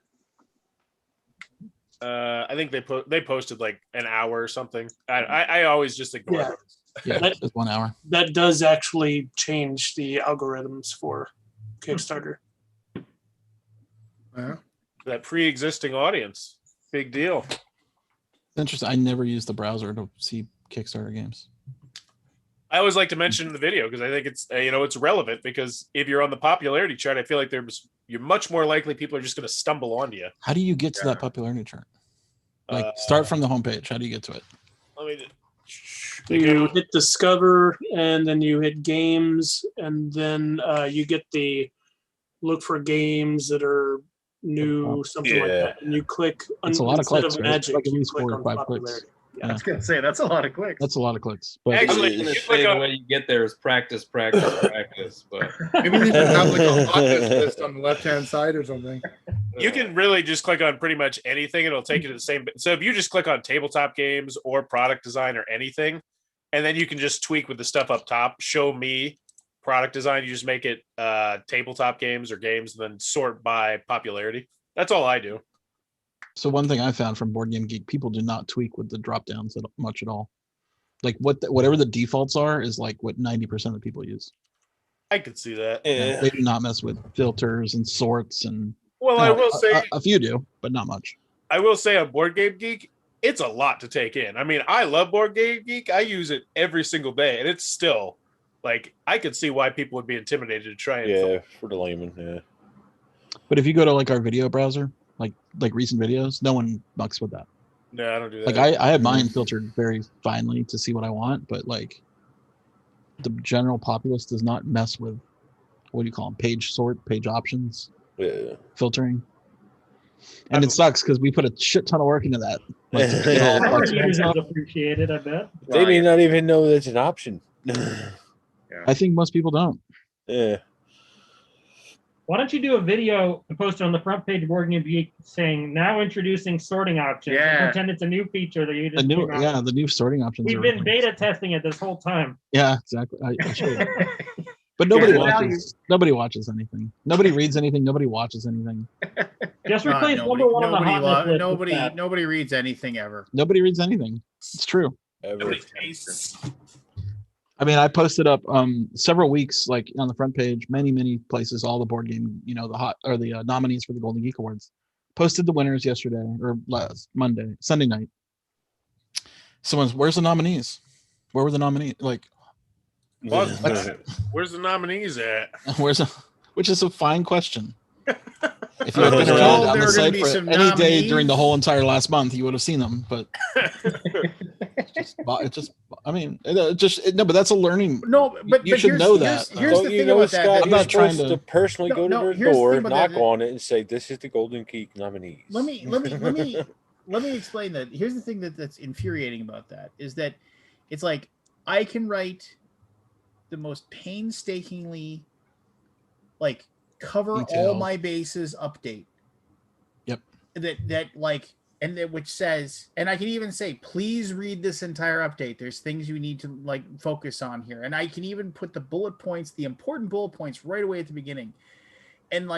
I think they posted like an hour or something. I always just ignore it. Yeah, it's 1 hour. That does actually change the algorithms for Kickstarter. Yeah. That pre-existing audience, big deal. Interesting. I never use the browser to see Kickstarter games. I always like to mention in the video because I think it's it's relevant, because if you're on the popularity chart, I feel like you're much more likely people are just going to stumble onto you. How do you get to that popularity chart? Like, start from the homepage. How do you get to it? You hit discover, and then you hit games, and then you get the look for games that are new, something like that. And you click. It's a lot of clicks. Magic, like at least 4 or 5 clicks. Yeah, I was gonna say that's a lot of clicks. That's a lot of clicks. But actually, the way you get there is practice. But maybe you can have like a hot list on the left-hand side or something. You can really just click on pretty much anything. It'll take you to the same. So if you just click on tabletop games or product design or anything, and then you can just tweak with the stuff up top. Show me product design. You just make it tabletop games or games, and then sort by popularity. That's all I do. So one thing I found from Board Game Geek, people do not tweak with the drop downs much at all. Like whatever the defaults are is like what 90% of people use. I could see that. Yeah. They do not mess with filters and sorts and. Well, I will say a few do, but not much. I will say on Board Game Geek, it's a lot to take in. I mean, I love Board Game Geek. I use it every single day, and it's still like I could see why people would be intimidated to try it. For the layman, yeah. But if you go to like our video browser, like recent videos, no one mucks with that. No, I don't do that. Like I have mine filtered very finely to see what I want, but like the general populace does not mess with what do you call them? Page sort, page options, filtering. And it sucks because we put a shit ton of work into that. Like, appreciate it, I bet. They may not even know that's an option. I think most people don't. Yeah. Why don't you do a video and post it on the front page of Board Game Geek saying, now introducing sorting options. Yeah. Pretend it's a new feature that you just the new sorting options. We've been beta testing it this whole time. Yeah, exactly. I should. But nobody watches anything. Nobody reads anything. Nobody watches anything. Just replace number one on the hotness list. with that. Nobody reads anything ever. Nobody reads anything. It's true. Ever. Nobody tastes. I mean, I posted up several weeks, like on the front page, many places, all the board game, the nominees for the Golden Geek Awards. Posted the winners yesterday or Sunday night. Someone's, where's the nominees? Where were the nominees? Like, Where's the nominees at? Which is a fine question. If you had been around on the site for any day during the whole entire last month, you would have seen them. But but that's a learning. No, but you should know that. Here's the thing about that. Scott, I'm not trying to personally go to their door, knock on it, and say, "This is the Golden Geek nominees." Let me explain that. Here's the thing that's infuriating about that is that it's like I can write the most painstakingly like cover all my bases update. Yep. Which says, and I can even say, please read this entire update. There's things you need to like focus on here. And I can even put the bullet points, the important bullet points right away at the beginning. And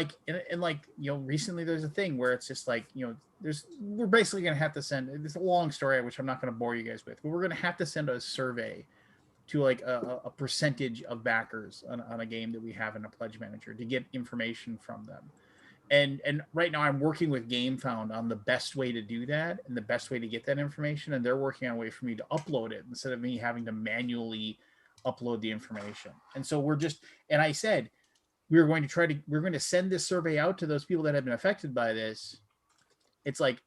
recently there's a thing where it's just like, we're basically going to have to send, it's a long story, which I'm not going to bore you guys with, but we're going to have to send a survey to like a percentage of backers on a game that we have in a pledge manager to get information from them. And right now I'm working with GameFound on the best way to do that and the best way to get that information. And they're working on a way for me to upload it instead of me having to manually upload the information. And so I said, we're going to send this survey out to those people that have been affected by this. It's like,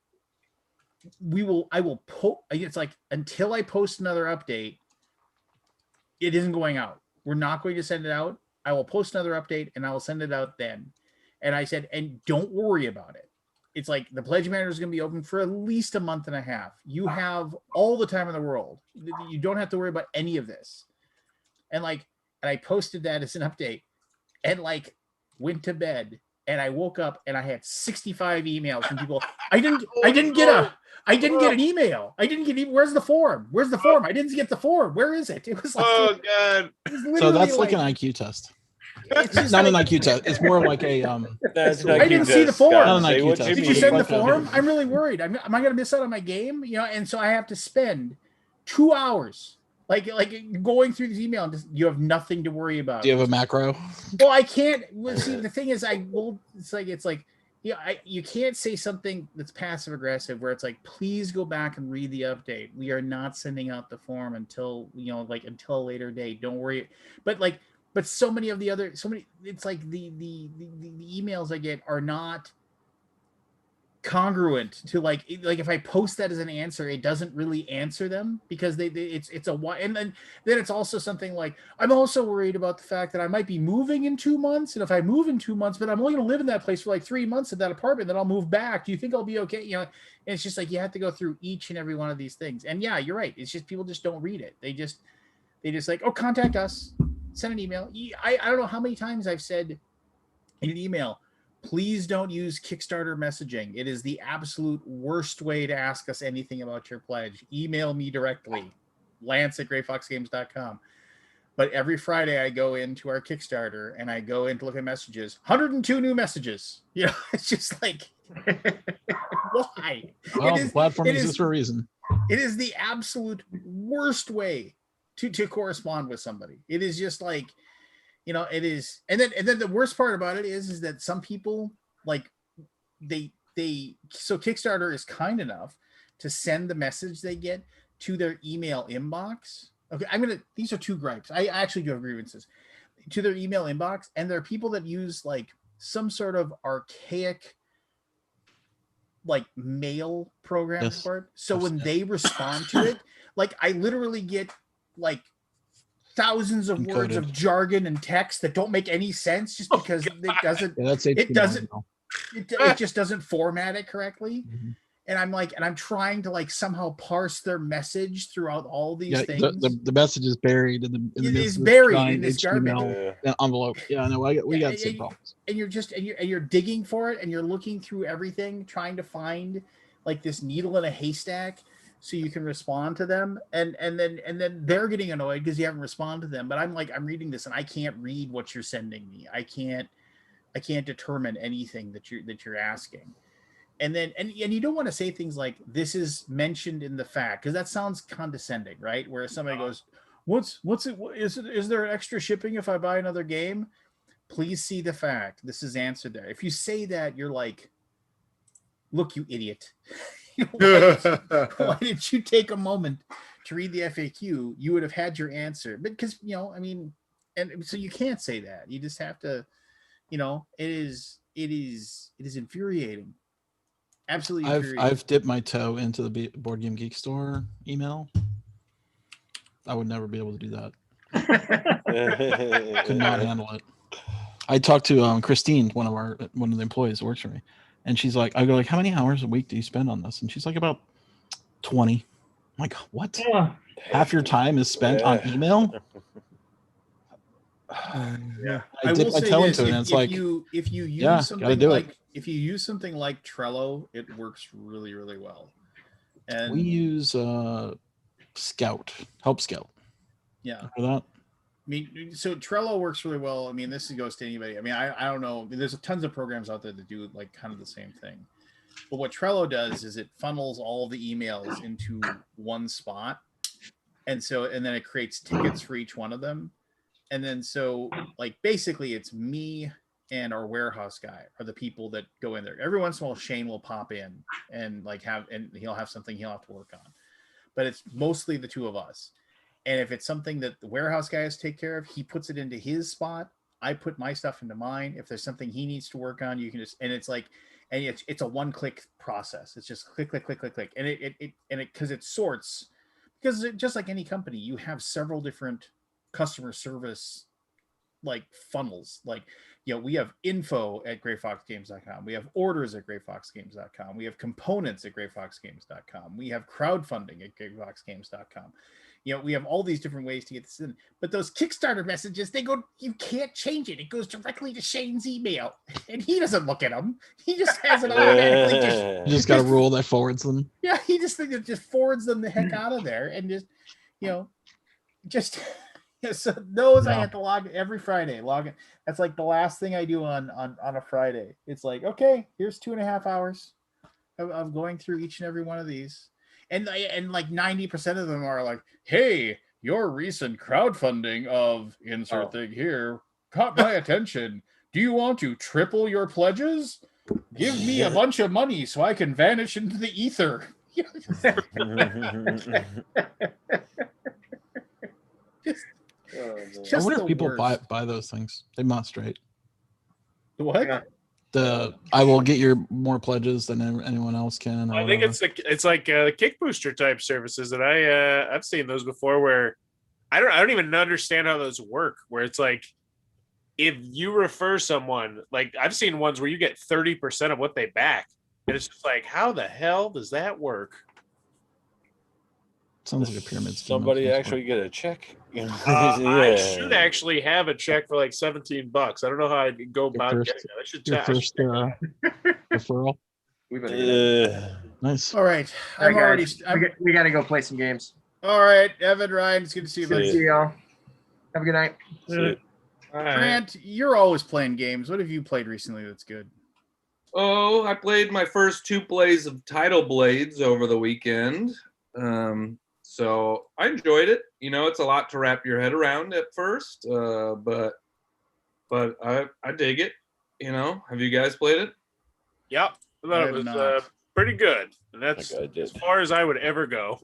it's like, until I post another update, it isn't going out. We're not going to send it out. I will post another update and I will send it out then. And I said, and don't worry about it. It's like the pledge manager is going to be open for at least a month and a half. You have all the time in the world. You don't have to worry about any of this. And I posted that as an update and went to bed and I woke up and I had 65 emails from people. I didn't get an email. Where's the form? Where's the form? I didn't get the form. Where is it? It was like, oh God. So that's like an IQ test. It's not an IQ test. It's more like a I didn't see the form. Not an IQ test. Did you send the form? I'm really worried. Am I going to miss out on my game? And so I have to spend 2 hours like going through this email and just, you have nothing to worry about. Do you have a macro? Well, I can't. See, the thing is, you can't say something that's passive aggressive where it's like, please go back and read the update. We are not sending out the form until until a later date. Don't worry. But so many, it's like the emails I get are not congruent to like if I post that as an answer, it doesn't really answer them because it's a why. And then it's also something like, I'm also worried about the fact that I might be moving in 2 months. And if I move in 2 months, but I'm only going to live in that place for like 3 months in that apartment, then I'll move back. Do you think I'll be okay? And it's just like, you have to go through each and every one of these things. And yeah, you're right. It's just, people just don't read it. They just like, oh, contact us. Send an email. I don't know how many times I've said in an email, please don't use Kickstarter messaging. It is the absolute worst way to ask us anything about your pledge. Email me directly, lance@greyfoxgames.com. But every Friday I go into our Kickstarter and I go in to look at messages. 102 new messages. It's just like, why? Well, the platform exists for a reason. It is the absolute worst way to correspond with somebody. It is just like, it is. And then the worst part about it is that some people so Kickstarter is kind enough to send the message they get to their email inbox. Okay. These are two gripes. I actually do have grievances to their email inbox. And there are people that use like some sort of archaic mail program for it. So when they respond to it, I literally get thousands of words of jargon and text that don't make any sense just because it just doesn't format it correctly. Mm-hmm. And I'm trying to somehow parse their message throughout all these things. The message is buried in this garbage envelope. Yeah, no, we got the same problems. And you're digging for it and you're looking through everything, trying to find this needle in a haystack so you can respond to them. And then they're getting annoyed because you haven't responded to them. But I'm reading this and I can't read what you're sending me. I can't determine anything that you're asking. and you don't want to say things like this is mentioned in the fact, because that sounds condescending, right? Where somebody goes, what's it, is there extra shipping if I buy another game? Please see the fact. This is answered there. If you say that, you're like, look, you idiot. Why did you take a moment to read the FAQ? You would have had your answer. But because, I mean, and so you can't say that. You just have to, it is infuriating. Absolutely infuriating. I've dipped my toe into the Board Game Geek store email. I would never be able to do that. Could not handle it. I talked to Christine, one of the employees that works for me, and she's like, I go like, how many hours a week do you spend on this? And she's like, about 20. I'm like, what? Half your time is spent on email? Yeah, I dip my toe into it, and it's like, if you use something like, if you use something like Trello, it works really, really well. And we use Help Scout. Yeah. For that. I mean, so Trello works really well. I mean, this goes to anybody. I mean, I don't know. There's tons of programs out there that do like kind of the same thing. But what Trello does is it funnels all the emails into one spot. And then it creates tickets for each one of them. And then so like basically it's me and our warehouse guy are the people that go in there. Every once in a while Shane will pop in and he'll have something he'll have to work on. But it's mostly the two of us. And if it's something that the warehouse guys take care of, he puts it into his spot. I put my stuff into mine. If there's something he needs to work on, you can just, and it's like, and it's a one-click process. It's just click, click, click, click, click. And because it sorts, because just like any company, you have several different customer service like funnels. Like, we have info at greyfoxgames.com. We have orders at greyfoxgames.com. We have components at greyfoxgames.com. We have crowdfunding at greyfoxgames.com. We have all these different ways to get this in, but those Kickstarter messages, you can't change it. It goes directly to Shane's email and he doesn't look at them. He just has it automatically. You just got a rule that forwards them. Yeah. He just forwards them the heck out of there. And so those I have to log every Friday. Log in. That's like the last thing I do on a Friday. It's like, okay, here's 2.5 hours of going through each and every one of these. And like 90% of them are like, hey, your recent crowdfunding of insert thing here caught my attention. Do you want to triple your pledges? Give me a bunch of money so I can vanish into the ether. I wonder if people buy those things. They must, right? What? I will get your more pledges than anyone else can. I think it's like kick booster type services that I've seen those before where I don't even understand how those work. Where it's like if you refer someone, like I've seen ones where you get 30% of what they back, and it's just like, how the hell does that work? Sounds like a pyramid scheme. Somebody actually get a check. I should actually have a check for like $17. I don't know how I'd go about getting that. I should check. First referral. Nice. All right. We got to go play some games. All right, Evan, Ryan, it's good to see you. Good to see y'all. Have a good night. Grant, you're always playing games. What have you played recently that's good? Oh, I played my first 2 plays of Title Blades over the weekend. So I enjoyed it. It's a lot to wrap your head around at first, but I dig it. Have you guys played it? Yep. I thought it was pretty good. And that's as far as I would ever go.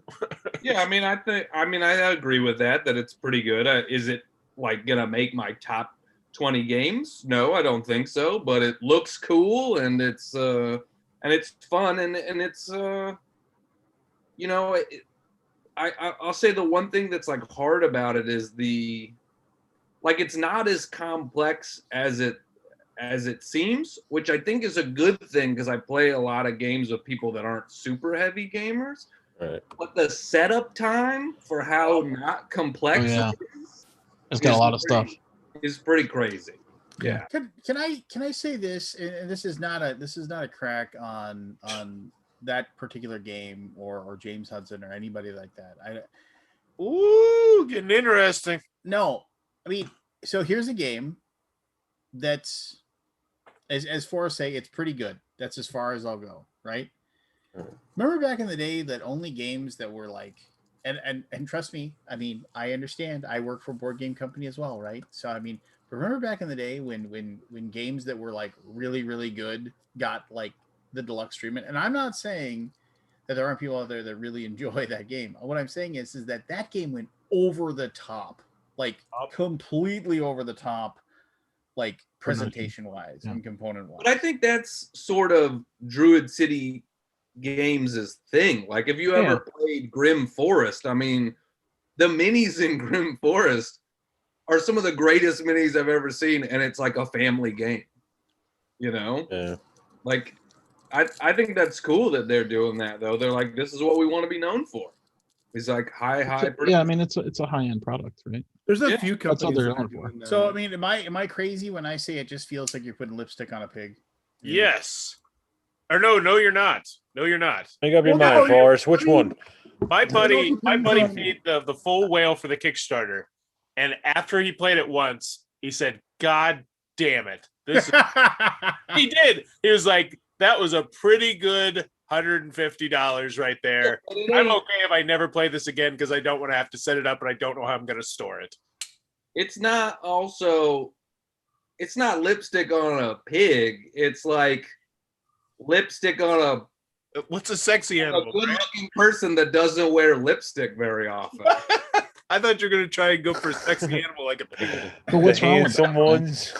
Yeah, I agree with that it's pretty good. Is it like gonna make my top 20 games? No, I don't think so. But it looks cool and it's fun and it's I'll say the one thing that's like hard about it is it's not as complex as it seems, which I think is a good thing because I play a lot of games with people that aren't super heavy gamers. Right. But the setup time for how not complex it is, it's got a lot of stuff. Is pretty crazy. Yeah. Can I say this? And this is not a crack on that particular game or James Hudson or anybody like that. Getting interesting. No, I mean, so here's a game that's, as Forrest say, it's pretty good. That's as far as I'll go, right? Mhm. Remember back in the day that only games that were like, and trust me, I mean, I understand. I work for a board game company as well, right? So I mean, remember back in the day when games that were like really really good got like the deluxe treatment. And I'm not saying that there aren't people out there that really enjoy that game. What I'm saying is that game went over the top, like completely over the top, like presentation wise Yeah. and component wise. But I think that's sort of Druid City Games' thing. Like if you ever played Grim Forest, I mean, the minis in Grim Forest are some of the greatest minis I've ever seen, and it's like a family game. You know? Yeah. Like I think that's cool that they're doing that though. They're like, this is what we want to be known for. It's like high Yeah, I mean it's a high end product, right? There's a Yeah, few that's what companies they're that are known for. doing that. So I mean, am I crazy when I say it just feels like you're putting lipstick on a pig? Yes. Or no, you're not. No, you're not. Make up your Well, mind, no, Forrest. Which one? My buddy depends on- paid the full whale for the Kickstarter, and after he played it once, he said, "God damn it, this." He did. He was like, "That was a pretty good $150 right there. I'm okay if I never play this again because I don't want to have to set it up and I don't know how I'm going to store it." It's not lipstick on a pig. It's like lipstick on What's a sexy a animal? good looking person that doesn't wear lipstick very often. I thought you were going to try and go for a sexy animal like a pig. But what's wrong with that? handsome ones?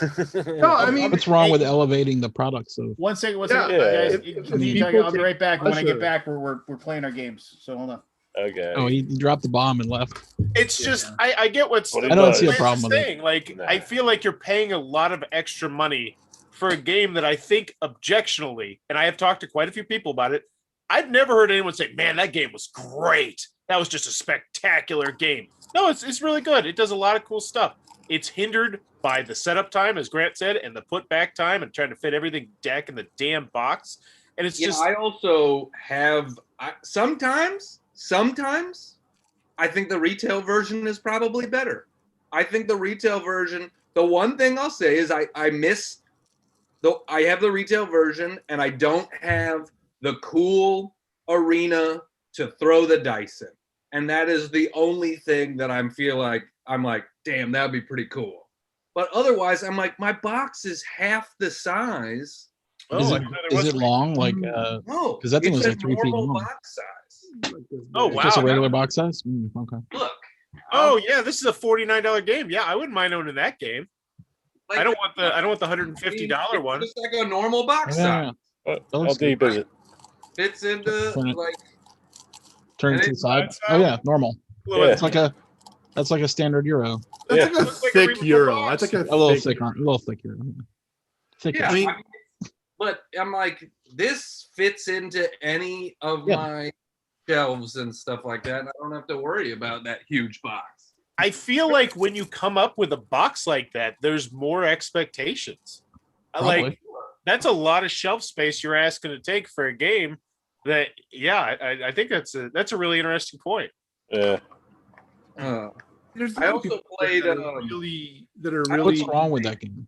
No, I mean, What's wrong with elevating the product? So One second, Yeah, guys. if Continue people talking. I'll be take right back. When I pleasure- get back, we're playing our games. So hold on. Okay. he dropped the bomb and left. It's just I get what's What it I don't does. see a Lance problem is with it. saying. Like Nah. I feel like you're paying a lot of extra money for a game that I think objectionally, and I have talked to quite a few people about it. I've never heard anyone say, "Man, that game was great. That was just a spectacular game." No, it's really good. It does a lot of cool stuff. It's hindered by the setup time, as Grant said, and the put back time, and trying to fit everything deck in the damn box. And it's just I also have sometimes I think the retail version is probably better. I think the retail version, the one thing I'll say is I miss I have the retail version and I don't have the cool arena to throw the dice in. And that is the only thing that I'm like, damn, that'd be pretty cool. But otherwise, I'm like, my box is half the size. Is it long? Like No, because that thing it's was a like 3 feet normal long. box size. Oh, It's just a wow. regular box size. Okay. Look. Oh yeah, this is a $49 game. Yeah, I wouldn't mind owning that game. Like, I don't want the $150 one. It's just like a normal box Yeah. size. How deep is it? Fits into Turn it- like Turn And it to the it's side. side Oh yeah, normal. Yeah. It's like that's like a standard euro. That's Yeah. like a Looks like a thick real euro. box. That's like A little thick thick, a little thick euro. Thick. yeah. I mean- But I'm like, this fits into any of Yeah. my shelves and stuff like that. And I don't have to worry about that huge box. I feel like when you come up with a box like that, there's more expectations. Probably. Like that's a lot of shelf space you're asking to take for a game. That I think that's a really interesting point. Yeah. There's a I lot of also people played, that are really What's wrong with that game?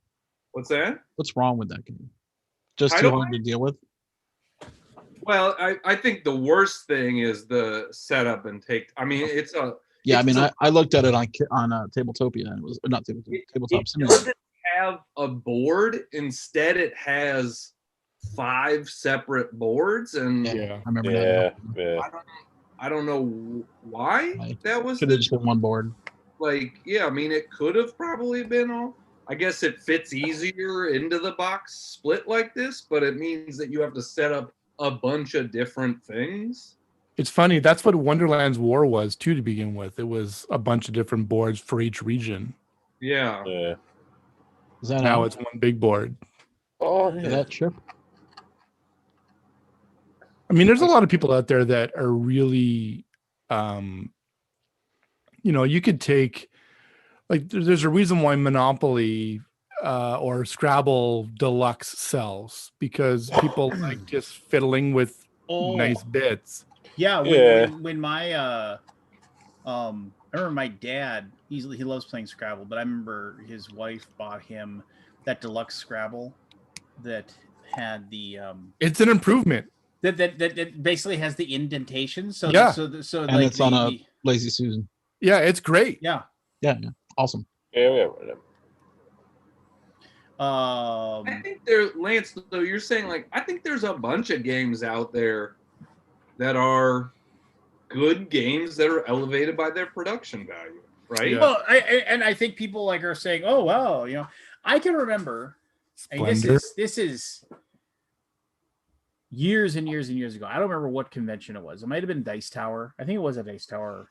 What's that? What's wrong with that game? Just I too don't hard to deal with. Well, I think the worst thing is the setup and take. I mean, it's a. Yeah, I it's mean, a- I looked at it on Tabletopia, and it was not Tabletopia, Tabletop It Simulator. doesn't have a board. Instead, it has 5 separate boards, and Yeah. I remember Yeah. that. Yeah. I don't know why Like, that was Should have just been one board. like. Yeah, I mean, it could have probably been all. I guess it fits easier into the box split like this, but it means that you have to set up a bunch of different things. It's funny. That's what Wonderland's War was too to begin with. It was a bunch of different boards for each region. Yeah. Yeah. Is that Now how it's one big board. Oh, is yeah. that chip? I mean, there's a lot of people out there that are really, you could take, like, there's a reason why Monopoly or Scrabble Deluxe sells, because people like just fiddling with nice bits. Yeah, Yeah. when my I remember my dad, he loves playing Scrabble, but I remember his wife bought him that deluxe Scrabble that had the It's an improvement. that basically has the indentation. So Yeah. so And like it's on a Lazy Susan. Yeah, it's great. yeah. Yeah, awesome. Yeah. I think there, Lance, though, you're saying, like, I think there's a bunch of games out there that are good games that are elevated by their production value, right? Well, I think people like are saying, "Oh, wow," you know. I can remember, and Splendor. this is years and years and years ago. I don't remember what convention it was. It might have been Dice Tower. I think it was a Dice Tower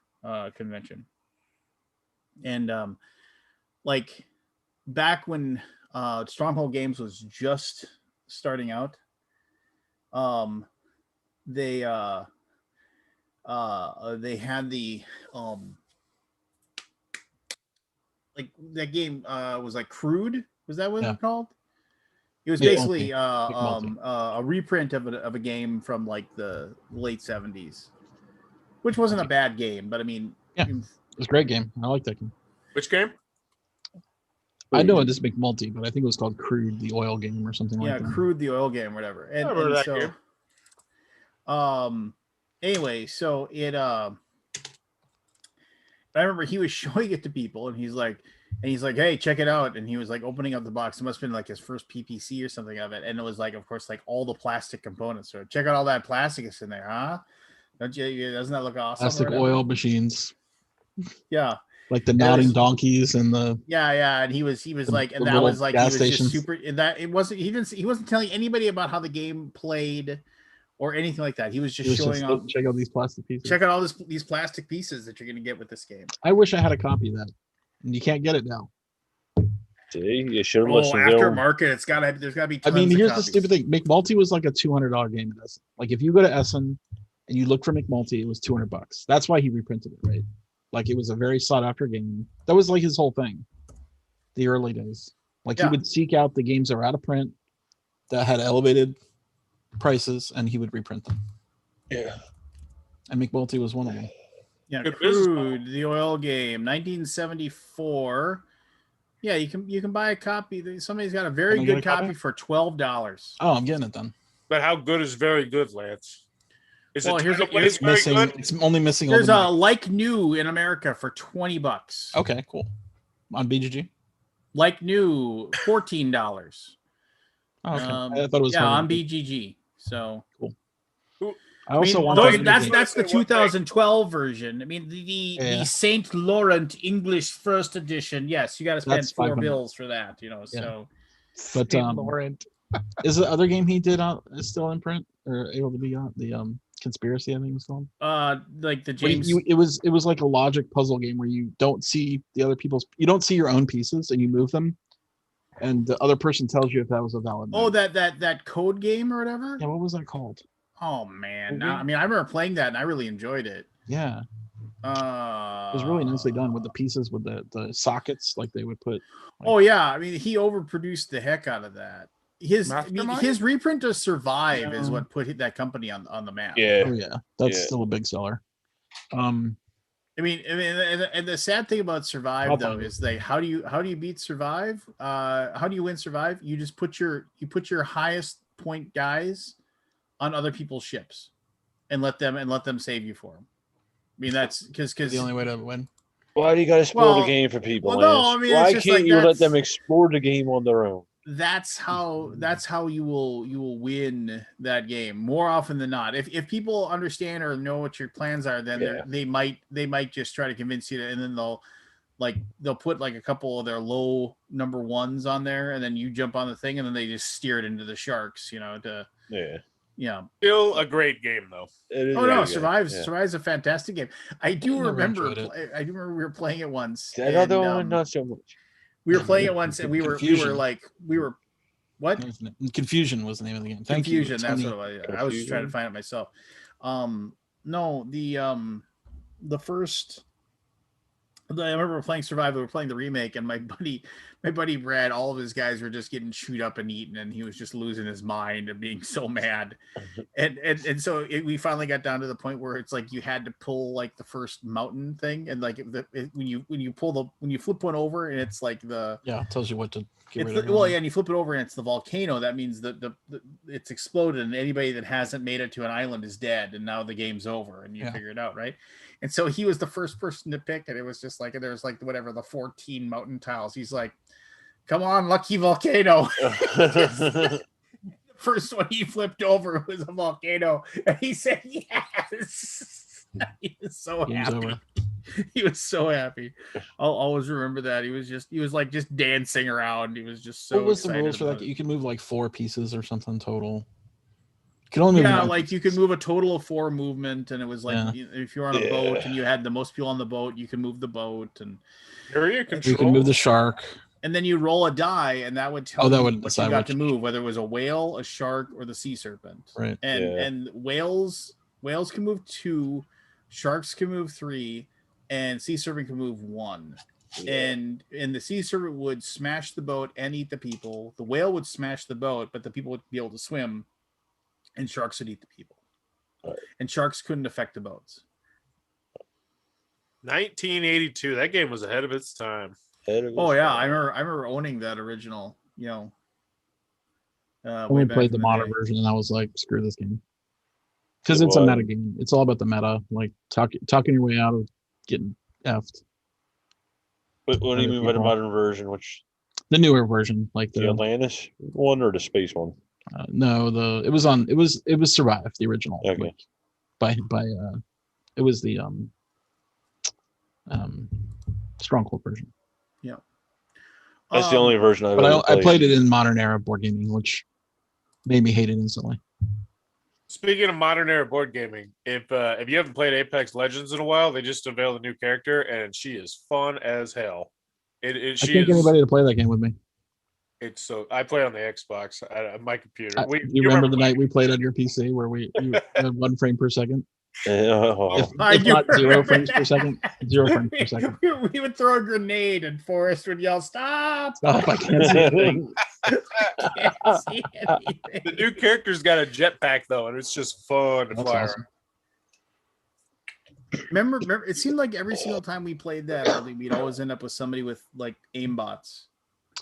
convention. And like back when Stronghold Games was just starting out, they had the like that game was like Crude. Was that what it was called? It was basically a reprint of a game from like the late 70s, which wasn't a bad game, but I mean, it was a great game. I like that game. Which game? I know it doesn't make multi, but I think it was called Crude, the oil game or something like that. Yeah, Crude, the oil game, whatever. And, I remember that so, game. Anyway, so it I remember he was showing it to people, and he's like, "Hey, check it out!" And he was like opening up the box. It must have been like his first PPC or something of it, and it was like, of course, like all the plastic components. So check out all that plastic is in there, huh? Don't you? Doesn't that look awesome? Plastic oil machines. Yeah. Like the nodding donkeys and the and he was like, and that was like, he was just super. And that it wasn't. He wasn't telling anybody about how the game played or anything like that. He was just showing off. Check out these plastic pieces. Check out all these plastic pieces that you're going to get with this game. I wish I had a copy of that, and you can't get it now. See, you should have Oh, listened. to him. aftermarket, there's got to be. I mean, tons here's of the copies. stupid thing: McMulti was like a $200 game at Essen. Like if you go to Essen and you look for McMulti, it was $200. That's why he reprinted it, right? Like it was a very sought after game. That was like his whole thing. The early days, like he would seek out the games that were out of print that had elevated prices, and he would reprint them. Yeah, and McMulti was one of them. Yeah, Crude, the oil game, 1974. Yeah, you can buy a copy. Somebody's got a very good copy for $12. Oh, I'm getting it then. But how good is very good, Lance? Is Well, it here's it's very missing. good? It's only missing. There's a like new in America for $20. Okay, cool. On BGG. Like new, $14. Oh, okay. I thought it was on BGG. So cool. I also want that's the 2012 version. I mean the Saint Laurent English first edition. Yes, you got to spend That's $4 $500. for that. You know, so. But Laurent. Is the other game he did out is still in print or able to be out? The Conspiracy, I think it was called. Like the James. It was like a logic puzzle game where you don't see the other people's. You don't see your own pieces and you move them, and the other person tells you if that was a valid. Oh, that code game or whatever. Yeah, what was that called? Oh man, I mean, I remember playing that and I really enjoyed it. Yeah. It was really nicely done with the pieces with the sockets, like they would put. Oh yeah, I mean, he overproduced the heck out of that. His reprint of Survive is what put that company on the map. Yeah. Oh yeah, that's still a big seller. I mean, and the sad thing about Survive though is like, how do you beat Survive? How do you win Survive? You just put your highest point guys on other people's ships, and let them save you for them. I mean, that's because the only way to win. Why do you got to spoil the game for people? Well, no, I mean, why it's just can't like you let them explore the game on their own? That's how you will win that game more often than not. If people understand or know what your plans are, then they might just try to convince you to, and then they'll put like a couple of their low number ones on there, and then you jump on the thing, and then they just steer it into the sharks. You know, Still a great game though. Survive's a fantastic game. I do remember we were playing it once. That other one, not so much. We were playing it once, and we were what? Confusion was the name of the game. Confusion. That's what it was. I was just trying to find it myself. No, the first. I remember playing Survival. We were playing the remake, and my buddy Brad, all of his guys were just getting chewed up and eaten, and he was just losing his mind and being so mad. And so we finally got down to the point where it's like you had to pull like the first mountain thing, and like when you flip one over, and it's like it tells you what to Get It's rid of well, everyone. yeah, and you flip it over and it's the volcano. That means the it's exploded, and anybody that hasn't made it to an island is dead, and now the game's over, and you Yeah. figure it out, right? And so he was the first person to pick, and it was just like there's like whatever the 14 mountain tiles. He's like, "Come on, lucky volcano!" First one he flipped over was a volcano, and he said, "Yes." He was so Game's happy. over. He was so happy. I'll always remember that. He was like just dancing around. He was just so What was the excited rules for about that? it. You can move like 4 pieces or something total. You can only move Yeah, one like piece. you could move a total of 4 movement, and it was like Yeah. if you're on a boat Yeah. and you had the most people on the boat, you can move the boat, and Area You control. can move the shark. and then you roll a die, and that would tell Oh, that you would what you decide got which- to move, whether it was a whale, a shark, or the sea serpent. Right. And Yeah. and whales can move 2, sharks can move 3, and sea serpent can move 1. And the sea serpent would smash the boat and eat the people. The whale would smash the boat, but the people would be able to swim, and sharks would eat the people. Right. And sharks couldn't affect the boats. 1982. That game was ahead of its time. Oh yeah, I remember owning that original. I Way only back played in the the modern day. version, and I was like, screw this game. Because It it's a was. meta game. It's all about the meta, like talking your way out of getting effed. What do you Other mean by the people. modern version? Which The newer version, like the the Atlantis one or the space one? no, it was Survive, the original. Okay. Like, by it was the Stronghold version. Yeah. That's the only version I've But ever I played it in modern era board gaming, which made me hate it instantly. Speaking of modern era board gaming, if you haven't played Apex Legends in a while, they just unveiled a new character, and she is fun as hell. I can't get anybody to play that game with me. It's so I play on the Xbox, on my computer. You remember the night we played on your PC where you had 1 frame per second? If I do not 0 remember frames per that. second, 0 frames per second. We would throw a grenade, and Forrest would yell, "Stop! Stop! I can't see anything." Can't see anything." The new character's got a jetpack though, and it's just fun to That's fly awesome. Remember, it seemed like every single time we played that, we'd always end up with somebody with like aimbots.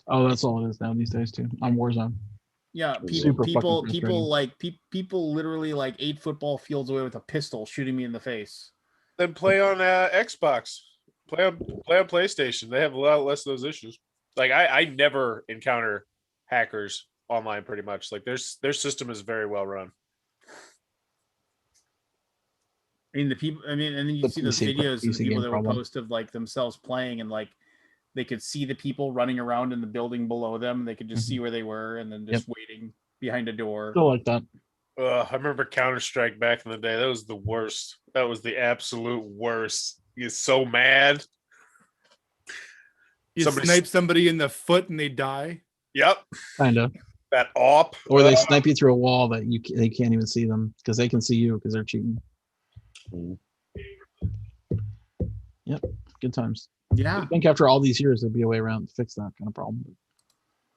Oh, that's all it is now these days too. On Warzone. Yeah, Super people fucking frustrating. people literally like 8 football fields away with a pistol shooting me in the face. Then play on Xbox. Play on PlayStation. They have a lot less of those issues. Like I never encounter hackers online pretty much. Like their system is very well run. And then you The see those PC videos of the PC people game that problem. would post of like themselves playing, and like they could see the people running around in the building below them. They could just see where they were, and then just waiting behind a door. Still like that. I remember Counter-Strike back in the day. That was the worst. That was the absolute worst. You're so mad. You snipe somebody in the foot and they die. Yep. Kind of. That op. Or they snipe you through a wall that they can't even see them because they can see you because they're cheating. Yep. Good times. Yeah. I think after all these years, there'd be a way around to fix that kind of problem.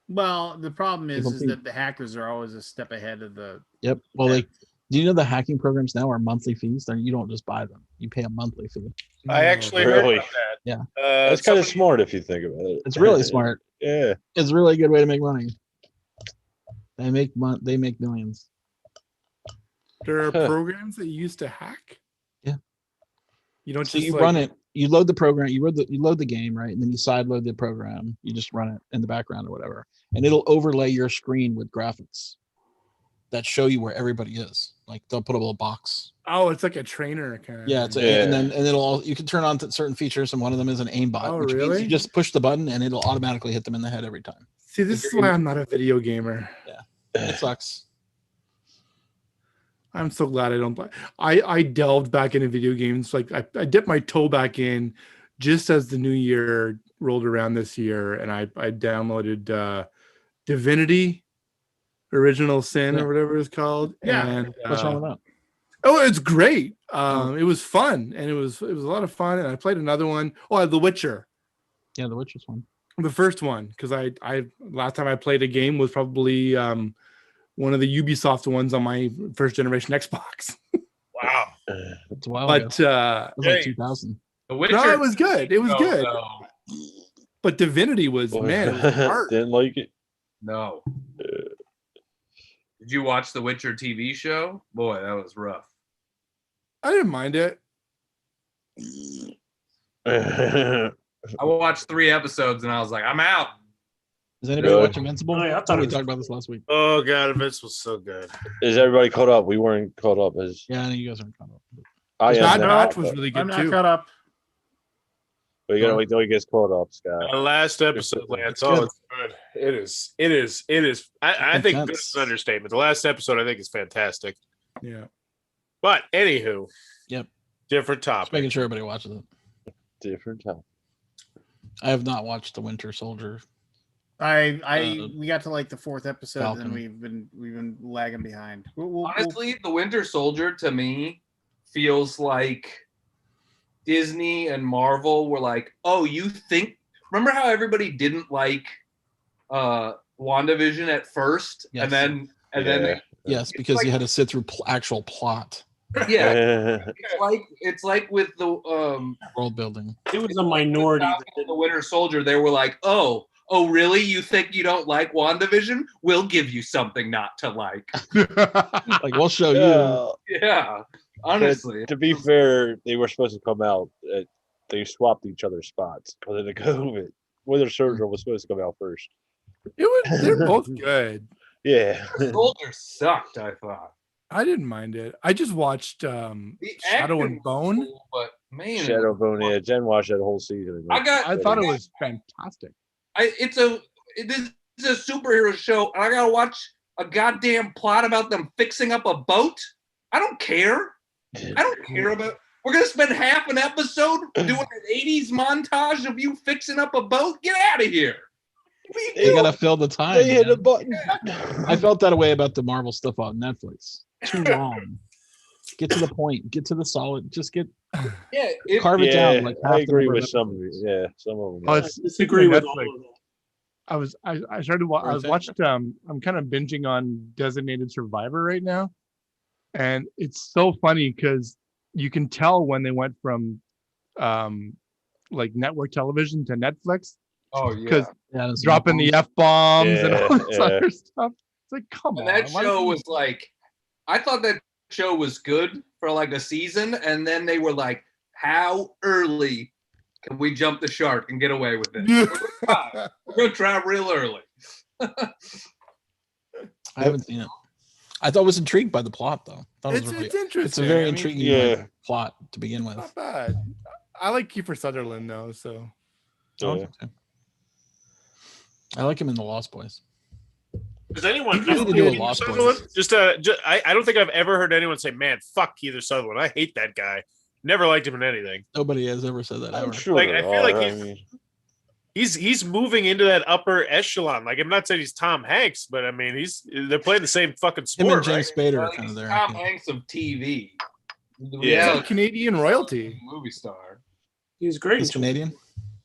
Well, the problem is People that the hackers are always a step ahead of the. Yep. Well, do you know the hacking programs now are monthly fees? You don't just buy them; you pay a monthly fee. I actually heard Really? about that. Yeah. That's kind of smart if you think about it. It's really smart. Yeah. It's really a good way to make money. They make millions. There are programs that you use to hack. Yeah. You don't So just you run it. You load the program. You load the game, right? And then you side load the program. You just run it in the background or whatever, and it'll overlay your screen with graphics that show you where everybody is. Like they'll put a little box. Oh, it's like a trainer kind of. Yeah, and then you can turn on to certain features, and one of them is an aimbot. Oh, which means really? you just push the button, and it'll automatically hit them in the head every time. See, this is why I'm not a video gamer. Yeah, it sucks. I'm so glad I don't play. I delved back into video games. Like I dipped my toe back in just as the new year rolled around this year, and I downloaded Divinity, Original Sin, or whatever it's called. Yeah. And, What's wrong with that? Oh, it's great. It was fun, and it was a lot of fun. And I played another one. Oh, The Witcher. Yeah, The Witcher's one. The first one, because I last time I played a game was probably one of the Ubisoft ones on my first generation Xbox. Wow. It's a while But ago. It was like 2000. The Witcher. no, it was good. It was good. though. But Divinity was, man, it was hard. Didn't like it. No. Did you watch the Witcher TV show? Boy, that was rough. I didn't mind it. I watched 3 episodes and I was like, I'm out. Does anybody Really? watch Invincible? Oh, yeah, I thought we it was- talked about this last week. Oh god, Vince was so good. Is everybody caught up? We weren't caught up. Yeah, I know you guys aren't caught up. I am Bad now, Batch was but- really I'm good not too. caught up. But you gotta wait till he gets caught up, Scott. The last episode, Lance. It's Oh, good. it's good. It is. I think good Intense. is an understatement. The last episode, I think, is fantastic. Yeah. But anywho, Yep. different Just topic. making sure everybody watches it. Different time. I have not watched The Winter Soldier. We got to like the 4th episode, Falcon. and we've been lagging behind. We'll- Honestly, the Winter Soldier to me feels like Disney and Marvel were like, oh, you think, remember how everybody didn't like WandaVision at first? Yes. And then Yes, because you had to sit through actual plot, yeah, it's like with the world building. It was a minority. That the didn't. Winter Soldier, they were like, oh, really? You think you don't like WandaVision? We'll give you something not to like. Like, we'll show you. Yeah, honestly. To be fair, they were supposed to come out. They swapped each other's spots. But then the COVID, Winter Soldier was supposed to come out first. They're both good. Yeah. Soldier sucked, I thought. I didn't mind it. I just watched The Shadow acting and was Bone. cool, but man, Shadow Bone. Yeah, Jen watched that whole season. I thought it was fantastic. It's a superhero show, and I gotta watch a goddamn plot about them fixing up a boat. I don't care. I don't care about. We're gonna spend half an episode doing an '80s montage of you fixing up a boat. Get out of here. You gotta fill the time. They hit man. a button. I felt that way about the Marvel stuff on Netflix. Too long. Get to the point. Get to the solid. Just get Yeah, carve it down. Like half I the agree number of with some of it. episodes. Yeah, some of them. Oh, I it's disagree with all Netflix. of that. I started. I was Okay. watched. I'm kind of binging on Designated Survivor right now, and it's so funny because you can tell when they went from, like network television to Netflix. Oh yeah. Because Yeah, that's dropping the F bombs and all this Yeah. other stuff. It's like, come And on. that why show don't you- was like, I thought that show was good for like a season, and then they were like, how early can we jump the shark and get away with it? We're gonna try real early. I haven't seen it. I thought I was intrigued by the plot though. I thought it was really, it's interesting. it's a very I mean, intriguing yeah. like, plot to begin with. Not bad. I like Kiefer Sutherland though, so Yeah. I like him in the Lost Boys. Does anyone You need to do a Lost Sutherland? Boys. Just I don't think I've ever heard anyone say, "Man, fuck Keith Sutherland. I hate that guy. Never liked him in anything." Nobody has ever said that I'm ever. sure. Like, there I feel like are, he's- mean, He's moving into that upper echelon. Like, I'm not saying he's Tom Hanks, but I mean they're playing the same fucking Him and sport, James right? Spader are Well, kind of he's there. Tom Hanks of TV. The Yeah. he's reality like Canadian royalty. movie star. He's great. He's Canadian.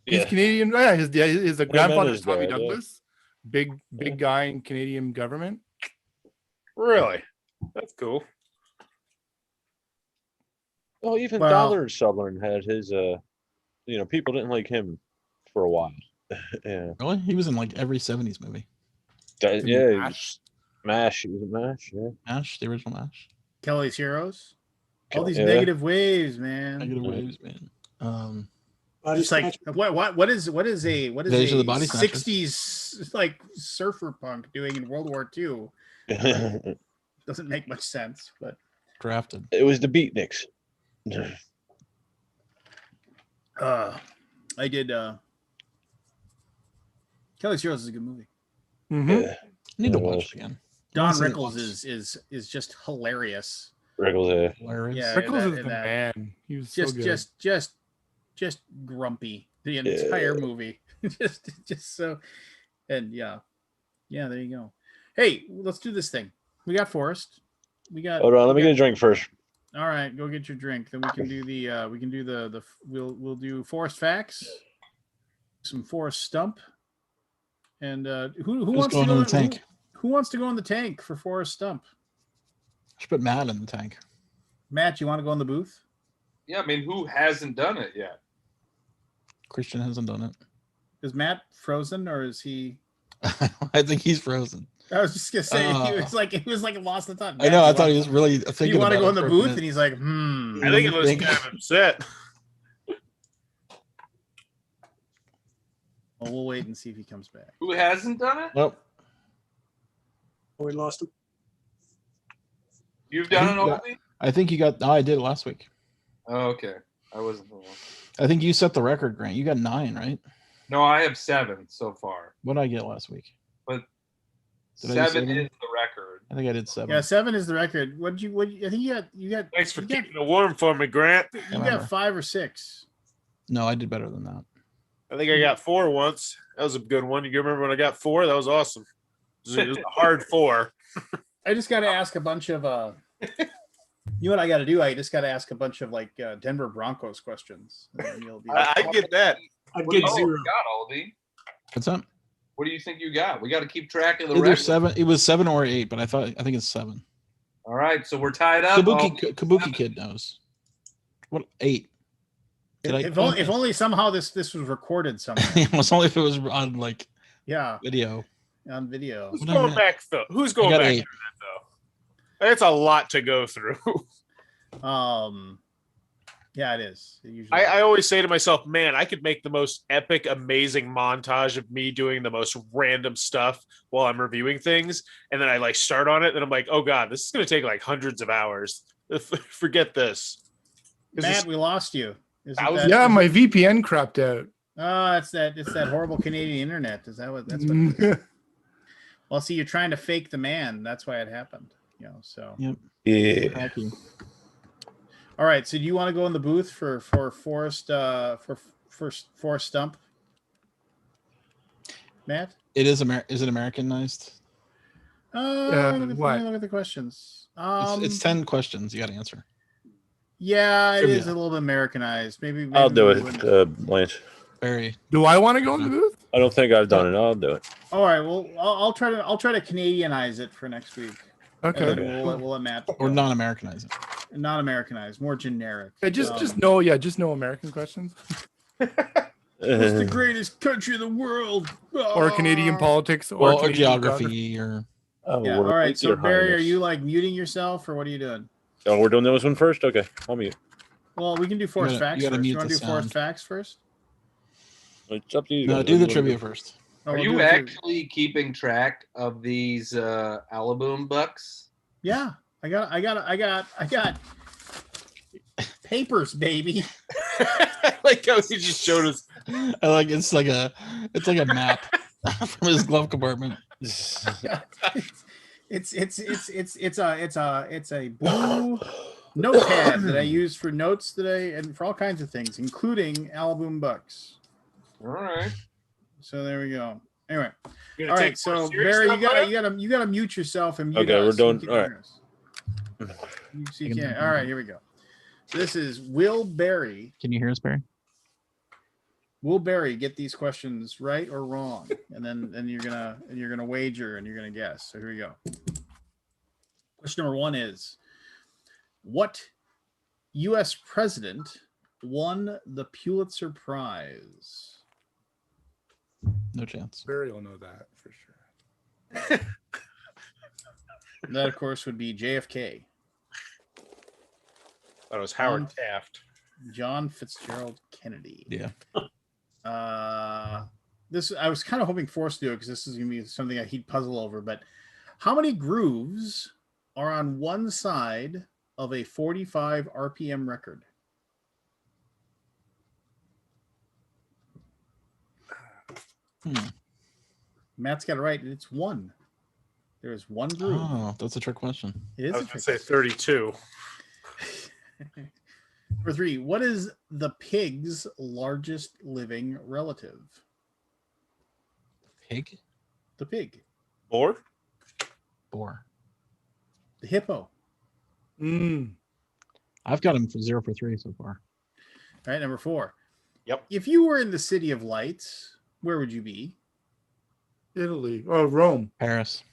He's Yeah. Canadian. Yeah, his and grandfather his is Tommy dad, yeah. Douglas, big guy in Canadian government. Really? That's cool. Well, even Well- Donald Sutherland had his. People didn't like him for a while. Yeah. Really? He was in like every 70s movie. Yeah. Mash. Mash. He was in Mash. Yeah. MASH, the original MASH. Kelly's Heroes. All these Yeah. negative waves, man. Negative waves, man. Body Just like Snatch. what is Invasion of the Body Snatchers. 60s like surfer punk doing in World War II? Doesn't make much sense, but Drafted. It was the Beatniks. I did Kelly's Heroes is a good movie. Mhm. Yeah. I need to Yeah, watch it again. Don I've seen it Rickles once. is just hilarious. Rickles. Hilarious. Yeah, Rickles is in the that. man. He was so Just good. just grumpy the entire movie. just so, and yeah, there you go. Hey, let's do this thing. We got Forrest. We got. Hold on. Let me get a drink first. All right, go get your drink. Then we can do we'll do Forest Facts, some Forest Stump, and who Who's wants going to go in the tank? Who wants to go in the tank for Forest Stump? Should put Matt in the tank. Matt, you want to go in the booth? Yeah, I mean, who hasn't done it yet? Christian hasn't done it. Is Matt frozen or is he? I think he's frozen. I was just gonna say he was like lost the thought. I know. I thought he was really thinking. You want to about go it in the for a booth, minute. and he's like, I think it was Think- kind of upset. Well, we'll wait and see if he comes back. Who hasn't done it? Nope. Oh, we lost him. You've done it, think you got- Oldie? I think you got. Oh, I did it last week. Oh, okay. I wasn't the one. I think you set the record, Grant. You got 9, right? No, I have 7 so far. What did I get last week? But Did I do 7 7? is the record. I think I did 7. Yeah, 7 is the record. I think you got. Thanks for you got, keeping it warm for me, Grant. you Remember. got 5 or 6. No, I did better than that. I think I got 4 once. That was a good one. You remember when I got 4? That was awesome. It was a hard 4. I just got to ask a bunch of. You know what I got to do? I just got to ask a bunch of like Denver Broncos questions. And then you'll be I get that. I'd What do get you 0. got, Oldie? What's up? What do you think you got? We got to keep track of the Either record. 7. It was 7 or 8, but I think it's 7. All right, so we're tied up. Kabuki Kid knows. What 8? if only somehow this was recorded somewhere. It was only if it was on like Yeah, video. on video. Who's What I going meant- back though? Who's going got back 8. into that though? It's a lot to go through. Yeah, it is. It usually I always say to myself, man, I could make the most epic, amazing montage of me doing the most random stuff while I'm reviewing things. And then I like start on it and I'm like, oh God, this is going to take like hundreds of hours. Forget this. Matt, we lost you. Is it Thousands- that- Yeah, my VPN crapped out. Oh, it's that horrible Canadian internet. Is that what that's what it is? Well, see, you're trying to fake the man. That's why it happened. You know, so Yep. Yeah. Hacky. all right. So do you want to go in the booth for Forrest Forrest Stump? Matt? It is is it Americanized? Let me what? look at the questions. It's 10 questions you got to answer. Yeah, it is Trivia. a little bit Americanized. Maybe I'll do we it, wouldn't- Blanche. Very. Do I want to go in the booth? I don't think I've done it. I'll do it. All right. Well, I'll try to Canadianize it for next week. And Okay. then we'll let Matt Or go. non-Americanize it. Not Americanized, more generic. Yeah, just know American questions What's the greatest country in the world? or Canadian politics or, Well, or Canadian geography or Oh, Yeah. what All right. is So your Barry, are highness? you like muting yourself or what are you doing? Oh, we're doing this one first. Okay, I'll mute. Well, we can do forced gotta- facts you gotta first. You mute want to the do forced sound. facts first? It's up to you. no, guys. do the What do you trivia wanna do? first. Oh, Are we'll you do it. actually keeping track of these Alaboom bucks? Yeah. I got papers, baby. Like how he just showed us. I like it's like a map from his glove compartment. It's a blue notepad that I use for notes today and for all kinds of things, including Alaboom bucks. All right. So there we go. Anyway, You're all gonna right. take So more serious Barry, stuff, you gotta mute yourself and mute Okay, we're us so you doing- can all right. hear us. So you can't. All right, here we go. This is Will Barry. Can you hear us, Barry? Will Barry get these questions right or wrong? And then you're gonna wager and you're gonna guess. So here we go. Question number 1 is, what U.S. president won the Pulitzer Prize? No chance. Barry will know that for sure. That, of course, would be JFK, That was Howard Taft. John Fitzgerald Kennedy. Yeah. This I was kind of hoping Forrest to do it because this is gonna be something that he'd puzzle over. But how many grooves are on one side of a 45 RPM record? Matt's got it right. It's 1. There is 1 groove. Oh, that's a trick question. It is I a was gonna trick say 32. Number 3. What is the pig's largest living relative? Pig? The pig. Or Boar. The hippo. I've got him for 0 for 3 so far. All right, number 4. Yep. If you were in the City of Lights, where would you be? Italy. Oh, Rome. Paris.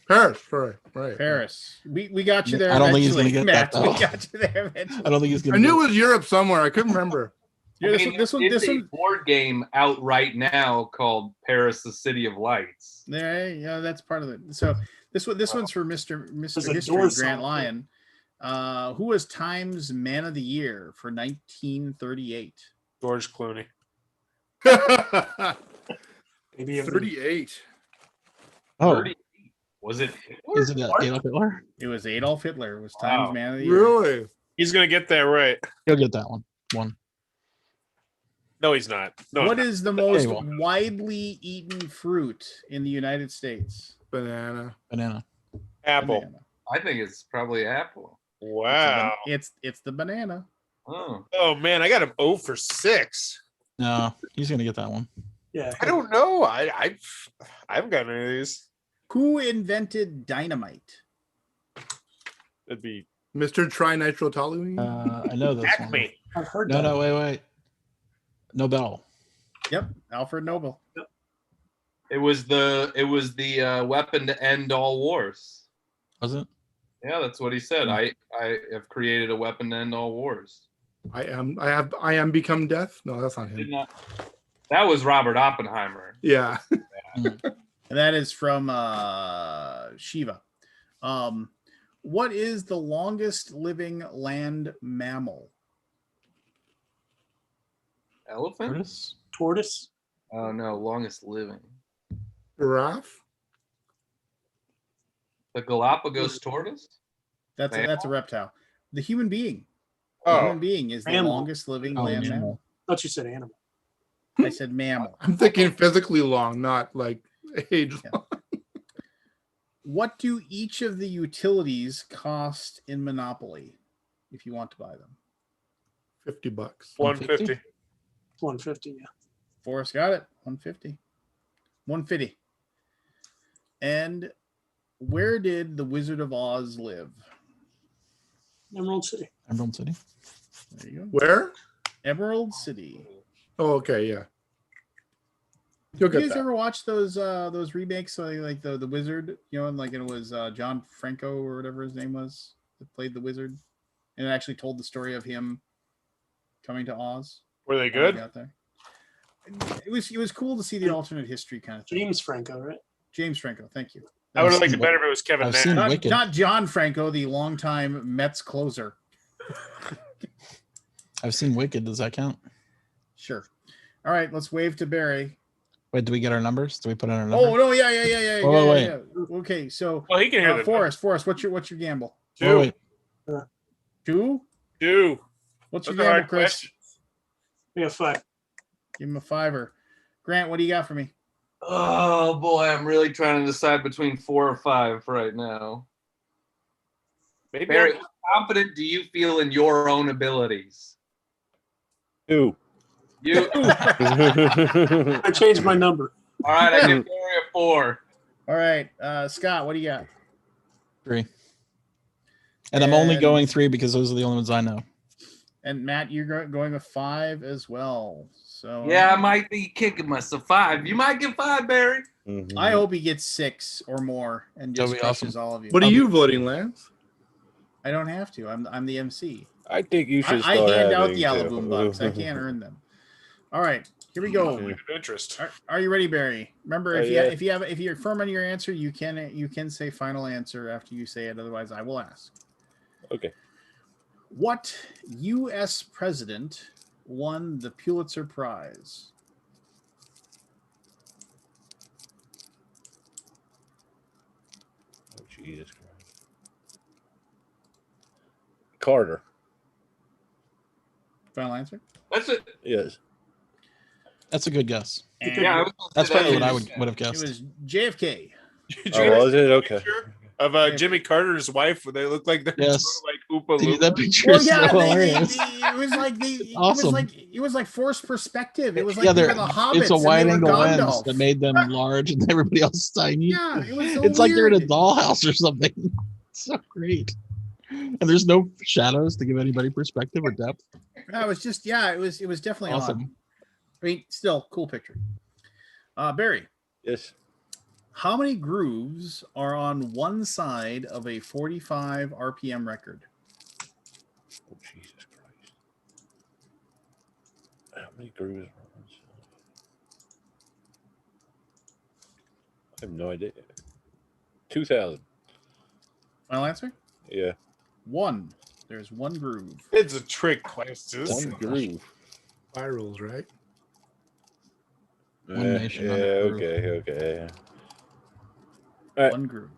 Paris. Sorry. Right. Paris. We got you there. I don't think he's eventually, gonna get Matt. that, though. We got you there eventually. I don't think he's I gonna. knew it was Europe somewhere. I couldn't remember. Yeah, I mean, this one, it's a board game out right now called Paris, the City of Lights. there, yeah, that's part of it. So this one's for Mr. There's a History, door Grant sign. Lyon. Who was Times Man of the Year for 1938? George Clooney. Maybe of the- 38. Oh, 30. Was it? is it Adolf Hitler? It was Adolf Hitler. Was Wow. Times Man of the Year. Really? He's gonna get that right. He'll get that one. No, he's not. No. What no. is the most well. widely eaten fruit in the United States? Banana. Banana. Apple? Banana. I think it's probably Apple. Wow. It's the banana. Oh. Oh man, I got him 0 for 6. No, he's gonna get that one. Yeah. I don't know. I haven't got any of these. Who invented dynamite? It'd be Mr. Trinitrotoluene. I know this one. Acme. I've heard No, that. no, wait. Nobel. Yep, Alfred Nobel. It was the weapon to end all wars. Was it? Yeah, that's what he said. I have created a weapon to end all wars. I am become death. No, that's not Did him. not. That was Robert Oppenheimer. Yeah. And that is from Shiva. What is the longest living land mammal? Elephant? Tortoise. Oh no, longest living. Giraffe. The Galapagos tortoise. That's a reptile. The human being. The Oh, human being is the Animal. longest living Oh, land animal. mammal. I thought you said animal. I said mammal. I'm thinking physically long, not like age Yeah. long. What do each of the utilities cost in Monopoly if you want to buy them? $50. 150. 150. Yeah. Forrest got it. 150. 150. And where did the Wizard of Oz live? Emerald City. Emerald City. There you go. Where? Emerald City. Oh, okay, yeah. You'll You get guys that. ever watch those remakes, like the Wizard, and like it was John Franco or whatever his name was that played the Wizard, and it actually told the story of him coming to Oz. Were they how he good? got there. It was cool to see the alternate history kind of thing. James Franco, right? James Franco, thank you. I would have I've liked seen it better if it was Kevin I've Nash. seen Not, Wicked. not John Franco, the longtime Mets closer. I've seen Wicked. Does that count? Sure. All right, let's wave to Barry. Wait, do we get our numbers? Do we put in our numbers? Oh no, yeah. Wait. Yeah. Okay, so Well, he can hear the Forrest, what's your gamble? Two. Wait. 2? Two. What's your Those are gamble, hard Chris? questions. We have 5. Give him a $5. Grant, what do you got for me? Oh boy, I'm really trying to decide between 4 or 5 right now. Maybe Barry, how confident do you feel in your own abilities? 2. You I changed my number. all right? I give Barry a 4. All right, Scott, what do you got? 3. And I'm only And- going 3 because those are the only ones I know. And Matt, you're going with 5 as well. So Yeah, I might be kicking myself. 5. You might get 5, Barry. I hope he gets 6 or more and just That'd be crushes awesome. all of you. What are you voting, Lance? I don't have to. I'm the MC. I think you should I start hand out having the to. Alaboom bucks. I can't earn them. All right, here we go. Point of interest. Are you ready, Barry? Remember, Yeah. if you're firm on your answer, you can say final answer after you say it. Otherwise, I will ask. Okay. What U.S. president won the Pulitzer Prize? Oh, Jesus Christ. Carter. Final answer. That's it. Yes. That's a good guess. And Yeah, I was gonna That's say probably that what I is- would have it guessed. was JFK. Did Oh, you was it? Okay. picture of Jimmy Carter's wife? Where they look like they're Yes. sort of like Oompa Dude, Loompa. that picture Well, is yeah, so hilarious. it was like Awesome. it was like forced perspective. It was like Yeah, they they're, were the hobbits. it's a and they wide were angle lens Gandalf. that made them large and everybody else tiny. Yeah, it was so It's like they're in a weird. dollhouse or something. It's so great. And there's no shadows to give anybody perspective or depth. No, it was just it was definitely Awesome. odd. I mean, still cool picture. Barry, Yes. how many grooves are on one side of a 45 RPM record? Oh, Jesus How many grooves? I have no idea. 2,000. Final answer? Yeah. 1. There's 1 groove. It's a trick question. One groove. Spirals, right? One nation Yeah, under groove. okay. All right. 1 groove.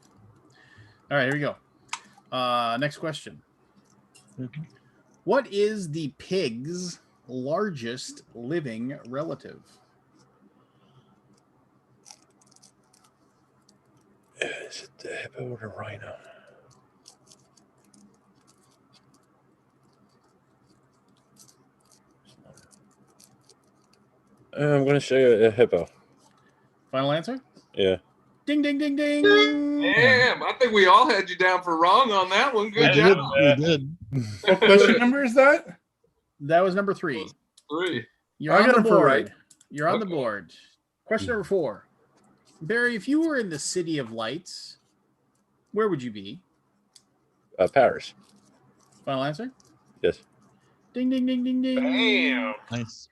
All right, here we go. Next question. What is the pig's largest living relative? Is it the hippo or the rhino? I'm going to say a hippo. Final answer? Yeah. Ding, ding, ding, ding. Damn, I think we all had you down for wrong on that one. Good We job. did. What question number is that? That was number 3. 3. You're I on got the it for board. right. You're on the Okay. board. Question number 4. Barry, if you were in the City of Lights, where would you be? Paris. Final answer? Yes. Ding, ding, ding, ding, ding. Damn. Nice.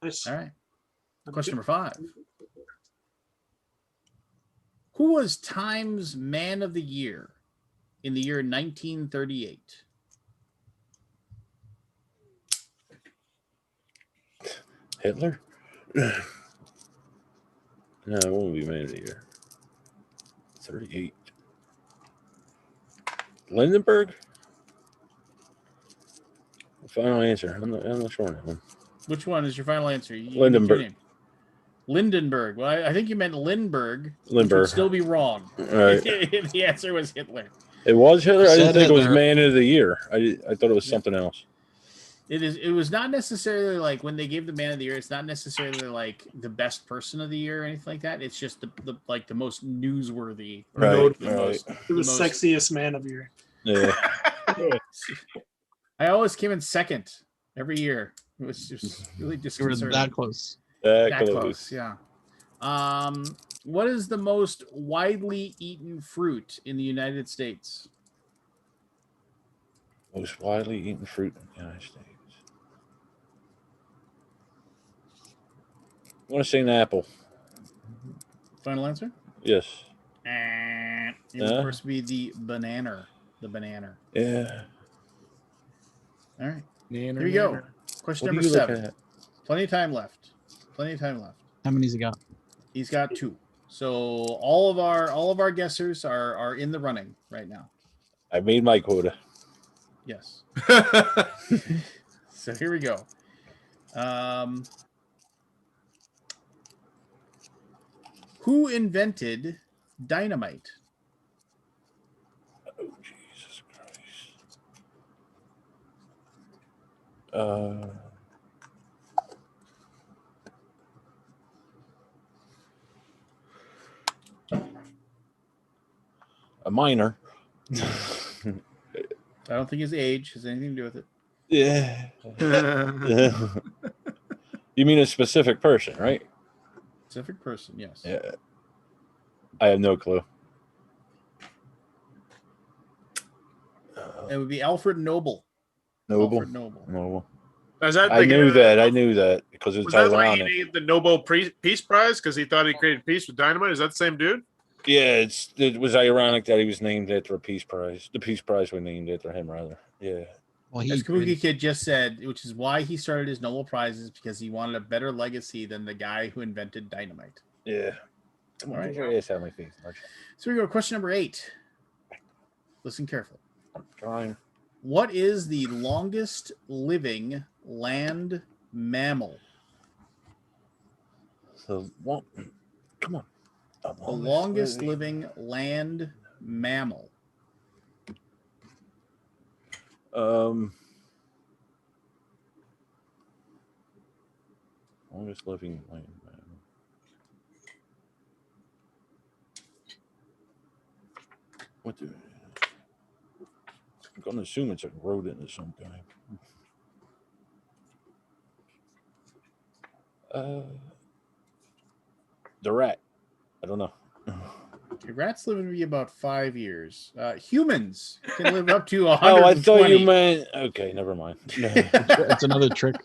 Nice. All right. Question number 5. Who was Time's Man of the Year in the year 1938? Hitler? No, it won't be man of the year. 38. Lindenberg? Final answer. I'm not sure on that one. Which one is your final answer? You need Lindenberg. your name. Lindenberg. Well, I think you meant Lindbergh. Which would Lindbergh. still be wrong. All right. If the answer was Hitler. It was Hitler? I didn't Said think it was Hitler. man of the year. I thought it was something else. It was not necessarily like when they gave the Man of the Year. It's not necessarily like the best person of the year or anything like that. It's just the most newsworthy. or Right, like the right. most- It was most- sexiest man of year. Yeah. I always came in second every year. It was just really You were disconcerting. that close. That close, yeah. What is the most widely eaten fruit in the United States? Most widely eaten fruit in the United States. I want to say an apple. Final answer? Yes. It would, of course, be the banana. The banana. Yeah. All right. Here Here we go. Question What are number you looking 7. at? Plenty of time left. How many's he got? He's got 2. So all of our guessers are in the running right now. I made my quota. Yes. So here we go. Who invented dynamite? Oh, Jesus Christ. A minor. I don't think his age has anything to do with it. Yeah. You mean a specific person, right? Specific person, yes. Yeah. I have no clue. It would be Alfred Nobel. Noble. Alfred Noble. Noble. Is that I like knew that. I knew that because it's Was that why he ironic. named the Nobel Peace Prize because he thought he created peace with dynamite? Is that the same dude? Yeah, it was ironic that he was named after a peace prize. The peace prize was named after him, rather. Yeah. Well, As Kabuki Kid just said, which is why he started his Nobel Prizes, because he wanted a better legacy than the guy who invented dynamite. Yeah. Come on, All right. get your ass out of my face, Mark. So we go. Question number 8. Listen carefully. I'm trying. What is the longest living land mammal? So, well, come on. The longest living land mammal. Longest living land mammal. What the? I'm gonna assume it's a rodent of some kind. The rat. I don't know. Okay, rats live to be about 5 years. Humans can live up to Oh, 120. I thought you meant. Okay, never mind. It's another trick.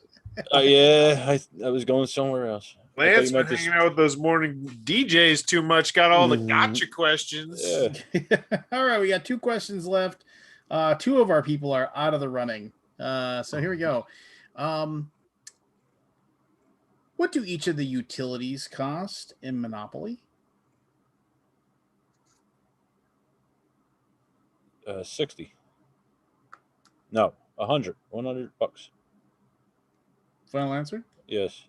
Yeah, I was going somewhere else. I thought Lance you been meant hanging out with those morning DJs too much. Got all the gotcha questions. Yeah. All right, we got 2 questions left. 2 of our people are out of the running. So here we go. What do each of the utilities cost in Monopoly? 60. No, 100. $100. Final answer? Yes.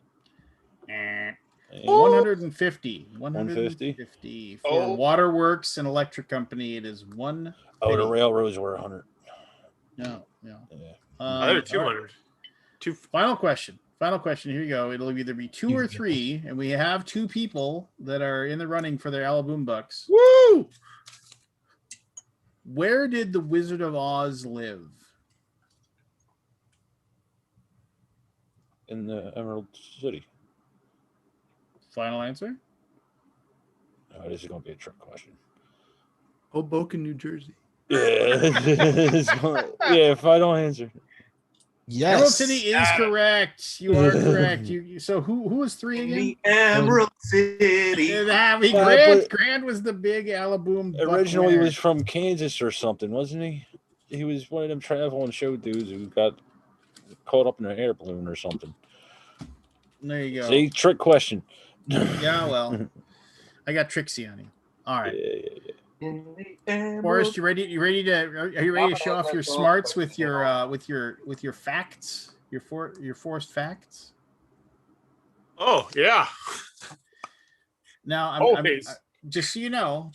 150. 150? 150 for waterworks and electric company. It is one. Oh, the railroads were 100. No. Yeah. They're 200. Final question. Final question. Here you go. It'll either be 2 or 3, and we have 2 people that are in the running for their Alaboom bucks. Woo! Where did the Wizard of Oz live? In the Emerald City. Final answer? Oh, this is going to be a trick question. Hoboken, New Jersey. Yeah. Yeah, if I don't answer. Yes. Emerald City is correct. You are correct. So who was 3 again? The Emerald City. Grant. Grant was the big Alaboom. Originally, he was from Kansas or something, wasn't he? He was one of them travel and show dudes who got caught up in an air balloon or something. There you go. See, trick question. Yeah, well, I got Trixie on you. All right. Yeah. Forrest, are you ready to show off your smarts with your facts, your forced facts? Oh yeah. Now, I'm just so you know,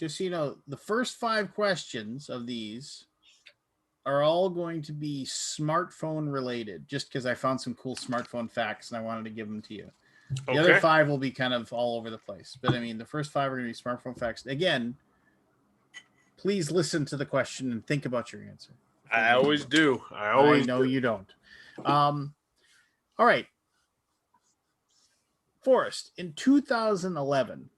the first 5 questions of these are all going to be smartphone related, just because I found some cool smartphone facts and I wanted to give them to you. The other 5 will be kind of all over the place, but I mean, the first 5 are going to be smartphone facts. Again, please listen to the question and think about your answer. I always do. I know you don't. All right. Forrest, in 2011,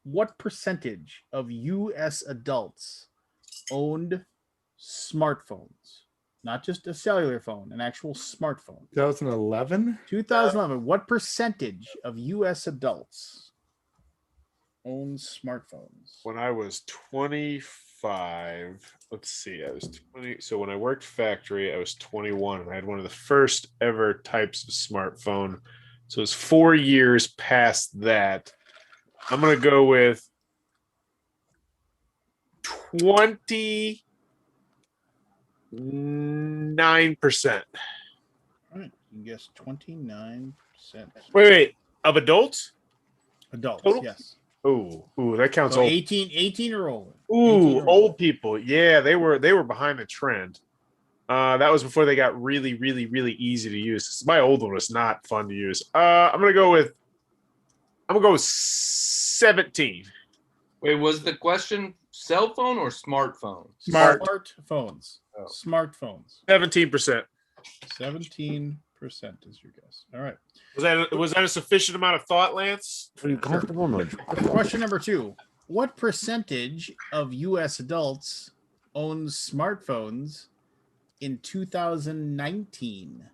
what percentage of U.S. adults owned smartphones? Not just a cellular phone, an actual smartphone. 2011? 2011. What percentage of U.S. adults own smartphones? When I was 25, let's see, I was 20. So when I worked factory, I was 21, and I had one of the first ever types of smartphone. So it's 4 years past that. I'm going to go with 29%. All right, you guess 29%. Wait, of adults? Adults, Total? yes. Ooh, that counts. So old. 18 or older. Ooh, old people. Yeah, they were behind the trend. That was before they got really, really, really easy to use. My old one was not fun to use. I'm gonna go with 17. Wait, was the question cell phone or smartphone? Smartphones. Oh. Smartphones. 17%. 17% is your guess. All right. Was that a sufficient amount of thought, Lance? Are you comfortable? No. Question number 2. What percentage of U.S. adults owns smartphones in 2019?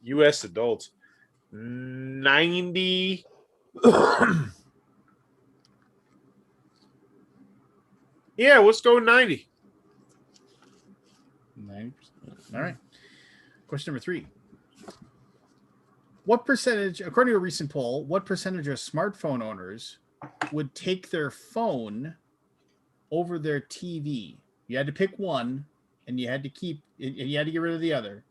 U.S. adults. 90. Yeah, let's go 90. 90%. All right. Question number 3. What percentage, according to a recent poll, what percentage of smartphone owners would take their phone over their TV? You had to pick one, and you had to get rid of the other.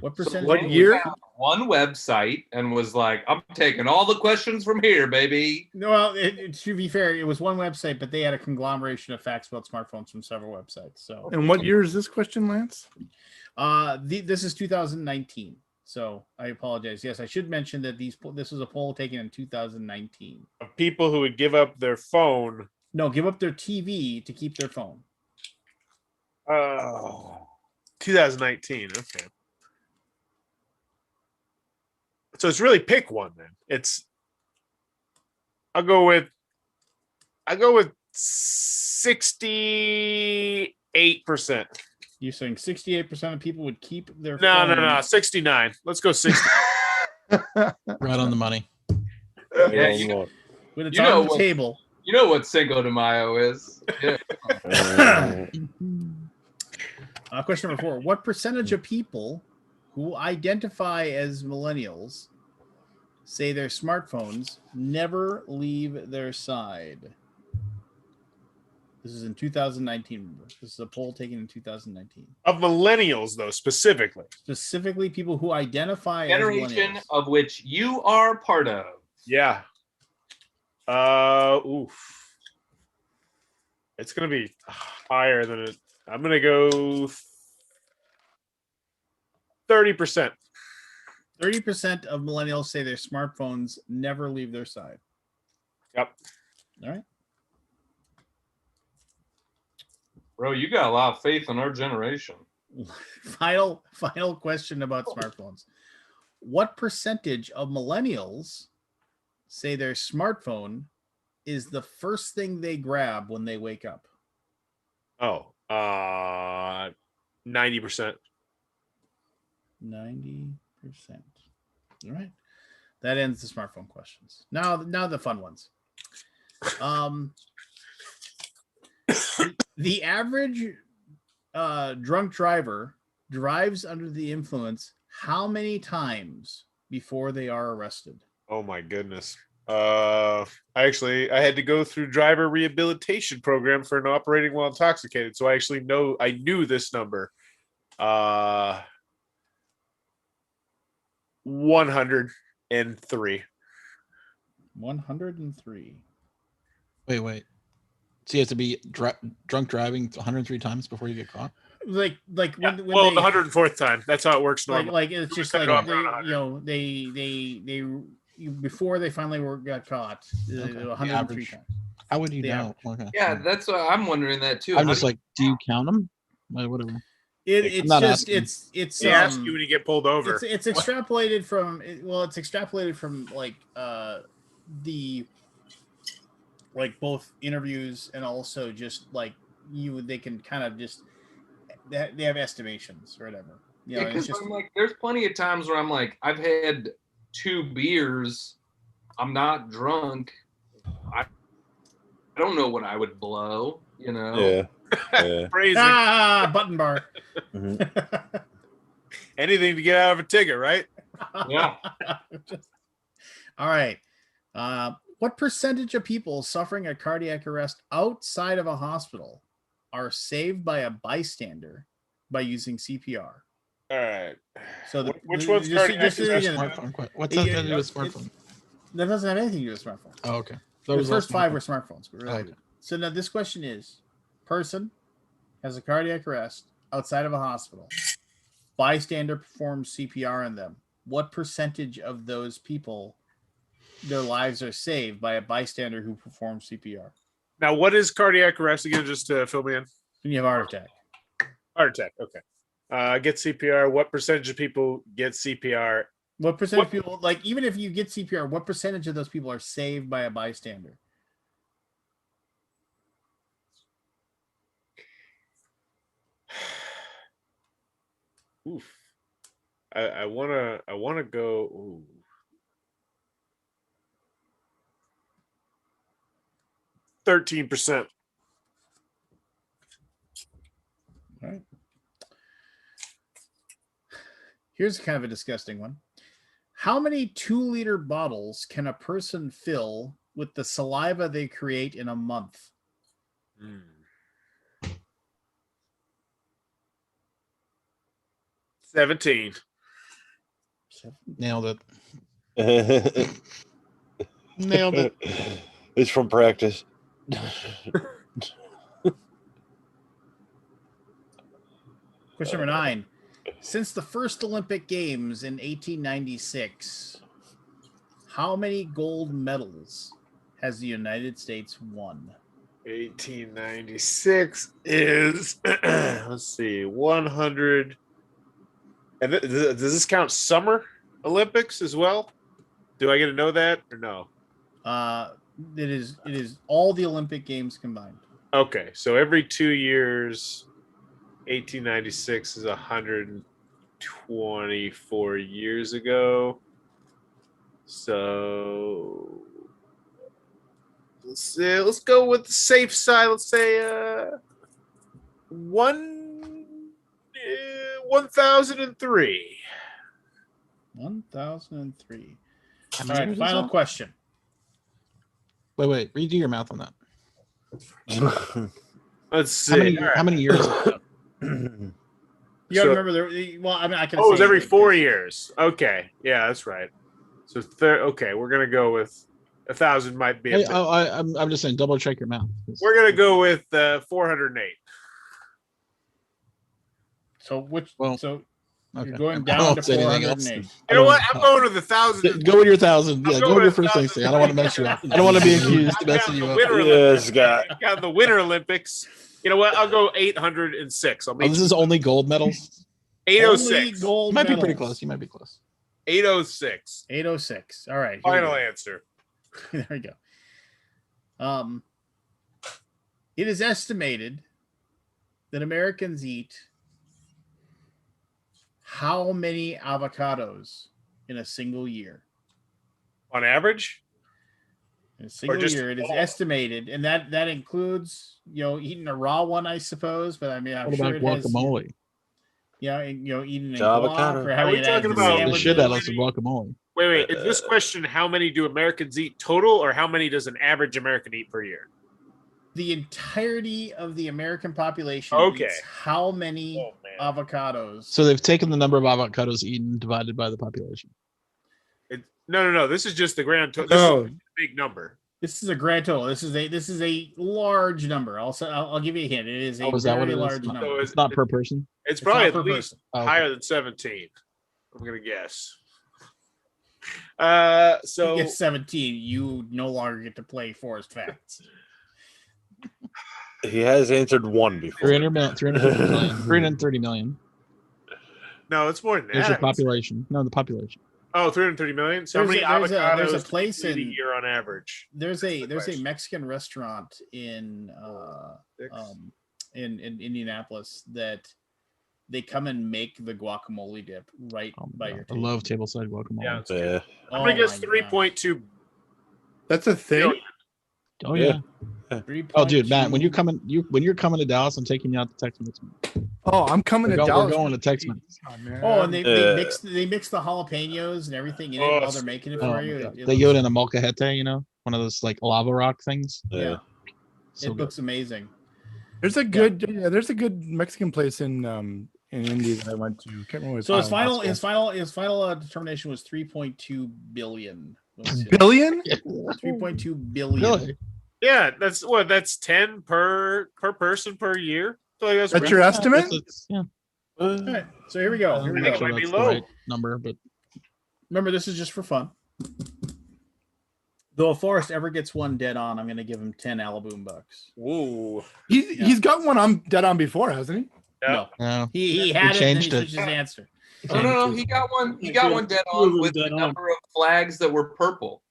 What percentage? What year? One website and was like, "I'm taking all the questions from here, baby." No, well, to be fair, it was one website, but they had a conglomeration of facts about smartphones from several websites. So, and what year is this question, Lance? This is 2019. So I apologize. Yes, I should mention that this was a poll taken in 2019 of people who would give up their phone. No, give up their TV to keep their phone. 2019. Okay. So it's really pick one then. I'll go with 68%. You're saying 68% of people would keep their No, phone. 69. Let's go 60. Right on the money. Yeah, When it's you know on the what- table. You know what Cinco de Mayo is? Yeah. Question number 4. What percentage of people who identify as millennials say their smartphones never leave their side? This is in 2019. Remember, this is a poll taken in 2019. Of millennials, though, specifically. Specifically, people who identify Generation as millennials. of which you are part of. Yeah. Oof. It's gonna be higher than it. I'm gonna go 30%. 30% of millennials say their smartphones never leave their side. Yep. All right. Bro, you got a lot of faith in our generation. Final question about smartphones. What percentage of millennials say their smartphone is the first thing they grab when they wake up? 90%. 90%. All right. That ends the smartphone questions. Now the fun ones. The average drunk driver drives under the influence how many times before they are arrested? Oh my goodness. I had to go through driver rehabilitation program for an operating while intoxicated, so I knew this number. 103. 103. Wait. So you have to be drunk driving 103 times before you get caught? Like when The they, 104th time. That's how it works normally. like it's just like they before they finally got caught. Okay. 103 Average. times. How would you The know? average. Okay. Yeah, that's what I'm wondering that too. I'm How just do like, do you count them? Whatever. It's not just asking. it's They ask you when you get pulled over. It's extrapolated from like the like both interviews and also just like they can kind of just they have estimations or whatever. Yeah, It's because just I'm like, there's plenty of times where I'm like, I've had 2 beers, I'm not drunk, I don't know what I would blow, you know. Yeah. Phrasing. button bar. Anything to get out of a ticket, right? Yeah. All right. What percentage of people suffering a cardiac arrest outside of a hospital are saved by a bystander by using CPR? All right. So which one's cardiac arrest? Smartphone. What's that got to do with smartphone? That doesn't have anything to do with smartphone. Oh, okay. The first 5 were smartphones. But related. Okay. So now this question is: person has a cardiac arrest outside of a hospital. Bystander performs CPR on them. What percentage of those people, their lives are saved by a bystander who performs CPR? Now, what is cardiac arrest again? Just to fill me in. When you have a heart attack. Heart attack. Okay. Get CPR. What percentage of people get CPR? What percentage of people, like even if you get CPR, what percentage of those people are saved by a bystander? Oof. I wanna go. Ooh. %13. All right. Here's kind of a disgusting one. How many 2-liter bottles can a person fill with the saliva they create in a month? 17. Nailed it. Nailed it. It's from practice. Question number 9. Since the first Olympic Games in 1896, how many gold medals has the United States won? 1896 is let's see, 100. And does this count summer Olympics as well? Do I get to know that or no? It is all the Olympic Games combined. Okay, so every 2 years 1896 is 124 years ago. So let's go with the safe side. Let's say 1003. 1003. How All many right, years is final that? question. Wait. Redo your math on that. Let's see. How many years? Is that? You gotta remember there. Well, I mean, I can. Oh, it was say every it 4 because- years. Okay, yeah, that's right. So okay, we're gonna go with 1,000. Might be. I'm just saying, double check your math. We're gonna go with 408. So which? So Okay. you're going I down to won't say anything else. 408. You know what? I'm going with 1,000. Go with your 1,000. Yeah, I'm go going with your with first 1,000. thing. I don't want to mess you up. I don't want to be accused of messing you up. Yes, God. Got the Winter Olympics. You know what? I'll go 806. I'll Oh, make this is only gold medals. 806. Only gold You might be pretty medals. close. You might be close. 806. 806. All right. here we Final go. answer. There we go. It is estimated that Americans eat how many avocados in a single year? On average? In a single just year, it is all? estimated, and that includes eating a raw one, I suppose. But I mean, I'm What sure about it has. guacamole? Yeah, and eating It's a guac avocado. or Are having we it as talking a about The sandwich. shit out of some guacamole. Wait. Is this question how many do Americans eat total, or how many does an average American eat per year? The entirety of the American population Okay. eats how many avocados? So they've taken the number of avocados eaten divided by the population. No. This is just the grand total. No. This is a big number. This is a grand total. This is a large number. I'll give you a hint. It is a Oh, is that what very it is? large Not- number. It's not per person. It's It's probably not at per least person. Oh, okay. higher than 17. I'm gonna guess. So You get 17. You no longer get to play Forest Facts. He has answered one before. 300 million, 350 million, 330 million. no, it's more than There's your that. population. No, the population. Oh, 330 million. So There's how many avocados there's a do place you eat in a year on average? there's the a question. Mexican restaurant in Indianapolis that they come and make the guacamole dip right Oh my by God. your I table. love tableside guacamole. Yeah. Yeah. I'm gonna guess my 3.2. That's a thing. Oh yeah. God. Oh dude, Matt, when 3.2 you're coming to Dallas, I'm taking you out to Tex-Mex. Oh, I'm coming to Dallas. We're going to Tex-Mex. Oh, and they Uh, mix the jalapenos and everything in it Oh, while they're making it Oh, for my you. God. It They looks- go in a molcajete, one of those like lava rock things. Yeah, So it good. looks amazing. There's a good there's a good Mexican place in Indy that I went to. Can't remember what So it's called. his final determination was 3.2 billion. Billion? 3.2 billion. Really? Yeah, that's 10 per person per year. So that's That's your estimate? Yeah. All right, so here we go. Here we I think it go. might be That's the low. right number, but Remember, this is just for fun. Though if Forrest ever gets one dead on, I'm going to give him 10 Alaboom bucks. Whoa. He's got one I'm dead on before, hasn't he? Yeah. No, no. he had it, and then he changed it. switched his answer. Oh no, he got one. He Yeah, got two- one dead two of on them with the dead on. number of flags that were purple.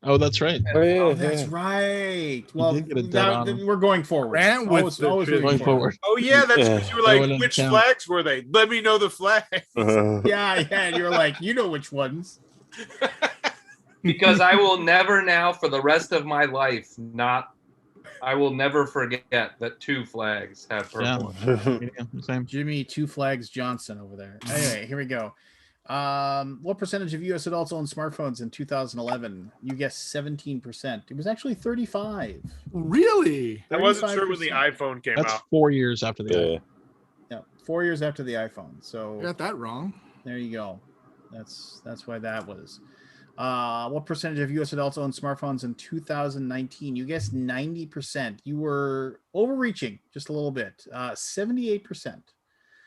Oh, that's right. Oh, that's right. Well, did get a dead now, on. then we're going forward. Grant with Always the moving Going forward. Oh yeah, that's Yeah. because you were Throw it like, in which the count. flags were they? Let me know the flags. Yeah, and you're like, you know which ones. Because I will never now, for the rest of my life, I will never forget that 2 flags have purple. Yeah, same. Jimmy Two Flags Johnson over there. Anyway, here we go. What percentage of U.S. adults own smartphones in 2011? You guessed 17%. It was actually 35. Really? I wasn't sure when the 35%. iPhone came That's out. 4 years after the Yeah. Yeah, 4 years after the iPhone. So I got that wrong. there you go. That's why that was. What percentage of U.S. adults own smartphones in 2019? You guessed 90%. You were overreaching just a little bit. 78%.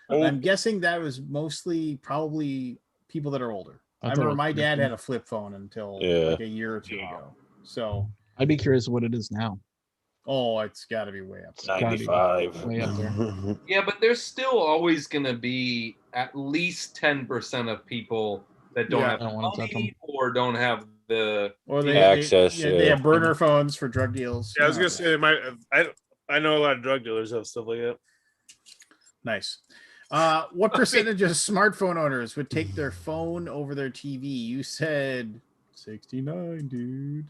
Oh. I'm guessing that was mostly probably people that are older. I I thought it remember was my dad people. had a flip phone until Yeah. like a year or two ago. So, I'd be curious what it is now. oh, it's got to be way up. It's gotta be 95. way up there. Yeah, but there's still always going to be at least 10% of people that don't Yeah. have I don't wanna touch money or don't have the. Or Access, they yeah. have burner phones for drug deals. Yeah, I was gonna say they might. I know a lot of drug dealers have stuff like that. Nice. What percentage of smartphone owners would take their phone over their TV? You said 69, dude.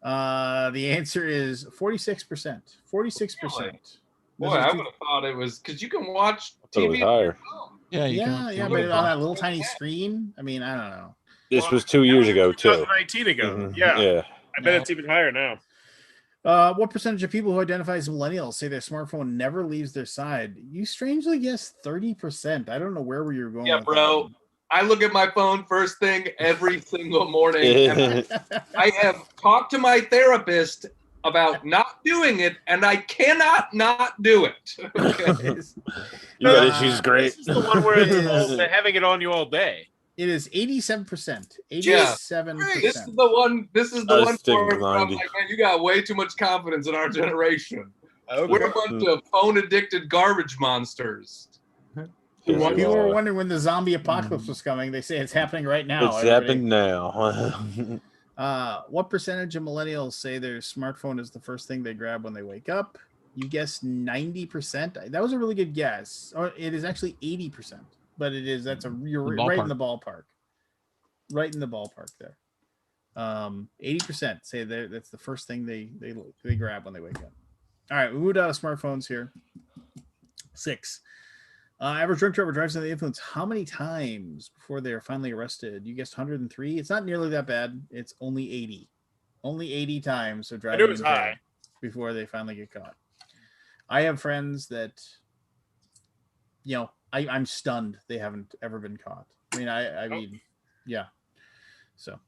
The answer is 46%. 46%. Boy, I would have thought it was because you can watch thought it was TV. higher. Yeah, you Yeah, can. yeah, but on that little tiny screen. I mean, I don't know. This was 2 years ago too. 2019 ago. Mhm. Yeah. Yeah. I bet it's even higher now. What percentage of people who identify as millennials say their smartphone never leaves their side? You strangely guessed 30%. I don't know where you're going. Yeah, with bro. I look at my phone first thing every single morning. And I have talked to my therapist about not doing it, and I cannot not do it. Okay. You got issues, great. This is the one where it's they're having it on you all day. It is 87%. 87%. This is the one. This is the I was one sticking where with I'm 90. like, man, you got way too much confidence in our generation. Okay. We're a bunch of phone-addicted garbage monsters. Yes, People were are. wondering when the zombie apocalypse was coming. They say it's happening right now. It's everybody. happened now. What percentage of millennials say their smartphone is the first thing they grab when they wake up? You guessed 90%. That was a really good guess. Or it is actually 80%, but it is you're right in the ballpark. Right in the ballpark there. 80% say that's the first thing they grab when they wake up. All right, we moved out of smartphones here. 6. Average drunk driver drives under the influence how many times before they are finally arrested? You guessed 103. It's not nearly that bad. It's only 80. Only 80 times of driving it's high. before they finally get caught. I have friends that, I'm stunned they haven't ever been caught. I mean, I mean, yeah. So,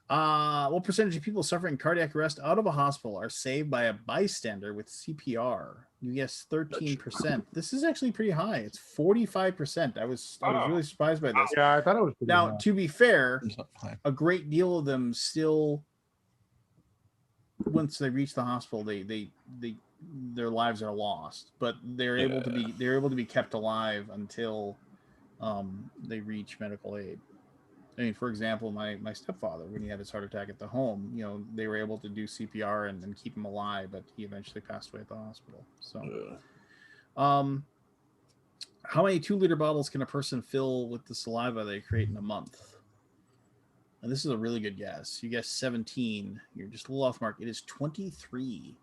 what percentage of people suffering cardiac arrest out of a hospital are saved by a bystander with CPR? You guess 13%. This is actually pretty high. It's 45%. I was really surprised by this. Yeah, I thought it was pretty Now, high. to be fair, a great deal of them still, once they reach the hospital, their lives are lost, but they're able to be kept alive until they reach medical aid. I mean, for example, my stepfather, when he had his heart attack at the home, they were able to do CPR and keep him alive, but he eventually passed away at the hospital. So, how many 2-liter bottles can a person fill with the saliva they create in a month? And this is a really good guess. You guessed 17. You're just a little off mark. It is 23.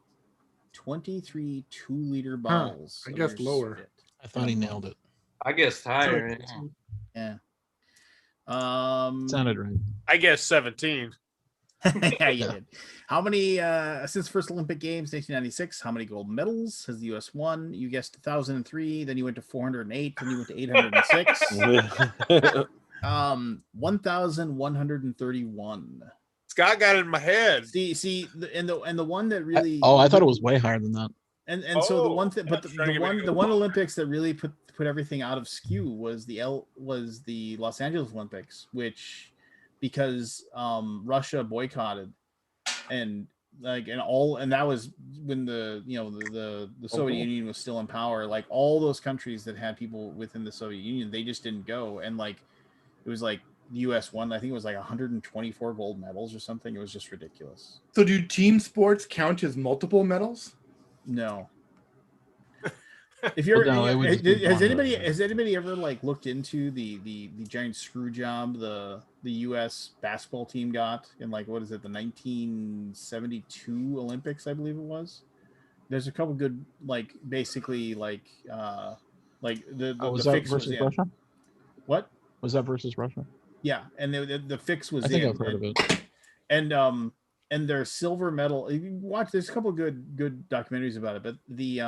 23 2-liter bottles. I guess lower. Spit. I thought he nailed it. I guess higher. Yeah. Sounded right. I guess 17. Yeah, you did. How many since first Olympic Games 1996? How many gold medals has the U.S. won? You guessed 1,003. Then you went to 408. Then you went to 806. 1,131. Scott got it in my head. See, and the one that really. I thought it was way higher than that. And so the one thing, but the one Olympics that really put everything out of skew was the Los Angeles Olympics, which because Russia boycotted and that was when the Soviet Union was still in power. Like all those countries that had people within the Soviet Union, they just didn't go, and it was like the U.S. won. I think it was like 124 gold medals or something. It was just ridiculous. So do team sports count as multiple medals? No. If you're Well, no, has anybody ever looked into the giant screw job the US basketball team got in what is it, the 1972 Olympics, I believe it was? There's a couple good basically the was the that fix was versus in. Russia? What? Was that versus Russia? Yeah, and the fix was I think in. I've heard of it. And their silver medal. If you watch, there's a couple of good documentaries about it, but the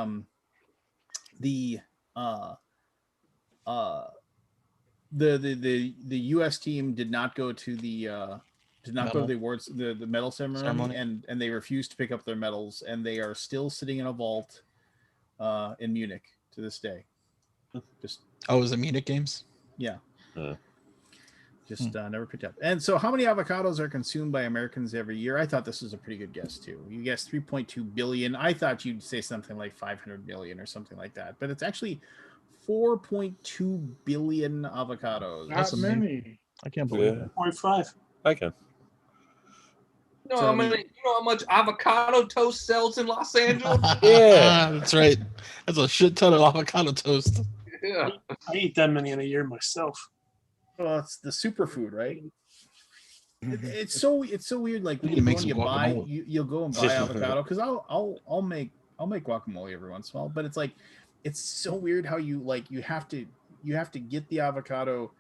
U.S. team did not go to the go to the awards, the medal ceremony, and they refused to pick up their medals, and they are still sitting in a vault in Munich to this day. Just was it Munich Games? Yeah. Just never picked up. And so how many avocados are consumed by Americans every year? I thought this was a pretty good guess too. You guessed 3.2 billion. I thought you'd say something like 500 million or something like that, but it's actually 4.2 billion avocados. That's many. I can't believe it. 0.5. I can. You know how much avocado toast sells in Los Angeles? Yeah. That's right. That's a shit ton of avocado toast. Yeah. I eat that many in a year myself. Well, it's the superfood, right? It's so weird. Like when You you make go and some you buy, guacamole. you'll go and buy avocado because I'll make guacamole every once in a while. But it's like it's so weird how you have to get the avocado.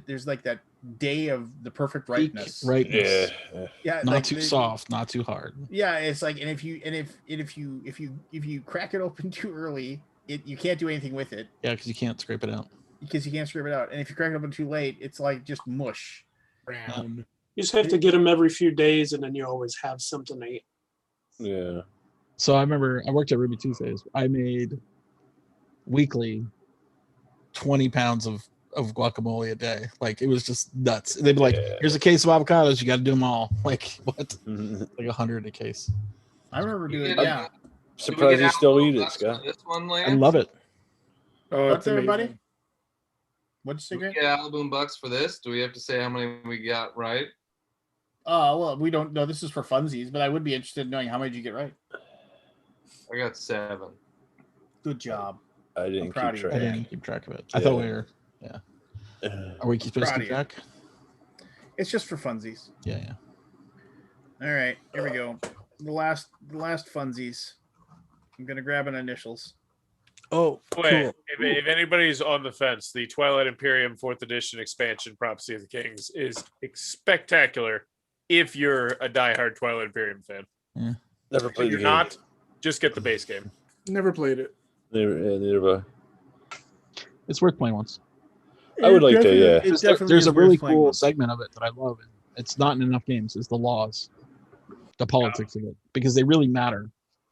There's like that day of the perfect Peak ripeness. ripeness. Yeah, Not like too soft, not too hard. Yeah, it's like, and if you crack it open too early, you can't do anything with it. Yeah, because you can't scrape it out. Because you can't scrape it out, and if you crack it open too late, it's like just mush. Brown. You just have to get them every few days, and then you always have something to eat. Yeah. So I remember I worked at Ruby Tuesdays. I made weekly 20 pounds of guacamole a day. Like it was just nuts. They'd be like, "Here's a case of avocados. You got to do them all." Like what? Like 100 a case. I remember doing get- yeah. Surprised you still eat it, Bucks for Scott. this one, I Lance? love it. Oh, What's it's everybody? amazing. What'd you say, Do we Grant? get Alaboom Bucks for this? Do we have to say how many we got right? Well, we don't know. This is for funsies, but I would be interested in knowing how many did you get right. I got 7. Good job. I didn't proud keep of you. track. I didn't keep track of it. I thought we were. Yeah. Are we supposed to Proud keep of you. track? It's just for funsies. Yeah. All right, here we go. The last funsies. I'm gonna grab an initials. Oh, Wait, if anybody's on the fence, the Twilight Imperium 4th Edition expansion, Prophecy of the Kings, is spectacular if you're a diehard Twilight Imperium fan. Yeah. Never If played the you're game. not, just get the base game. Never played it. Neither have It's worth playing once. I would like to, definitely- yeah. It definitely There's is a worth really playing cool once. segment of it that I love. It's not in enough games. Is the laws, the politics of it, because they really matter.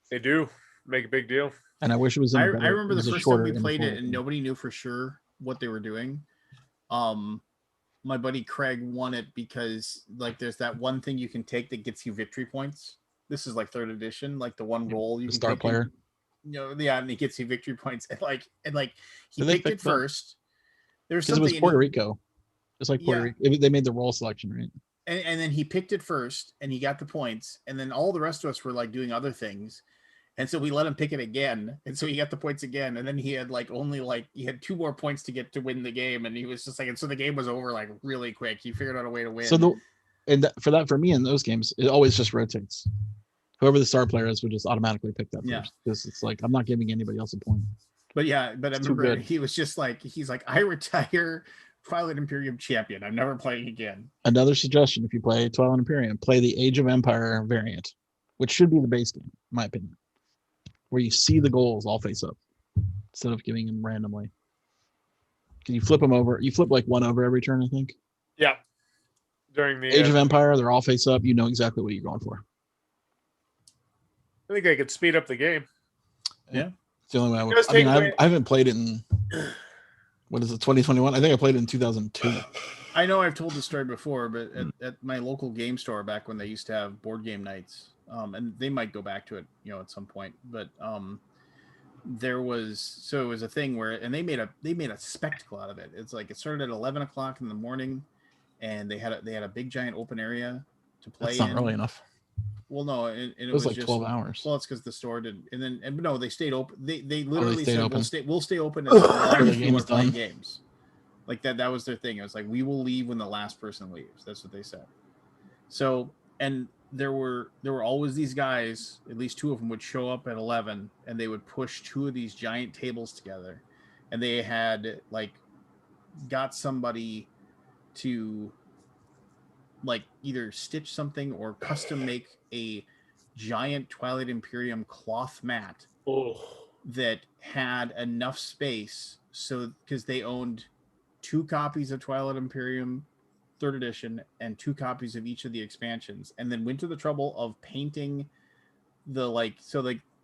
They do make a big deal. And I wish it was in. I a better, remember it the was a first time shorter we and played it fuller and game. nobody knew for sure what they were doing. My buddy Craig won it because like there's that one thing you can take that gets you victory points. This is like 3rd edition, like the one roll you The can star take player. and, yeah, and it gets you victory points. And he Did they picked it fix that? first. There's Because it something was Puerto Rico. It's like Puerto Yeah. Rico. They made the roll selection, right? And then he picked it first and he got the points, and then all the rest of us were like doing other things, and so we let him pick it again, and so he got the points again, and then he had he had 2 more points to get to win the game, and he was just like, and so the game was over like really quick. He figured out a way to win. So for me in those games, it always just rotates. Whoever the star player is would just automatically pick that Yeah. first. Because it's like I'm not giving anybody else a point. But I It's too remember good. he was just like, he's like, I retire Twilight Imperium champion. I'm never playing again. Another suggestion: if you play Twilight Imperium, play the Age of Empire variant, which should be the base game, in my opinion, where you see the goals all face up instead of giving them randomly. Can you flip them over? You flip like one over every turn, I think. Yeah. During the Age of Empire, they're all face up. You know exactly what you're going for. I think I could speed up the game. Yeah. It's the only way I would. Just I mean, take away- I haven't played it in what is it, 2021? I think I played it in 2002. I know I've told the story before, but at my local game store back when they used to have board game nights, and they might go back to it, at some point. But it was a thing where, and they made a spectacle out of it. It's like it started at 11 o'clock in the morning, and they had a big giant open area to play. That's not in. early enough. Well, no, and It was like just 12 hours. Well, it's because the store did, and no, they stayed open. They literally stayed said open. we'll stay open as long Till the as you game's are playing done. games. Like that was their thing. It was like, we will leave when the last person leaves. That's what they said. So, and there were always these guys, at least 2 of them would show up at 11, and they would push 2 of these giant tables together, and they had got somebody to either stitch something or custom make a giant Twilight Imperium cloth mat that had enough space, so because they owned 2 copies of Twilight Imperium 3rd edition and 2 copies of each of the expansions, and then went to the trouble of painting the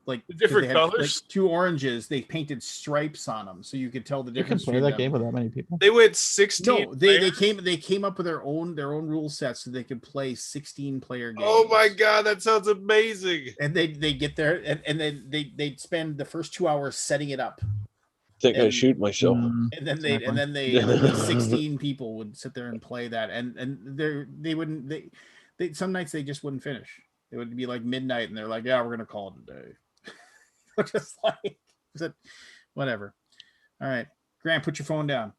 The different they had, colors? 2 oranges. They painted stripes on them so you could tell the You can difference. play between that them. game with that many people. They went 16. No, they players? came up with their own rule set so they could play 16 player games. Oh my god, that sounds amazing. And they get there and then they'd spend the first 2 hours setting it up. think I And- shoot myself. And then exactly. the 16 people would sit there and play that, and they wouldn't they some nights they just wouldn't finish. It would be like midnight and they're like, yeah, we're gonna call it a day. Just like whatever. All right, Grant, put your phone down.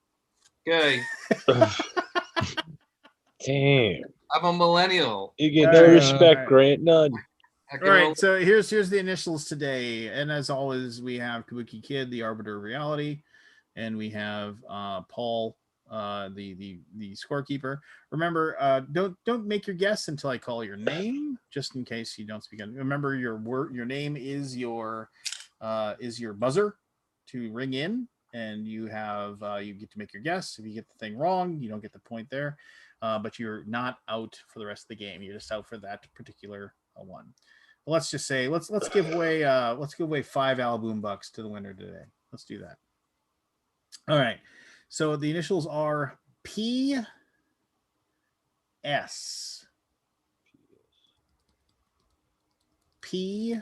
Okay. Damn. I'm a millennial. You get All no right, respect, all right. Grant. None. I All can right, only- so here's the initials today, and as always, we have Kabuki Kid, the Arbiter of Reality, and we have Paul, the scorekeeper. Remember, don't make your guess until I call your name, just in case you don't speak. Remember, your name is your buzzer to ring in, and you get to make your guess. If you get the thing wrong, you don't get the point there, but you're not out for the rest of the game. You're just out for that particular one. Let's just say let's give away 5 Alaboom bucks to the winner today. Let's do that. All right. So the initials are PS. PS.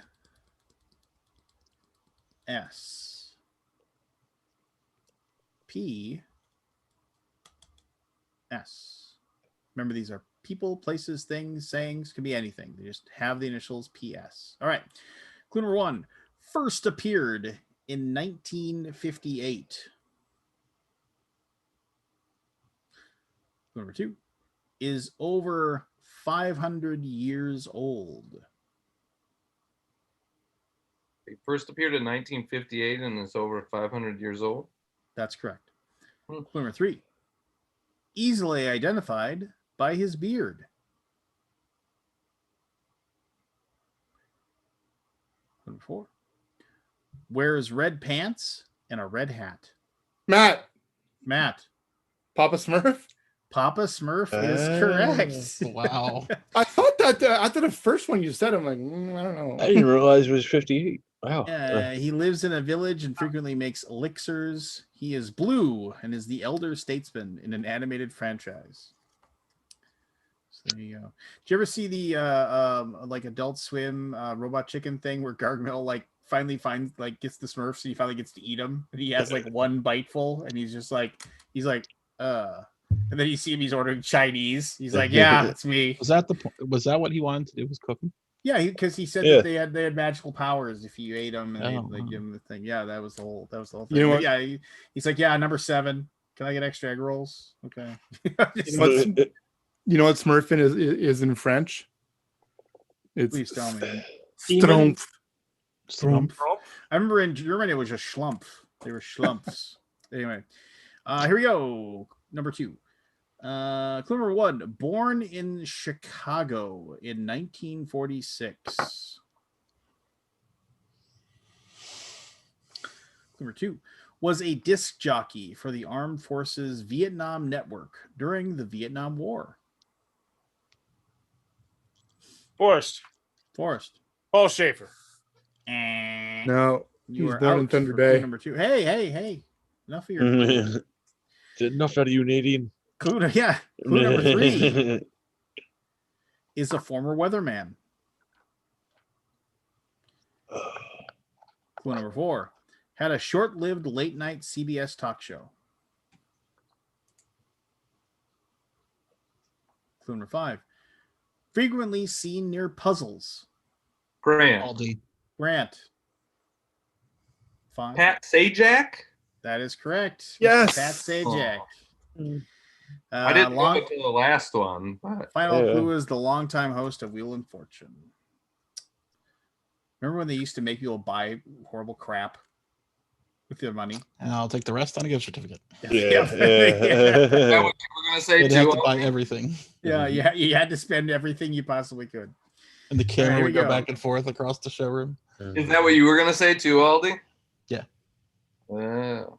PS. Remember, these are people, places, things, sayings, could be anything. They just have the initials PS. All right. Clue number 1. First appeared in 1958. Clue number 2. Is over 500 years old. It first appeared in 1958 and is over 500 years old. That's correct. Clue number 3. Easily identified by his beard. Clue number 4. Wears red pants and a red hat. Matt. Papa Smurf. Papa Smurf is correct. Wow. I thought that after the first one you said, I'm like, I don't know. I didn't realize it was 58. Wow. He lives in a village and frequently makes elixirs. He is blue and is the elder statesman in an animated franchise. So there you go. Did you ever see the like Adult Swim Robot Chicken thing where Gargamel finally gets the Smurfs and he finally gets to eat them, and he has one biteful and he's just like and then you see him, he's ordering Chinese. He's like, yeah, it's me. Was that what he wanted to do, was cooking? Yeah, because he said that they had magical powers if you ate them, and they give him the thing. Yeah, that was the whole thing. You know what? Yeah, he's like, yeah, number 7. Can I get extra egg rolls? Okay. You know what Smurfing is in French? Please tell me. Strumpf. I remember in Germany it was just schlumpf. They were schlumps. Anyway, here we go. Number 2. Clue number 1. Born in Chicago in 1946. Clue number 2. Was a disc jockey for the Armed Forces Vietnam Network during the Vietnam War. Forrest. Paul Schaefer. No, You he's are born out in Thunder for Bay. clue number 2. Hey. Enough of your Enough out of you, Nadine. Clue number 3 is a former weatherman. Clue number 4 had a short-lived late-night CBS talk show. Clue number 5 frequently seen near puzzles. Grant. Grant. 5. Pat Sajak. That is correct. Yes. Pat Sajak. I didn't know it till the last one. But... Final clue is the longtime host of Wheel and Fortune. Remember when they used to make people buy horrible crap with their money? And I'll take the rest on a gift certificate. Is that what you were gonna say They'd too? have to buy everything. Yeah, you had to spend everything you possibly could. And the camera Here would we go back and forth across the showroom. Is that what you were gonna say too, Aldi? Yeah. Oh.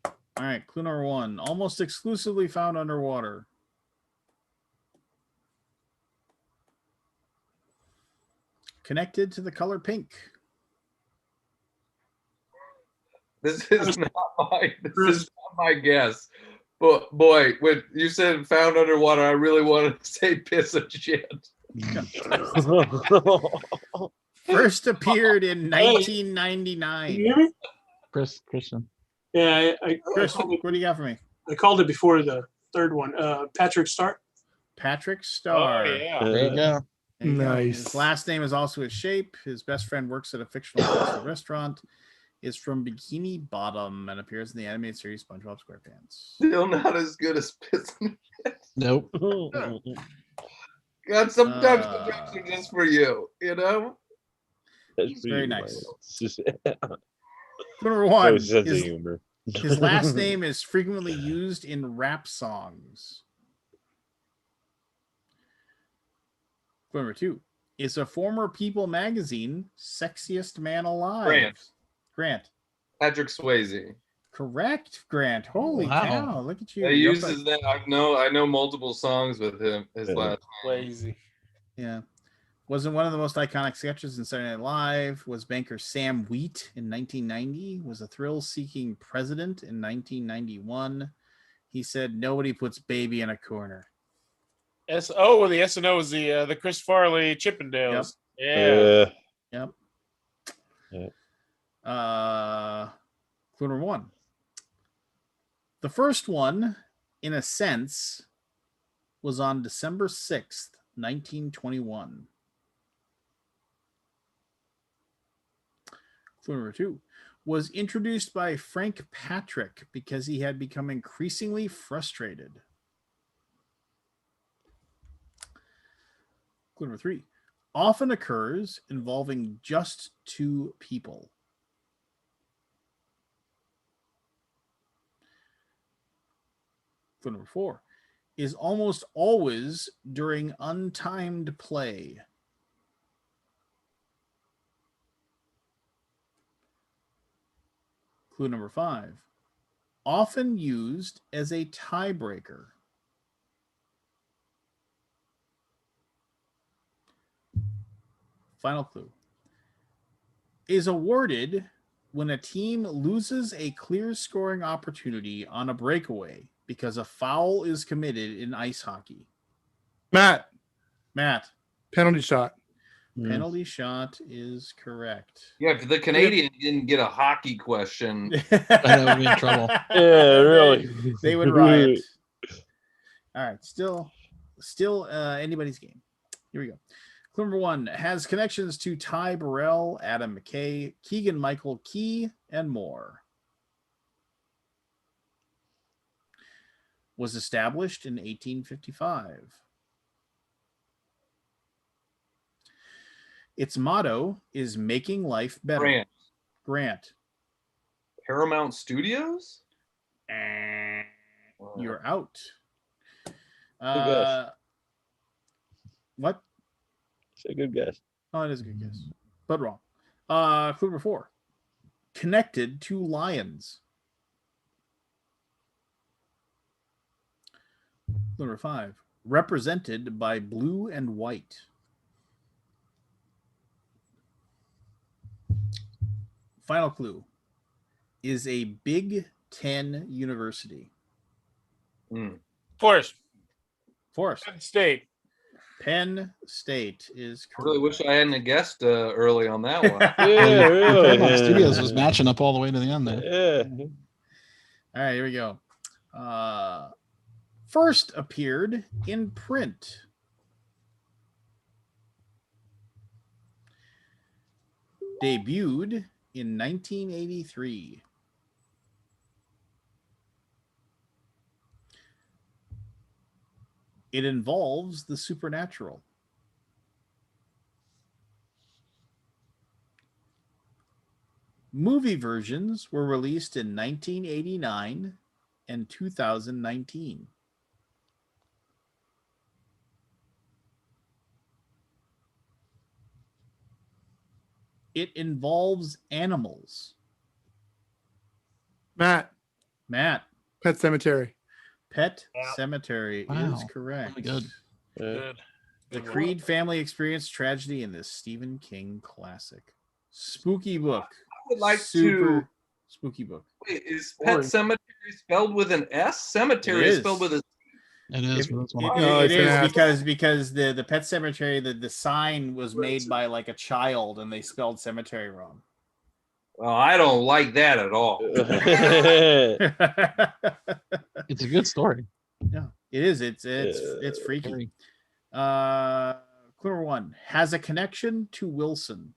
All right, clue number 1. Almost exclusively found underwater. Connected to the color pink. This is not my guess. But boy, when you said found underwater, I really wanted to say piss of shit. First appeared in 1999. Can you hear me? Christian. Yeah, Chris, what do you got for me? I called it before the third one. Patrick Starr. Patrick Starr. Oh, yeah. There you go. There you go. Nice. His last name is also his shape. His best friend works at a fictional fast food restaurant. is from Bikini Bottom and appears in the animated series SpongeBob SquarePants. Still not as good as Piss in the Nope. God, sometimes the jokes are just for you, you know? That's It's very pretty nice. wild. Clue number one. No sense of humor. His last name is frequently used in rap songs. Clue number two. Is a former People magazine sexiest man alive. Grant. Patrick Swayze. Correct, Grant. Holy Wow. cow. Look at you. He You're uses that. I know multiple songs with him. His last name. Lazy. Yeah. Wasn't one of the most iconic sketches in Saturday Night Live. Was banker Sam Wheat in 1990. Was a thrill-seeking president in 1991. He said, nobody puts baby in a corner. The SNO was the Chris Farley Chippendales. Yep. Yeah. Yep. Clue number one. The first one, in a sense, was on December 6th, 1921. Clue number two. Was introduced by Frank Patrick because he had become increasingly frustrated. Clue number three. Often occurs involving just two people. Clue number four. Is almost always during untimed play. Clue number five. Often used as a tiebreaker. Final clue. Is awarded when a team loses a clear scoring opportunity on a breakaway because a foul is committed in ice hockey. Matt. Penalty shot. Penalty shot is correct. Yeah, if the Canadian didn't get a hockey question, I know we'd be in trouble. Yeah, really. They would riot. All right, still anybody's game. Here we go. Clue number one has connections to Ty Burrell, Adam McKay, Keegan Michael Key, and more. Was established in 1855. Its motto is making life better. Grant. Paramount Studios? You're out. Good guess. What? It's a good guess. Oh, it is a good guess, but wrong. Clue number four. Connected to lions. Clue number five. Represented by blue and white. Final clue. Is a Big Ten university. Forest. Penn State. Penn State is correct. I really wish I hadn't guessed early on that one. Yeah, really. Paramount Studios was matching up all the way to the end there. Yeah. All right, here we go. First appeared in print. Debuted in 1983. It involves the supernatural. Movie versions were released in 1989 and 2019. It involves animals. Matt. Pet Cemetery. Pet Cemetery is correct. Really good. Good. The Creed family experienced tragedy in this Stephen King classic. Spooky book. I would like Super spooky book. Wait, is Pet Cemetery spelled with an S? Cemetery is spelled with a C. It is. It is because the Pet Cemetery, the sign was made by like a child and they spelled cemetery wrong. Well, I don't like that at all. It's a good story. Yeah, it is. It's freaky. Clue number one has a connection to Wilson.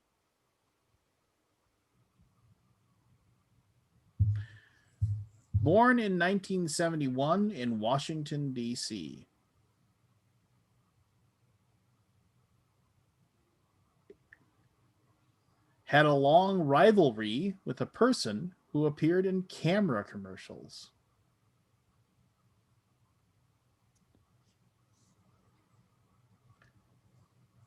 Born in 1971 in Washington, D.C. Had a long rivalry with a person who appeared in camera commercials.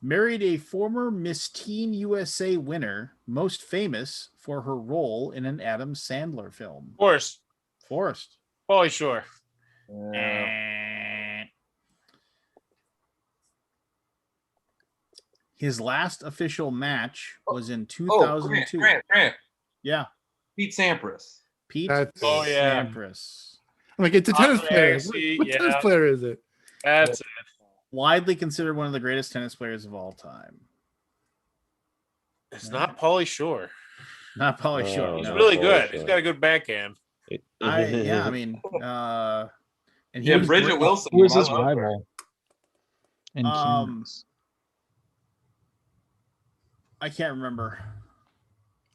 Married a former Miss Teen USA winner, most famous for her role in an Adam Sandler film. Forrest. Pauly Shore. His last official match was in 2002. Grant. Yeah. Pete Sampras. Pete That's- Sampras. I'm like, it's a tennis Andre player. Agassi, What yeah. tennis player is it? That's it. Widely considered one of the greatest tennis players of all time. It's not Pauly Shore. Not Pauly Shore. He's no. really good. He's got a good backhand. And he was Bridget great. Wilson. Who is I his love her. rival? In Kings? I can't remember.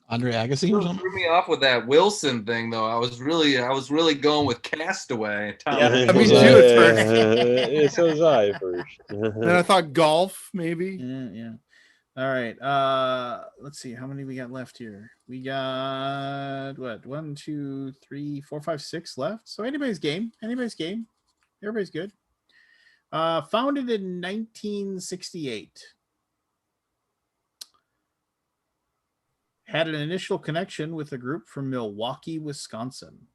Andre Agassi or something? Threw me off with that Wilson thing, though. I was really going with Castaway. I mean, too, at first. So was I first. And I thought golf, maybe. Yeah. All right. Let's see. How many we got left here? We got what? 1, 2, 3, 4, 5, 6 left. So anybody's game. Everybody's good. Founded in 1968. Had an initial connection with a group from Milwaukee, Wisconsin.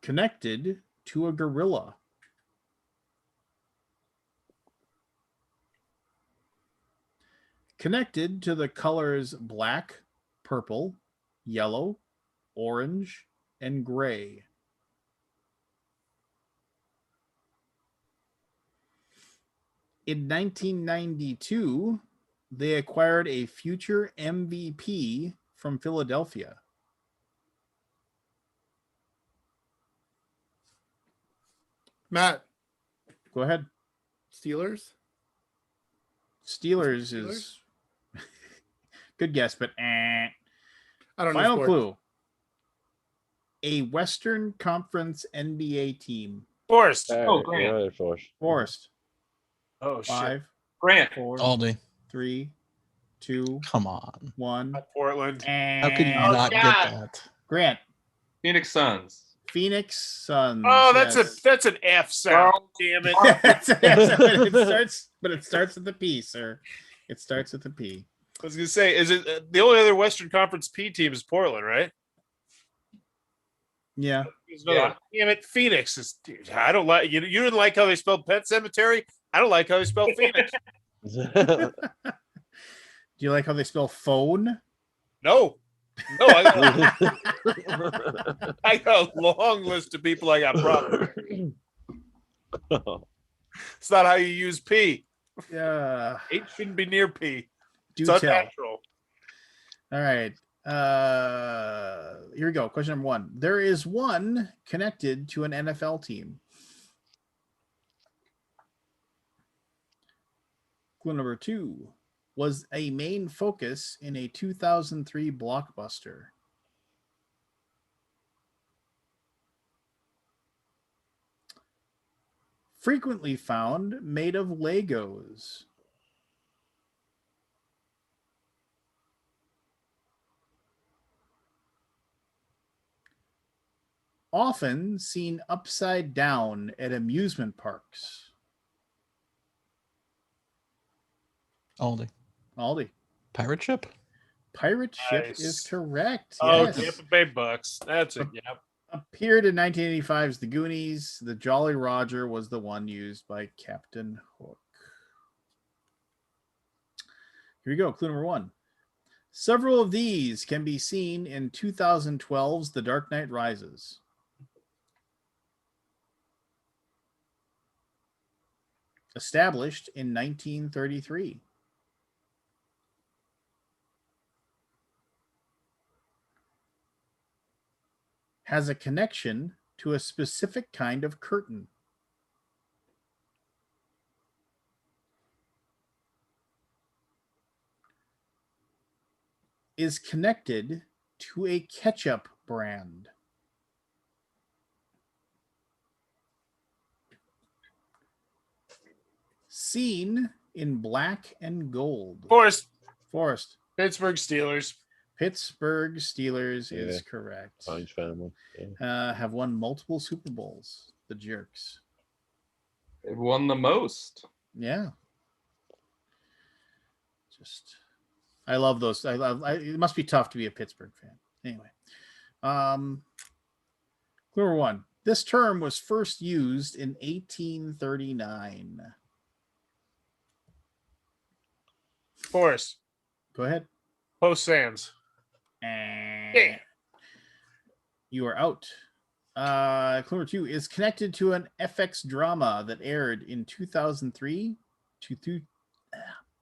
Connected to a gorilla. Connected to the colors black, purple, yellow, orange, and gray. In 1992, they acquired a future MVP from Philadelphia. Matt, Go ahead. Steelers? Steelers is good guess, but I don't know. final sports. clue. A Western Conference NBA team. Forrest. Oh, Grant. Forrest. Oh, shit. 5, Grant. 4, Aldi. 3, 2, Come on. 1. Portland. How could you And not get that? Grant. Phoenix Suns. Phoenix Suns. Oh, that's yes. that's an F sound. Damn it. But it starts with the P, sir. It starts with the P. I was gonna say, is it the only other Western Conference P team is Portland, right? Yeah. There's another one. Damn it, Phoenix is. Dude, I don't like you. You didn't like how they spelled Pet Cemetery. I don't like how they spelled Phoenix. Do you like how they spell phone? No, I got a long list of people I got problems with. It's not how you use P. Yeah. H shouldn't be near P. Do It's tell. unnatural. All right. Here we go. Question number 1. There is one connected to an NFL team. Clue number 2 was a main focus in a 2003 blockbuster. Frequently found made of Legos. Often seen upside down at amusement parks. Aldi. Pirate ship? Pirate ship Nice. is correct. Oh, Yes. Tampa Bay Bucks. That's it. Yep. Appeared in 1985's The Goonies. The Jolly Roger was the one used by Captain Hook. Here we go. Clue number 1. Several of these can be seen in 2012's The Dark Knight Rises. Established in 1933. Has a connection to a specific kind of curtain. is connected to a ketchup brand? Seen in black and gold. Forrest. Pittsburgh Steelers. Pittsburgh Steelers Yeah. is correct. Heinz family. Yeah. Have won multiple Super Bowls. The Jerks. They've won the most. Yeah. I love those. It must be tough to be a Pittsburgh fan. Anyway. Clue number 1. This term was first used in 1839. Forrest. Go ahead. Post Sands. And you are out. Clue number 2 is connected to an FX drama that aired in 2003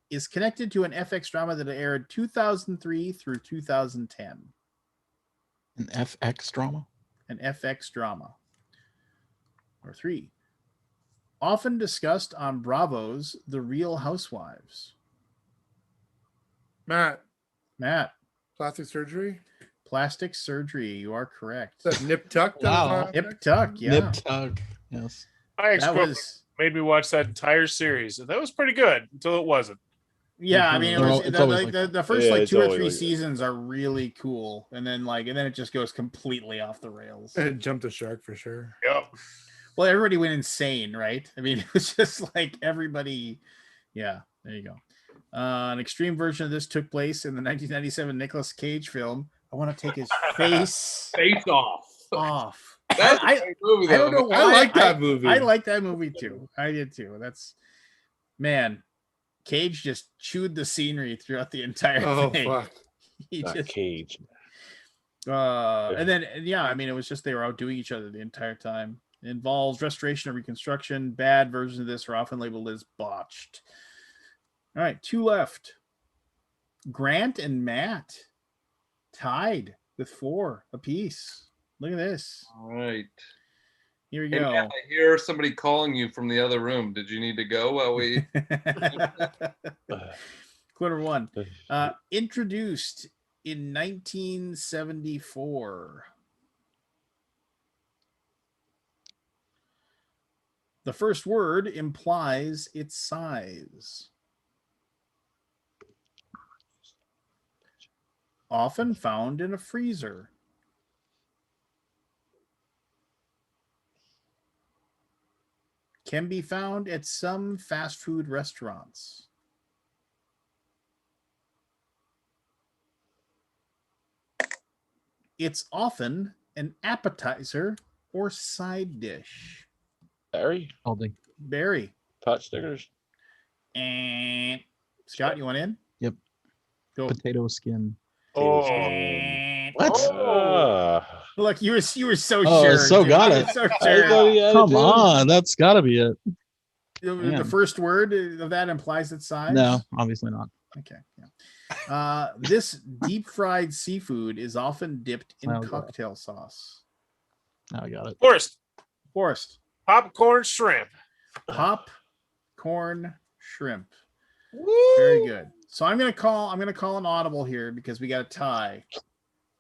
is connected to an FX drama that aired 2003 through 2010. An FX drama? An FX drama. Or 3. Often discussed on Bravo's The Real Housewives. Matt. Plastic surgery. You are correct. That Nip Tuck. Wow. Nip Tuck. Yeah. Nip Tuck. Yes. My ex-girlfriend made me watch that entire series. That was pretty good until it wasn't. Yeah, I mean, the first Yeah, 2 or 3 like seasons are really cool, and then it just goes completely off the rails. And jumped the shark for sure. Yep. Well, everybody went insane, right? I mean, it was just like everybody. Yeah, there you go. An extreme version of this took place in the 1997 Nicolas Cage film. I want to take his face off. That's a great movie, I don't know though. why. I like that movie. I like that movie too. I did too. Man, Cage just chewed the scenery throughout the entire thing. Fuck. He Not just, Cage. and then I mean, it was just they were outdoing each other the entire time. It involves restoration or reconstruction. Bad versions of this are often labeled as botched. All right, 2 left. Grant and Matt tied with 4 apiece. Look at this. All right. Here we Hey, go. Matt, I hear somebody calling you from the other room. Did you need to go while we? Clue number 1. Introduced in 1974. The first word implies its size. Often found in a freezer. Can be found at some fast food restaurants. It's often an appetizer or side dish. Barry? Barry. Pot stickers? And Scott, you want in? Yep. Go. Potato skin. What? Look, you were so Oh, sure. so dude. got You it. were so sure. Come on, that's got to be it. The Man. first word of that implies its size? No, obviously not. Okay. Yeah. This deep fried seafood is often dipped in Oh, God. cocktail sauce. Now I got it. Forrest. Popcorn shrimp. Popcorn shrimp. Very good. So I'm gonna call an audible here because we got a tie.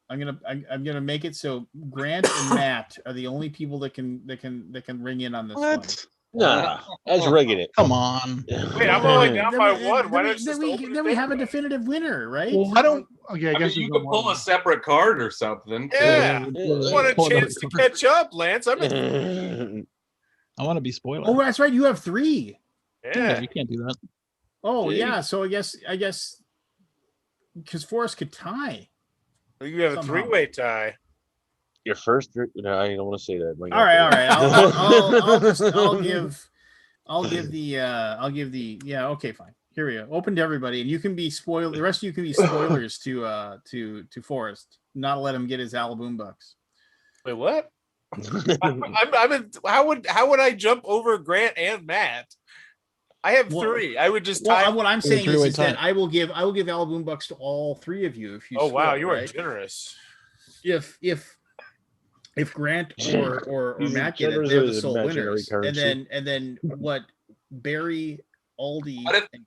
I'm gonna make it so Grant and Matt are the only people that can ring in on this one. Nah, that's rigging it. Come on. Wait, I'm only down by 1. Why not just Then we have a definitive winner, right? Well, I don't. Okay, I I mean, guess you we could go pull one. a separate card or something. Yeah. Yeah. What a Pull chance to another catch up, Lance. I'm in. I want to be spoiler. Oh, that's right. You have 3. Yeah, Yeah. you can't do that. Oh, Yeah. yeah. So I guess because Forrest could tie. You have a Somehow. 3-way tie. Your first drink? No, I don't want to say that. All right. I'll give the yeah. Okay, fine. Here we go. Open to everybody, and you can be spoiled. The rest of you can be spoilers to Forrest. Not let him get his Alaboom bucks. Wait, what? I'm in. How would I jump over Grant and Matt? I have 3. I would just tie. Well, what I'm saying three-way is that tie. I will give Alaboom bucks to all 3 of you if you. Oh wow, split, you are right? generous. If Grant or He's Matt get it, generous they're the with sole imaginary winners. currency. And then what Barry Aldi.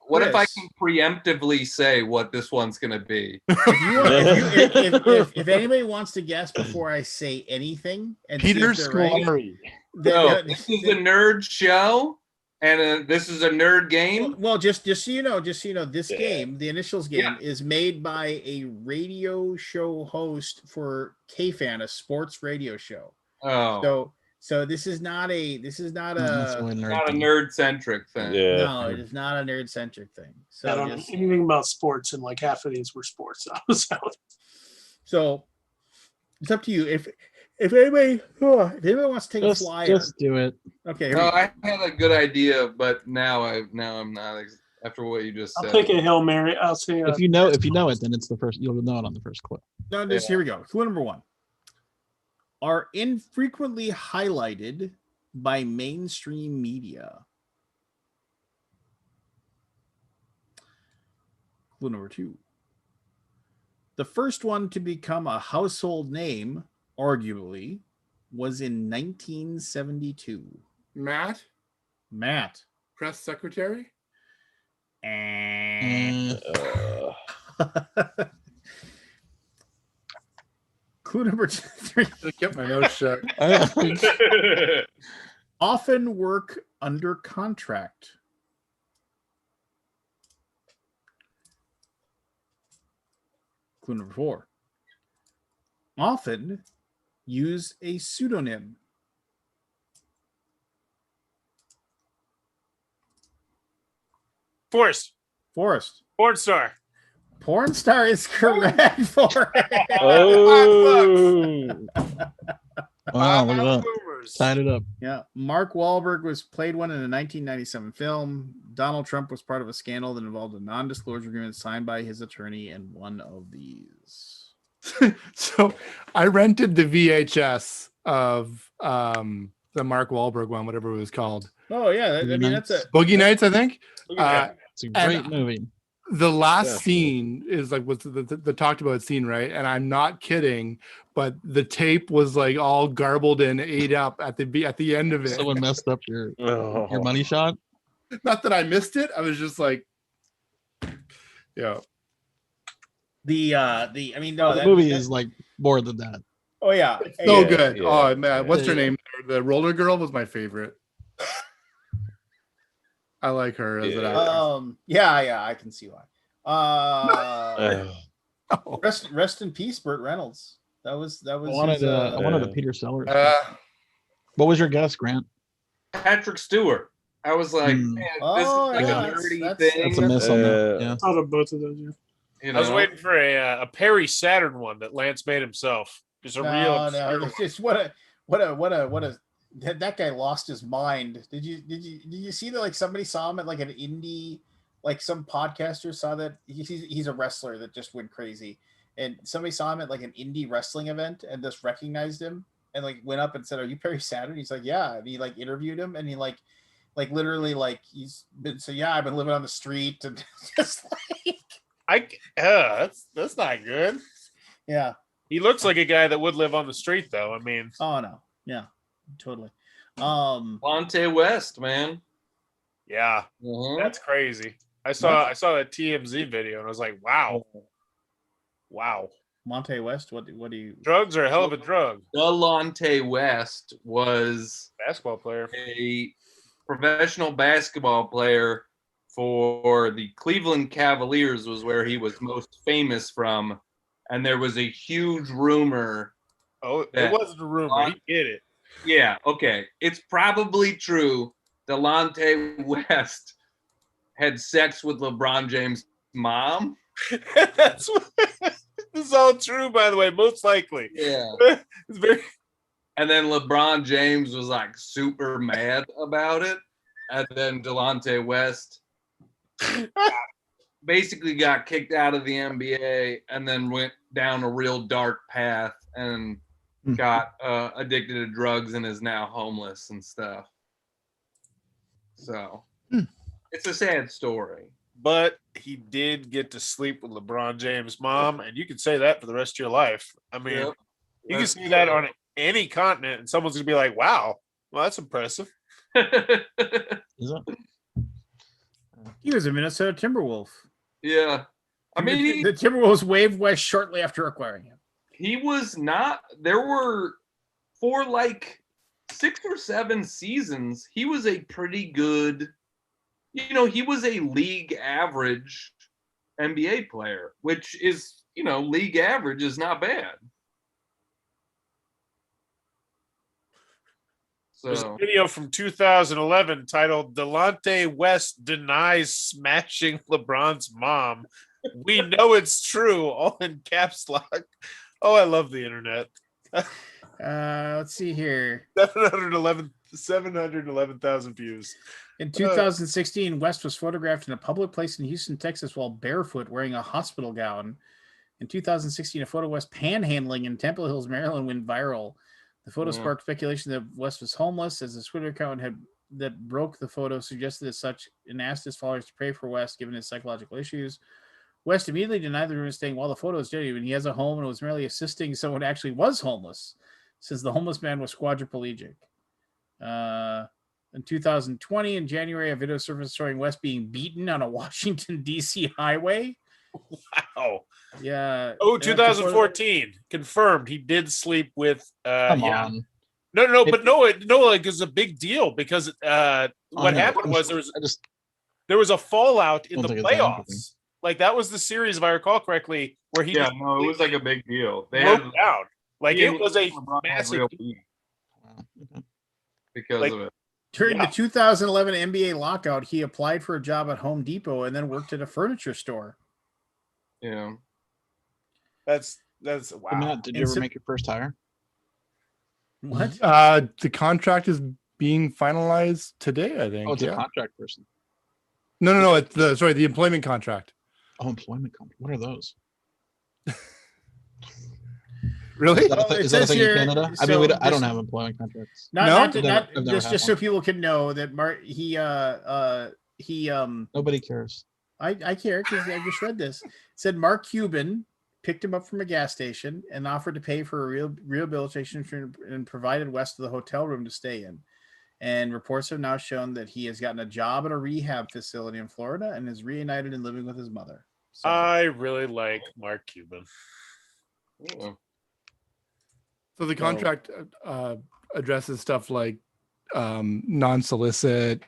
What if I Chris, can preemptively say what this one's gonna be? if anybody wants to guess before I say anything, and Peter see if they're right, Scolari. No, this is a nerd show, and this is a nerd game. Well, just so you know, this game, the Initials game, is made by a radio show host for KFan, a sports radio show. Oh, so this is not a not a nerd centric thing. Yeah. No, it is not a nerd centric thing. So I don't know anything about sports, and like half of these were sports. So it's up to you. If anybody wants to take a flyer, just do it. Okay. No, I had a good idea, but now I'm not. After what you just said, I'll take a Hail Mary. I'll say If you know it, then it's the first. You'll know it on the first clue. No, here we go. Clue number 1. Are infrequently highlighted by mainstream media. Clue number 2. The first one to become a household name, arguably, was in 1972. Matt, press secretary. Clue number 3. I kept my nose shut. Often work under contract. Clue number 4. Often use a pseudonym. Forrest. Porn star. Porn star is correct for it. Oh. Wow, look at that. Tied it up. Yeah. Mark Wahlberg played one in a 1997 film. Donald Trump was part of a scandal that involved a non-disclosure agreement signed by his attorney in one of these. So I rented the VHS of the Mark Wahlberg one, whatever it was called. Oh yeah, that's a Boogie Nights, I think. It's a great movie. The last scene is like was the talked about scene, right? And I'm not kidding, but the tape was like all garbled and ate up at the end of it. Someone messed up your money shot. Not that I missed it. I was just like, yeah. The movie is like more than that. Oh yeah, it's so good. Yeah. Oh man, what's her name? The roller girl was my favorite. I like her as an actress. Yeah, I can see why. Rest in peace, Burt Reynolds. That was. I wanted the Peter Sellers. What was your guess, Grant? Patrick Stewart. I was like, man, this is like a nerdy thing. That's a miss on that. Yeah. Out of both of those. Yeah. You know? I was waiting for a Perry Saturn one that Lance made himself. Just a real. No, it's just what a. That guy lost his mind. Did you see that? Like somebody saw him at like an indie, like some podcaster saw that he's a wrestler that just went crazy, and somebody saw him at like an indie wrestling event and just recognized him and like went up and said, "Are you Perry Saturn?" He's like, "Yeah," and he like interviewed him and he like literally like he's been I've been living on the street and just like that's not good. Yeah, he looks like a guy that would live on the street though. I mean, oh no, yeah. Totally. Monte West, man. Yeah, that's crazy. I saw that TMZ video and I was like, wow. Monte West. What do you? Drugs are a hell of a drug. Delonte West was basketball player, a professional basketball player for the Cleveland Cavaliers. Was where he was most famous from, and there was a huge rumor. Oh, it wasn't a rumor. He did it. Yeah, okay. It's probably true. Delonte West had sex with LeBron James' mom. This is all true, by the way, most likely. Yeah. It's very. And then LeBron James was like super mad about it. And then Delonte West basically got kicked out of the NBA and then went down a real dark path and got addicted to drugs and is now homeless and stuff. So it's a sad story. But he did get to sleep with LeBron James' mom, and you can say that for the rest of your life. I mean, you can say that on any continent, and someone's gonna be like, "Wow, well, that's impressive." Is it? He was a Minnesota Timberwolf. Yeah. I mean, the Timberwolves waived West shortly after acquiring him. he was not. There were for like 6 or 7 seasons. He was a pretty good. He was a league average NBA player, which is league average is not bad. There's a video from 2011 titled "Delonte West denies smashing LeBron's mom. We know it's true," all in caps lock. Oh, I love the internet. Let's see here. 711,000 views. In 2016, West was photographed in a public place in Houston, Texas, while barefoot, wearing a hospital gown. In 2016, a photo of West panhandling in Temple Hills, Maryland, went viral. The photo sparked speculation that West was homeless, as the Twitter account that broke the photo suggested as such, and asked his followers to pray for West given his psychological issues. West immediately denied the rumor, saying, while the photo is genuine, he has a home and was merely assisting someone who actually was homeless, since the homeless man was quadriplegic. In 2020, in January, a video surfaced showing West being beaten on a Washington, D.C. highway. Wow. Yeah. Oh, 2014 confirmed. He did sleep with. Come on. No, like it's a big deal because what happened was there was a fallout in the playoffs. Like that was the series, if I recall correctly, where he. Yeah, no, it was like a big deal. They broke had down. Like it was a massive because of it. During the 2011 NBA lockout, he applied for a job at Home Depot and then worked at a furniture store. Yeah. That's wow. Matt, did you ever make your first hire? What? The contract is being finalized today, I think. Oh, it's a contract person. No. It's the employment contract. Oh, employment contract. What are those? Really? Is that a thing in Canada? I mean, I don't have employment contracts. Just so people can know that Nobody cares. I care because I just read this. It said Mark Cuban picked him up from a gas station and offered to pay for a rehabilitation and provided West with a hotel room to stay in. And reports have now shown that he has gotten a job at a rehab facility in Florida and is reunited and living with his mother. So, I really like Mark Cuban. Yeah. So the contract addresses stuff like non-solicit,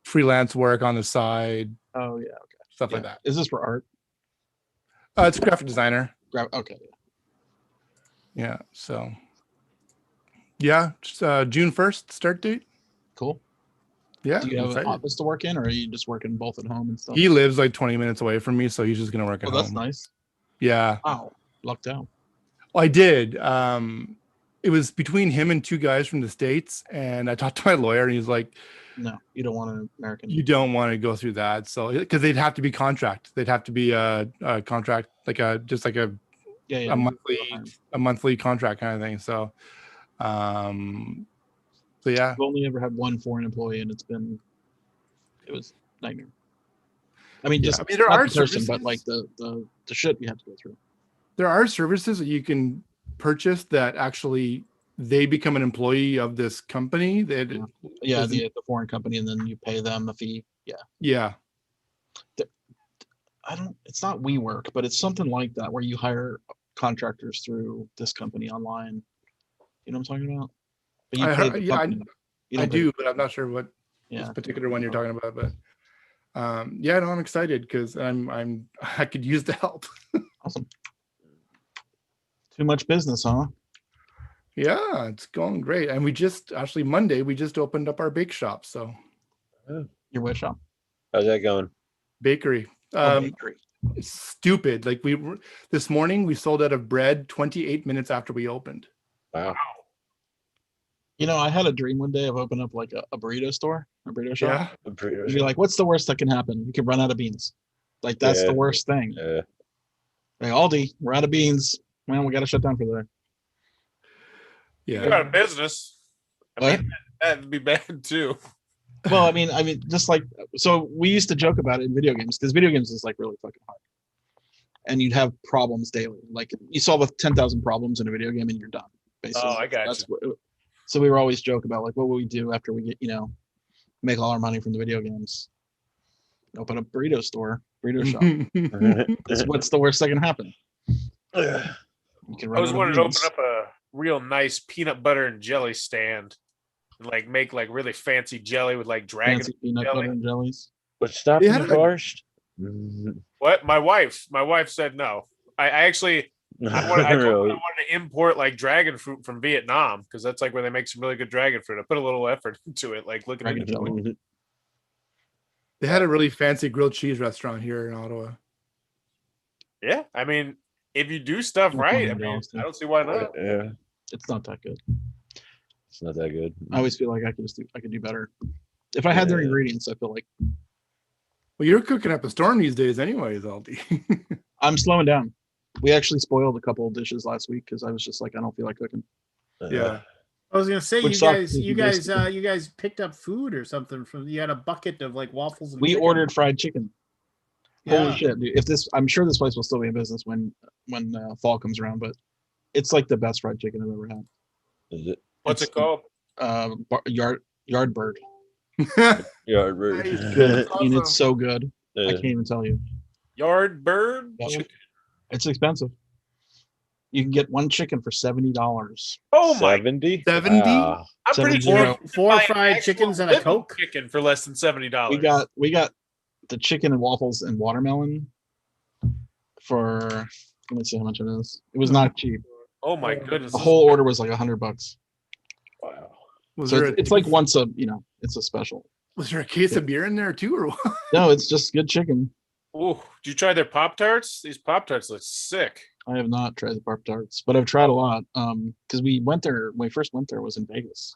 freelance work on the side. Oh yeah, okay. Stuff like that. Is this for art? It's a graphic designer. Okay. Yeah. So. Yeah, June 1st start date. Cool. Yeah. Do you have an office to work in, or are you just working both at home and stuff? He lives like 20 minutes away from me, so he's just gonna work at home. Oh, that's nice. Yeah. Wow, lucked out. Well, I did. It was between him and 2 guys from the States, and I talked to my lawyer, and he's like, "No, you don't want an American. You don't want to go through that." So, because they'd have to be contract, they'd have to be a contract, like a monthly contract kind of thing. So yeah. I've only ever had one foreign employee, and it was nightmare. I mean, just there are services, but like the shit you have to go through. There are services that you can purchase that actually they become an employee of this company. The foreign company, and then you pay them a fee. Yeah. It's not WeWork, but it's something like that where you hire contractors through this company online. You know what I'm talking about? But you pay the company. I do, but I'm not sure what this particular one you're talking about. But I'm excited because I could use the help. Awesome. Too much business, huh? Yeah, it's going great. And Monday we just opened up our bake shop. So your what shop? How's that going? Bakery. Bakery. It's stupid. Like this morning we sold out of bread 28 minutes after we opened. Wow. I had a dream one day of opening up like a burrito store, a burrito shop. Yeah. A burrito You'd be like, what's the worst that can happen? You could run out of beans. Like that's the worst thing. Yeah. Like Aldi, we're out of beans. Man, we got to shut down for the day. Yeah. You're out of business. I mean, that'd be bad too. Well, I mean, just like, so we used to joke about it in video games because video games is like really fucking hard. And you'd have problems daily. Like you solve 10,000 problems in a video game and you're done. Basically. Oh, I got you. So we were always joke about like, what will we do after we get, make all our money from the video games? Open a burrito store, burrito shop. What's the worst that can happen? You can I run was out of wanting to open beans. up a real nice peanut butter and jelly stand, and like make like really fancy jelly with like dragon Fancy peanut jelly. butter and jellies. But stop They you had a- first. What? My wife said no. I actually I told her I wanted to import like dragon fruit from Vietnam because that's like where they make some really good dragon fruit. I put a little effort into it, like looking Dragon into it. jelly. They had a really fancy grilled cheese restaurant here in Ottawa. Yeah, I mean, if you do stuff Yeah, right, I $20 mean, too. I don't see why not. Yeah, It's not that good. it's not that good. I always feel like I could do better. If I had their Yeah. ingredients, I feel like Well, you're cooking up a storm these days, anyways, Aldi. I'm slowing down. We actually spoiled a couple of dishes last week because I was just like, I don't feel like cooking. Yeah. I was gonna say Which you sucks, guys, because you we guys, basically- you guys picked up food or something from. You had a bucket of like waffles. And We chicken. ordered fried chicken. Yeah. Holy shit, dude! I'm sure this place will still be in business when fall comes around, but it's like the best fried chicken I've ever had. Is it? What's it called? Yard bird. Yeah, rude. Good. I mean, it's so good. I Yeah. can't even tell you. Yard bird. Yep. Chicken. It's expensive. You can get one chicken for $70. Oh my! 70? 70? Wow. I'm pretty 70. sure you can Four buy an fried actual chickens and a living Coke? chicken for less than $70. We got the chicken and waffles and watermelon for, let me see how much it is. It was not cheap. Oh my goodness! The this whole is- order was like $100. Wow. Was So there it's like once a, it's a special. was there a case of beer in there too, or what? No, it's just good chicken. Ooh, did you try their Pop Tarts? These Pop Tarts look sick. I have not tried the Pop-Tarts, but I've tried a lot. Because we went there, when we first went there was in Vegas.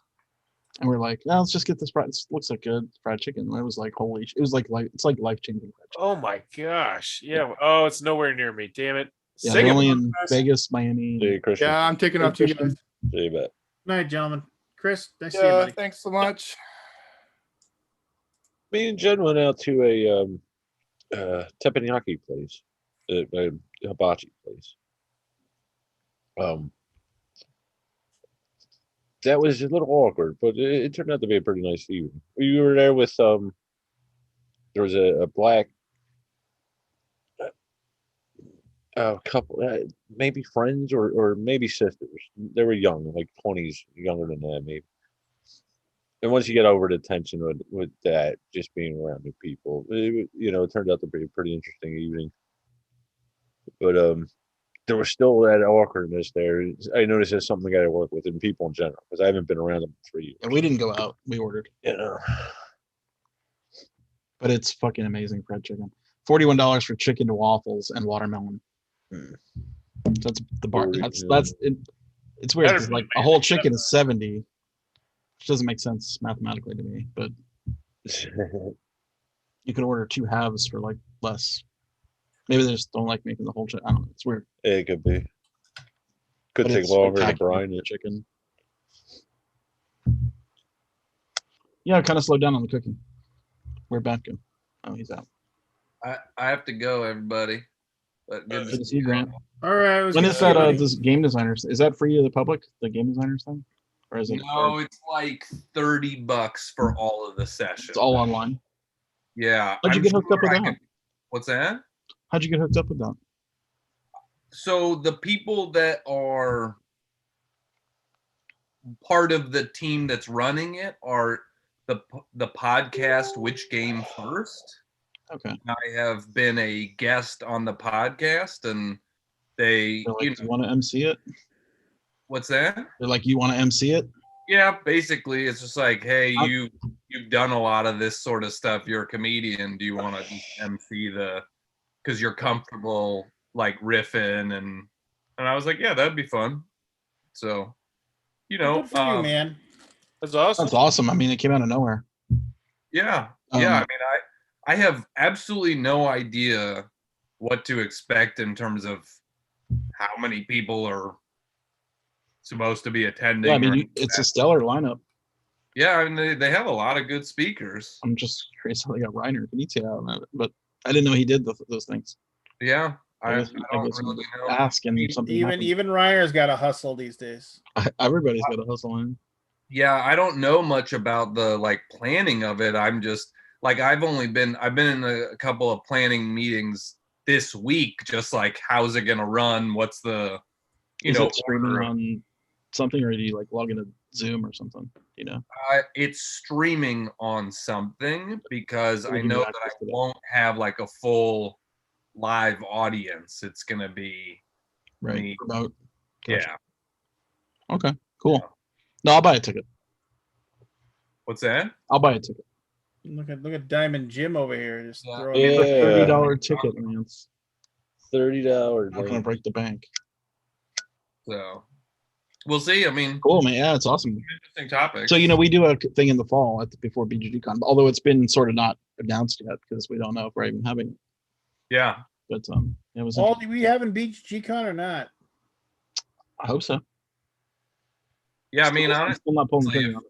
And we're like, no, let's just get this fried, this looks like good fried chicken. And I was like, holy, it was like it's like life-changing fried chicken. Oh my gosh! Yeah. Oh, it's nowhere near me. Damn it. Yeah, Sing they're it, only in Chris. Vegas, Miami. See you, Christian. Yeah, I'm taking off to you guys. See you, bet. Night, gentlemen. Chris, nice to see you, Yeah, buddy. thanks so much. Me and Jen went out to a teppanyaki place, a hibachi place. That was a little awkward, but it turned out to be a pretty nice evening. We were there with there was a black couple, maybe friends or maybe sisters. They were young, like 20s, younger than that, maybe. And once you get over the tension with that, just being around new people, it turned out to be a pretty interesting evening. But there was still that awkwardness there. I noticed that's something I got to work with in people in general because I haven't been around them for 3 years. And we didn't go out. We ordered. But it's fucking amazing fried chicken. $41 for chicken and waffles and watermelon. That's the bar. That's it. It's weird because like a whole chicken is 70, which doesn't make sense mathematically to me. But you could order two halves for like less. Maybe they just don't like making the whole chicken. I don't know. It's weird. It could be. Could But take it's longer to spectacular, brine the it. chicken. Yeah, I kind of slowed down on the cooking. Where'd Matt go? Oh, he's out. I have to go, everybody. But good Good to see you, Grant. All right. When is that? This game designers? Is that free to the public? The game designers thing, or is it? No, it's like $30 for all of the sessions. It's all online. Yeah. How'd you get hooked up with I that? could- What's that? How'd you get hooked up with that? So the people that are part of the team that's running it are the podcast Which Game First. Okay. I have been a guest on the podcast, and they, They're like, do you want to MC it? what's that? They're like, you want to MC it? Yeah, basically, it's just like, hey, you've done a lot of this sort of stuff. You're a comedian. Do you want to MC because you're comfortable like riffing and I was like, yeah, that'd be fun. So, Good for you, man. That's awesome. That's awesome. I mean, it came out of nowhere. Yeah, I mean, I have absolutely no idea what to expect in terms of how many people are supposed to be attending. Yeah, I mean, it's a stellar lineup. Yeah, I mean, they have a lot of good speakers. I'm just curious how they got Reiner Knizia out of it, but I didn't know he did those things. Yeah, I guess don't guess really know. ask and something. Even Ryer's got a hustle these days. Everybody's got a hustle in. Yeah, I don't know much about the like planning of it. I'm just like I've been in a couple of planning meetings this week, just like how's it gonna run? What's the Is it streaming on something, or do you like log into Zoom or something? You know, it's streaming on something because So I you can know get that I access to that. won't have like a full live audience. It's gonna be right? me. Remote. Gotcha. Yeah. Okay. Cool. No, I'll buy a ticket. What's that? I'll buy a ticket. Look at Diamond Jim over here, just Yeah. throwing. It's a Yeah. $30 ticket, man. It's $30. not gonna break the bank. So we'll see. I mean, Cool, man. Yeah, it's awesome. interesting topic. So we do a thing in the fall before BGGCon, although it's been sort of not announced yet because we don't know if we're even having it. Yeah. But it was. Paul, do we having BGCon or not? I hope so. Yeah, I mean, I'm still not pulling the honestly, trigger on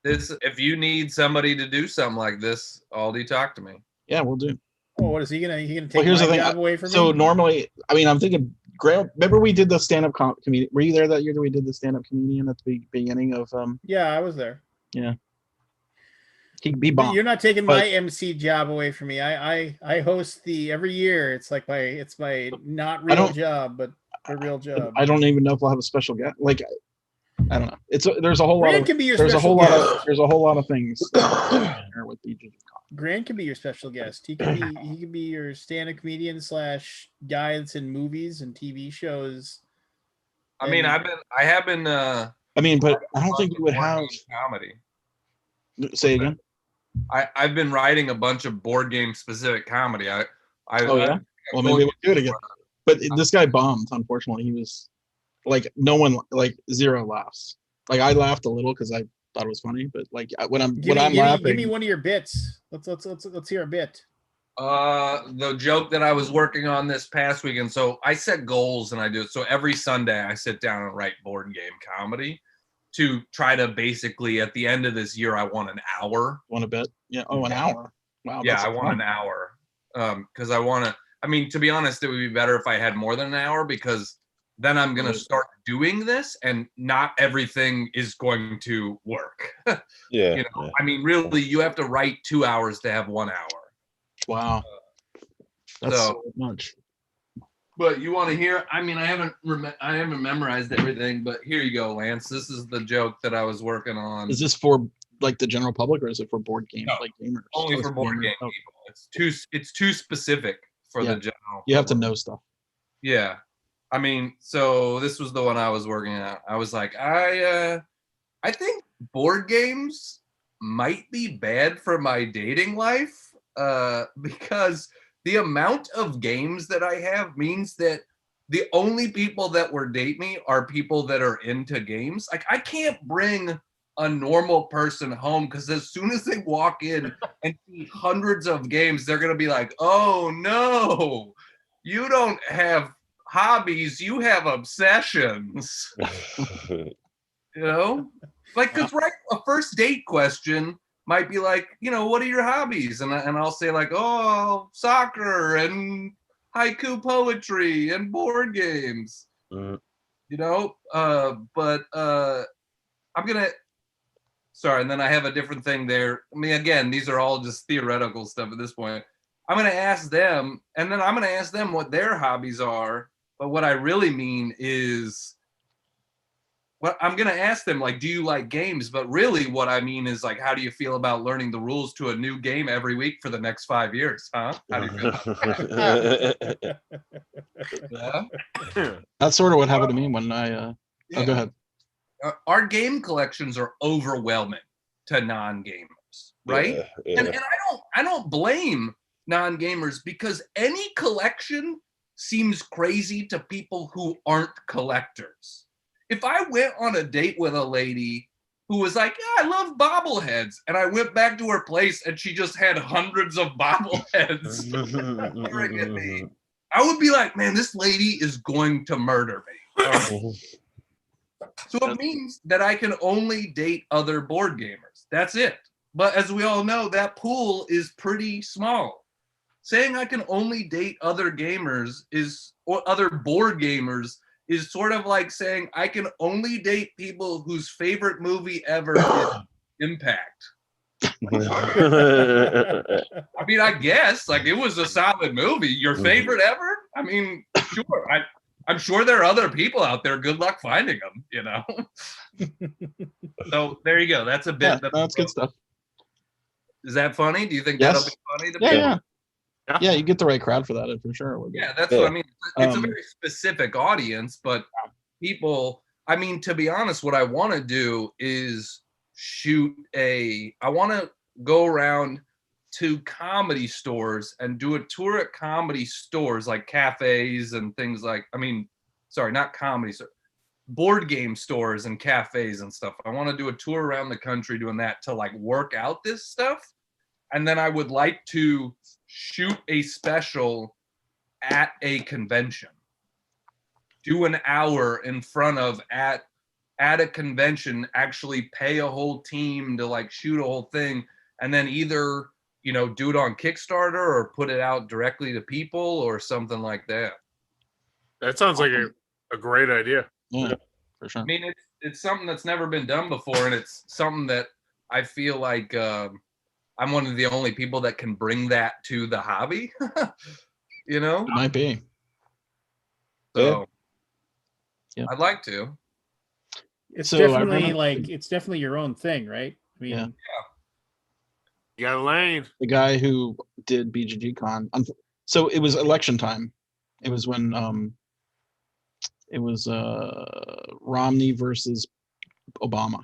it. if you need somebody to do something like this, Aldi, talk to me. Yeah, we'll do. Oh, what is he gonna? He gonna take Well, here's my the thing. job away from So me? normally, I mean, I'm thinking. Graham, remember we did the stand-up comedian? Were you there that year that we did the stand-up comedian at the beginning of? Yeah, I was there. Yeah. He But bombed. you're not taking my MC job away from me. I host every year. It's like my not real job, but a real job. I don't even know if we'll have a special guest. Like, I don't know. There's a whole lot Grant of can be your there's a special whole lot guest. of there's a whole lot of things with BGG. Grant can be your special guest. He can be your stand-up comedian / guy that's in movies and TV shows. I mean, I have been. I mean, but I don't think we would have comedy. Say again. I've been writing a bunch of board game specific comedy. Oh yeah. Well, maybe we'll do it again. But this guy bombed. Unfortunately, he was like no one like zero laughs. Like I laughed a little because I thought it was funny, but like when I'm laughing, give me one of your bits. Let's hear a bit. The joke that I was working on this past weekend. So I set goals and I do it. So every Sunday I sit down and write board game comedy to try to basically at the end of this year I want an hour. Want a bit? Yeah. Oh, an hour. Wow. Yeah, I want an hour. Because I want to. I mean, to be honest, it would be better if I had more than an hour because then I'm going to start doing this and not everything is going to work. Yeah. I mean, really, you have to write 2 hours to have 1 hour. Wow. That's so much. But you want to hear? I mean, I haven't memorized everything, but here you go, Lance. This is the joke that I was working on. Is this for like the general public or is it for board game like gamers? Only for board game people. It's too specific for the general. You have to know stuff. Yeah. I mean, so this was the one I was working on. I was like, I think board games might be bad for my dating life because the amount of games that I have means that the only people that will date me are people that are into games. Like I can't bring a normal person home because as soon as they walk in and see hundreds of games, they're going to be like, oh no, you don't have hobbies, you have obsessions. Like because a first date question might be like, what are your hobbies? And I'll say like, oh, soccer and haiku poetry and board games. But I'm gonna sorry, and then I have a different thing there. I mean, again, these are all just theoretical stuff at this point. I'm gonna ask them, and then I'm gonna ask them what their hobbies are. But what I really mean is, I'm going to ask them, like, do you like games? But really what I mean is, like, how do you feel about learning the rules to a new game every week for the next 5 years? Huh? How do you feel about that? Yeah. That's sort of what happened to me when I go ahead. Our game collections are overwhelming to non-gamers, right? Yeah. And I don't blame non-gamers because any collection seems crazy to people who aren't collectors. If I went on a date with a lady who was like, yeah, I love bobbleheads, and I went back to her place and she just had hundreds of bobbleheads staring at me, I would be like, man, this lady is going to murder me. So it means that I can only date other board gamers. That's it. But as we all know, that pool is pretty small. Saying I can only date other gamers or other board gamers is sort of like saying I can only date people whose favorite movie ever is Impact. I mean, I guess like it was a solid movie. Your favorite ever? I mean, sure. I'm sure there are other people out there. Good luck finding them. You know. So there you go. That's a bit. Yeah, that's good stuff. Is that funny? Do you think Yes. that'll be funny to Yeah, people? yeah. You get the right crowd for that for sure. Yeah, that's what I mean. It's a Um, very specific audience, but people. I mean, to be honest, what I want to do is I want to go around to comedy stores and do a tour at comedy stores like cafes and things like, sorry, not comedy stores, board game stores and cafes and stuff. I want to do a tour around the country doing that to like work out this stuff. And then I would like to shoot a special at a convention. Do an hour in front of at a convention, actually pay a whole team to like shoot a whole thing, and then either, you know, do it on Kickstarter or put it out directly to people or something like that. That sounds like a great idea. Yeah, for sure. I mean, it's something that's never been done before, and it's something that I feel like I'm one of the only people that can bring that to the hobby. You know, It might be. so Yeah. I'd like to. It's So I definitely remember- like it's definitely your own thing, right? I mean, Yeah. You got a lane. The guy who did BGG Con. So it was election time. It was when it was Romney versus Obama.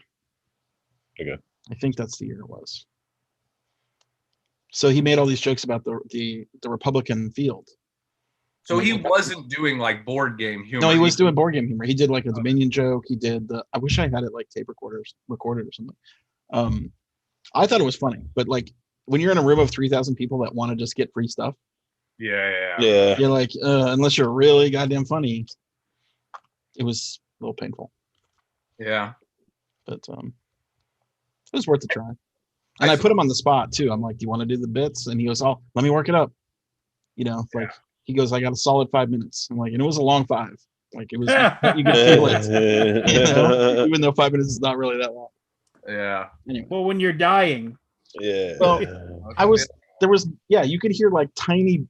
Okay. I think that's the year it was. So he made all these jokes about the Republican field. So he wasn't doing like board game humor. No, he was doing board game humor. He did like a Dominion joke. He did I wish I had it like tape recorded or something. I thought it was funny, but like when you're in a room of 3,000 people that want to just get free stuff, Yeah. you're like, unless you're really goddamn funny, it was a little painful. Yeah. But it was worth a try. And I put him on the spot too. I'm like, do you want to do the bits? And he goes, oh, let me work it up. You know, like he goes, I got a solid 5 minutes. I'm like, and it was a long 5. Like it was, you could feel it. You know? Even though 5 minutes is not really that long. Yeah. Anyway. well, when you're dying, Yeah. Well, you could hear like tiny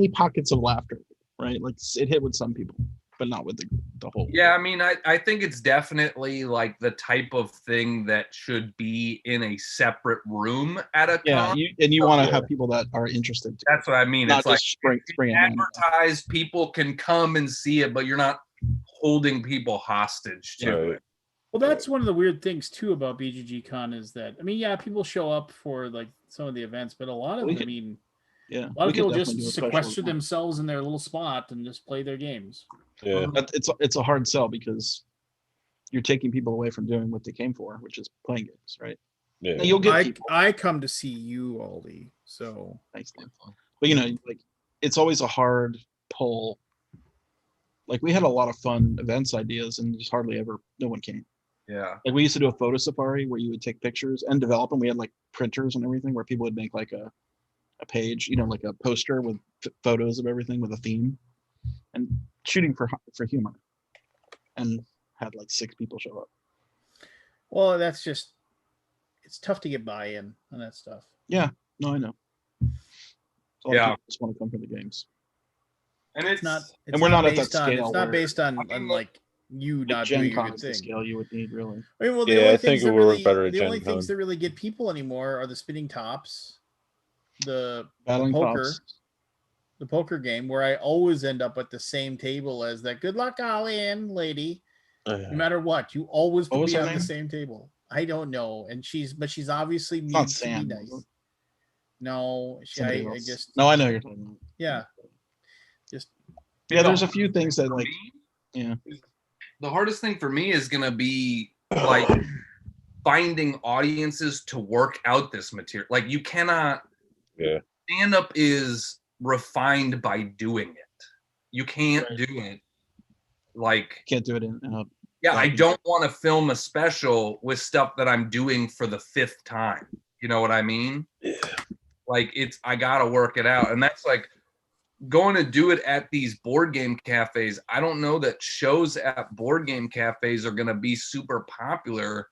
pockets of laughter, right? Like it hit with some people, but not with the whole. Yeah, I mean, I think it's definitely like the type of thing that should be in a separate room at a con. You want to have people that are interested. That's what I mean. Not It's like just spring it in. advertised, people can come and see it, but you're not holding people hostage to it. well, that's one of the weird things too about BGG Con is that, I mean, yeah, people show up for like some of the events, but a lot of them, I mean, a lot of people just sequester themselves in their little spot and just play their games. Yeah. It's a hard sell because you're taking people away from doing what they came for, which is playing games, right? Yeah. Now, you'll get people. I come to see you, Aldi. So Thanks, man. But you know, like it's always a hard pull. Like we had a lot of fun events ideas, and just hardly ever no one came. Yeah. Like we used to do a photo safari where you would take pictures and develop them. We had like printers and everything where people would make like a page, you know, like a poster with photos of everything with a theme, and shooting for humor, and had like 6 people show up. well, that's just it's tough to get buy-in on that stuff. Yeah, no, I know. So Yeah. just want to come for the games. And It's not. It's And we're not at that based on, scale It's not where- based on like you Like not Gen doing a Con good is the thing. scale you would need, really. I mean, well, the Yeah, only I things think that it would work really, better at the Gen only things Con. that really get people anymore are the spinning tops, the Battling poker, Pops. the poker game, where I always end up at the same table as that good luck all in lady. No matter what, you always What put was me her on the name? same table. I don't know, and she's obviously It's not means to be Sam. nice. No, Somebody I else. just No, I know you're talking about. yeah, just Yeah, there's a few things that like the hardest thing for me is gonna be like finding audiences to work out this material. Like you cannot. Yeah. Stand up is refined by doing it. You can't do it like. Can't do it in. Yeah, I don't want to film a special with stuff that I'm doing for the 5th time. You know what I mean? Yeah. Like I gotta work it out, and that's like going to do it at these board game cafes. I don't know that shows at board game cafes are gonna be super popular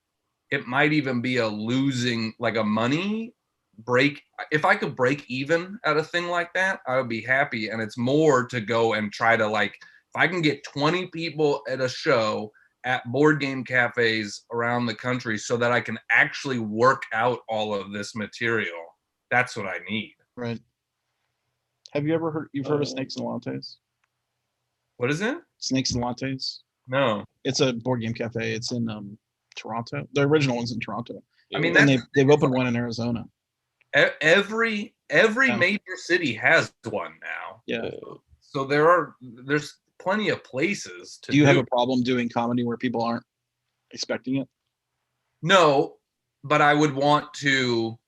it might even be a losing, like a money break. If I could break even at a thing like that, I would be happy. And it's more to go and try to, like, if I can get 20 people at a show at board game cafes around the country so that I can actually work out all of this material, that's what I need. Right. Have you ever heard of Snakes and Lattes? What is it? Snakes and Lattes? No. It's a board game cafe. It's in Toronto. The original one's in Toronto. I mean, and they've opened one in Arizona. Every Yeah. major city has one now. Yeah. So there's plenty of places to Do you have a problem doing comedy where people aren't expecting it? No, but I would want to,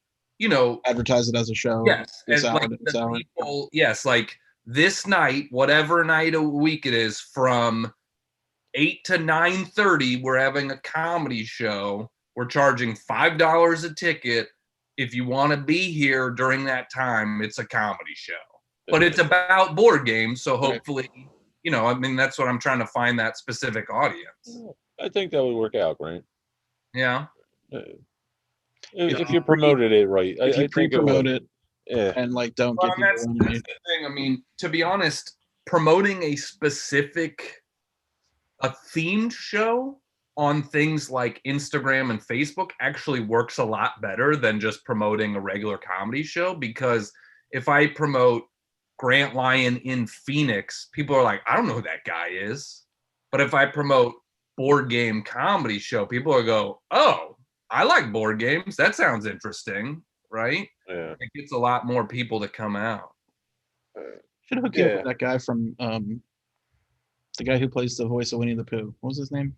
advertise it as a show. Yes, This and hour, like this the hour. people, yes, like this night, whatever night a week it is, from 8 to 9:30, we're having a comedy show. We're charging $5 a ticket. If you want to be here during that time, it's a comedy show. But it's about board games, so hopefully, I mean, that's what I'm trying to find, that specific audience. I think that would work out, right? Yeah. If you promoted it right, If you I think pre-promote it, it, and like don't Well, get and that's people the thing. I mean, to be honest, promoting a themed show on things like Instagram and Facebook actually works a lot better than just promoting a regular comedy show, because if I promote Grant Lyon in Phoenix, people are like, I don't know who that guy is. But if I promote board game comedy show, people will go, oh, I like board games. That sounds interesting, right? Yeah. It gets a lot more people to come out. Should hook you up with that guy from the guy who plays the voice of Winnie the Pooh. What was his name?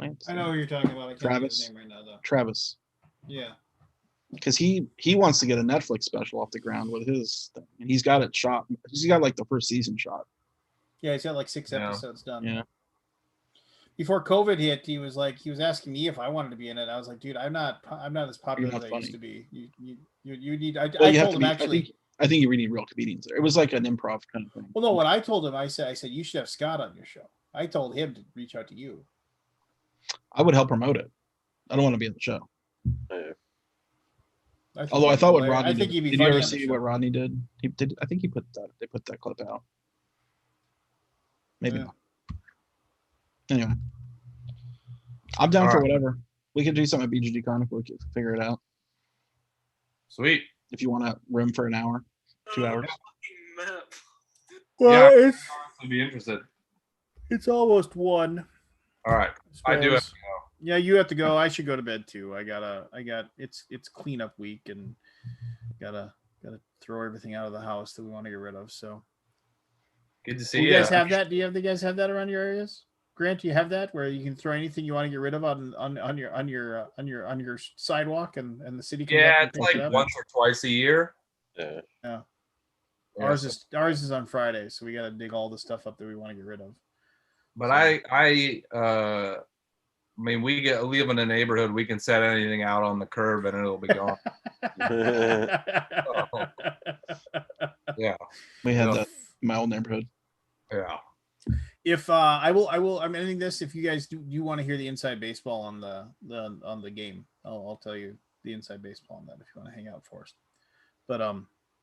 I know who you're talking about. I can't think of Travis. his name right now, though. Travis. Yeah. Because he wants to get a Netflix special off the ground with his thing. And he's got it shot. He's got like the first season shot. Yeah, he's got like 6 episodes done. Yeah. Before COVID hit, he was asking me if I wanted to be in it. I was like, dude, I'm not as popular not as I funny. used to be. You need. I Well, you have told to him be, actually. I think you really need real comedians there. It was like an improv kind of thing. Well, no, what I told him, I said you should have Scott on your show. I told him to reach out to you. I would help promote it. I don't want to be on the show. I Although I thought what Rodney I think did. he'd be Did you funny ever on the see show. what Rodney did? He did. I think he put that. They put that clip out. Maybe Yeah. not. Anyway, I'm down All for right. whatever. We could do something at BGG Chronicle. We could figure it out. Sweet. If you want a room for an hour, 2 hours. Well, Yeah, I'd be interested. it's almost 1. All right. I do have to go. Yeah, you have to go. I should go to bed too. It's cleanup week and gotta throw everything out of the house that we want to get rid of. So Good to see do you. you guys have that? Do you guys have that around your areas? Grant, do you have that where you can throw anything you want to get rid of on your sidewalk and the city comes Yeah, up and it's picks it like up? once or twice a year. Yeah. Yeah. Yeah, Ours so- is on Friday, so we got to dig all the stuff up that we want to get rid of. But I mean, we live in a neighborhood. We can set anything out on the curb and it'll be gone. Yeah. We had Yeah. that in my old neighborhood. Yeah. If I'm ending this. If you guys do want to hear the inside baseball on the game, I'll tell you the inside baseball on that if you want to hang out for us. But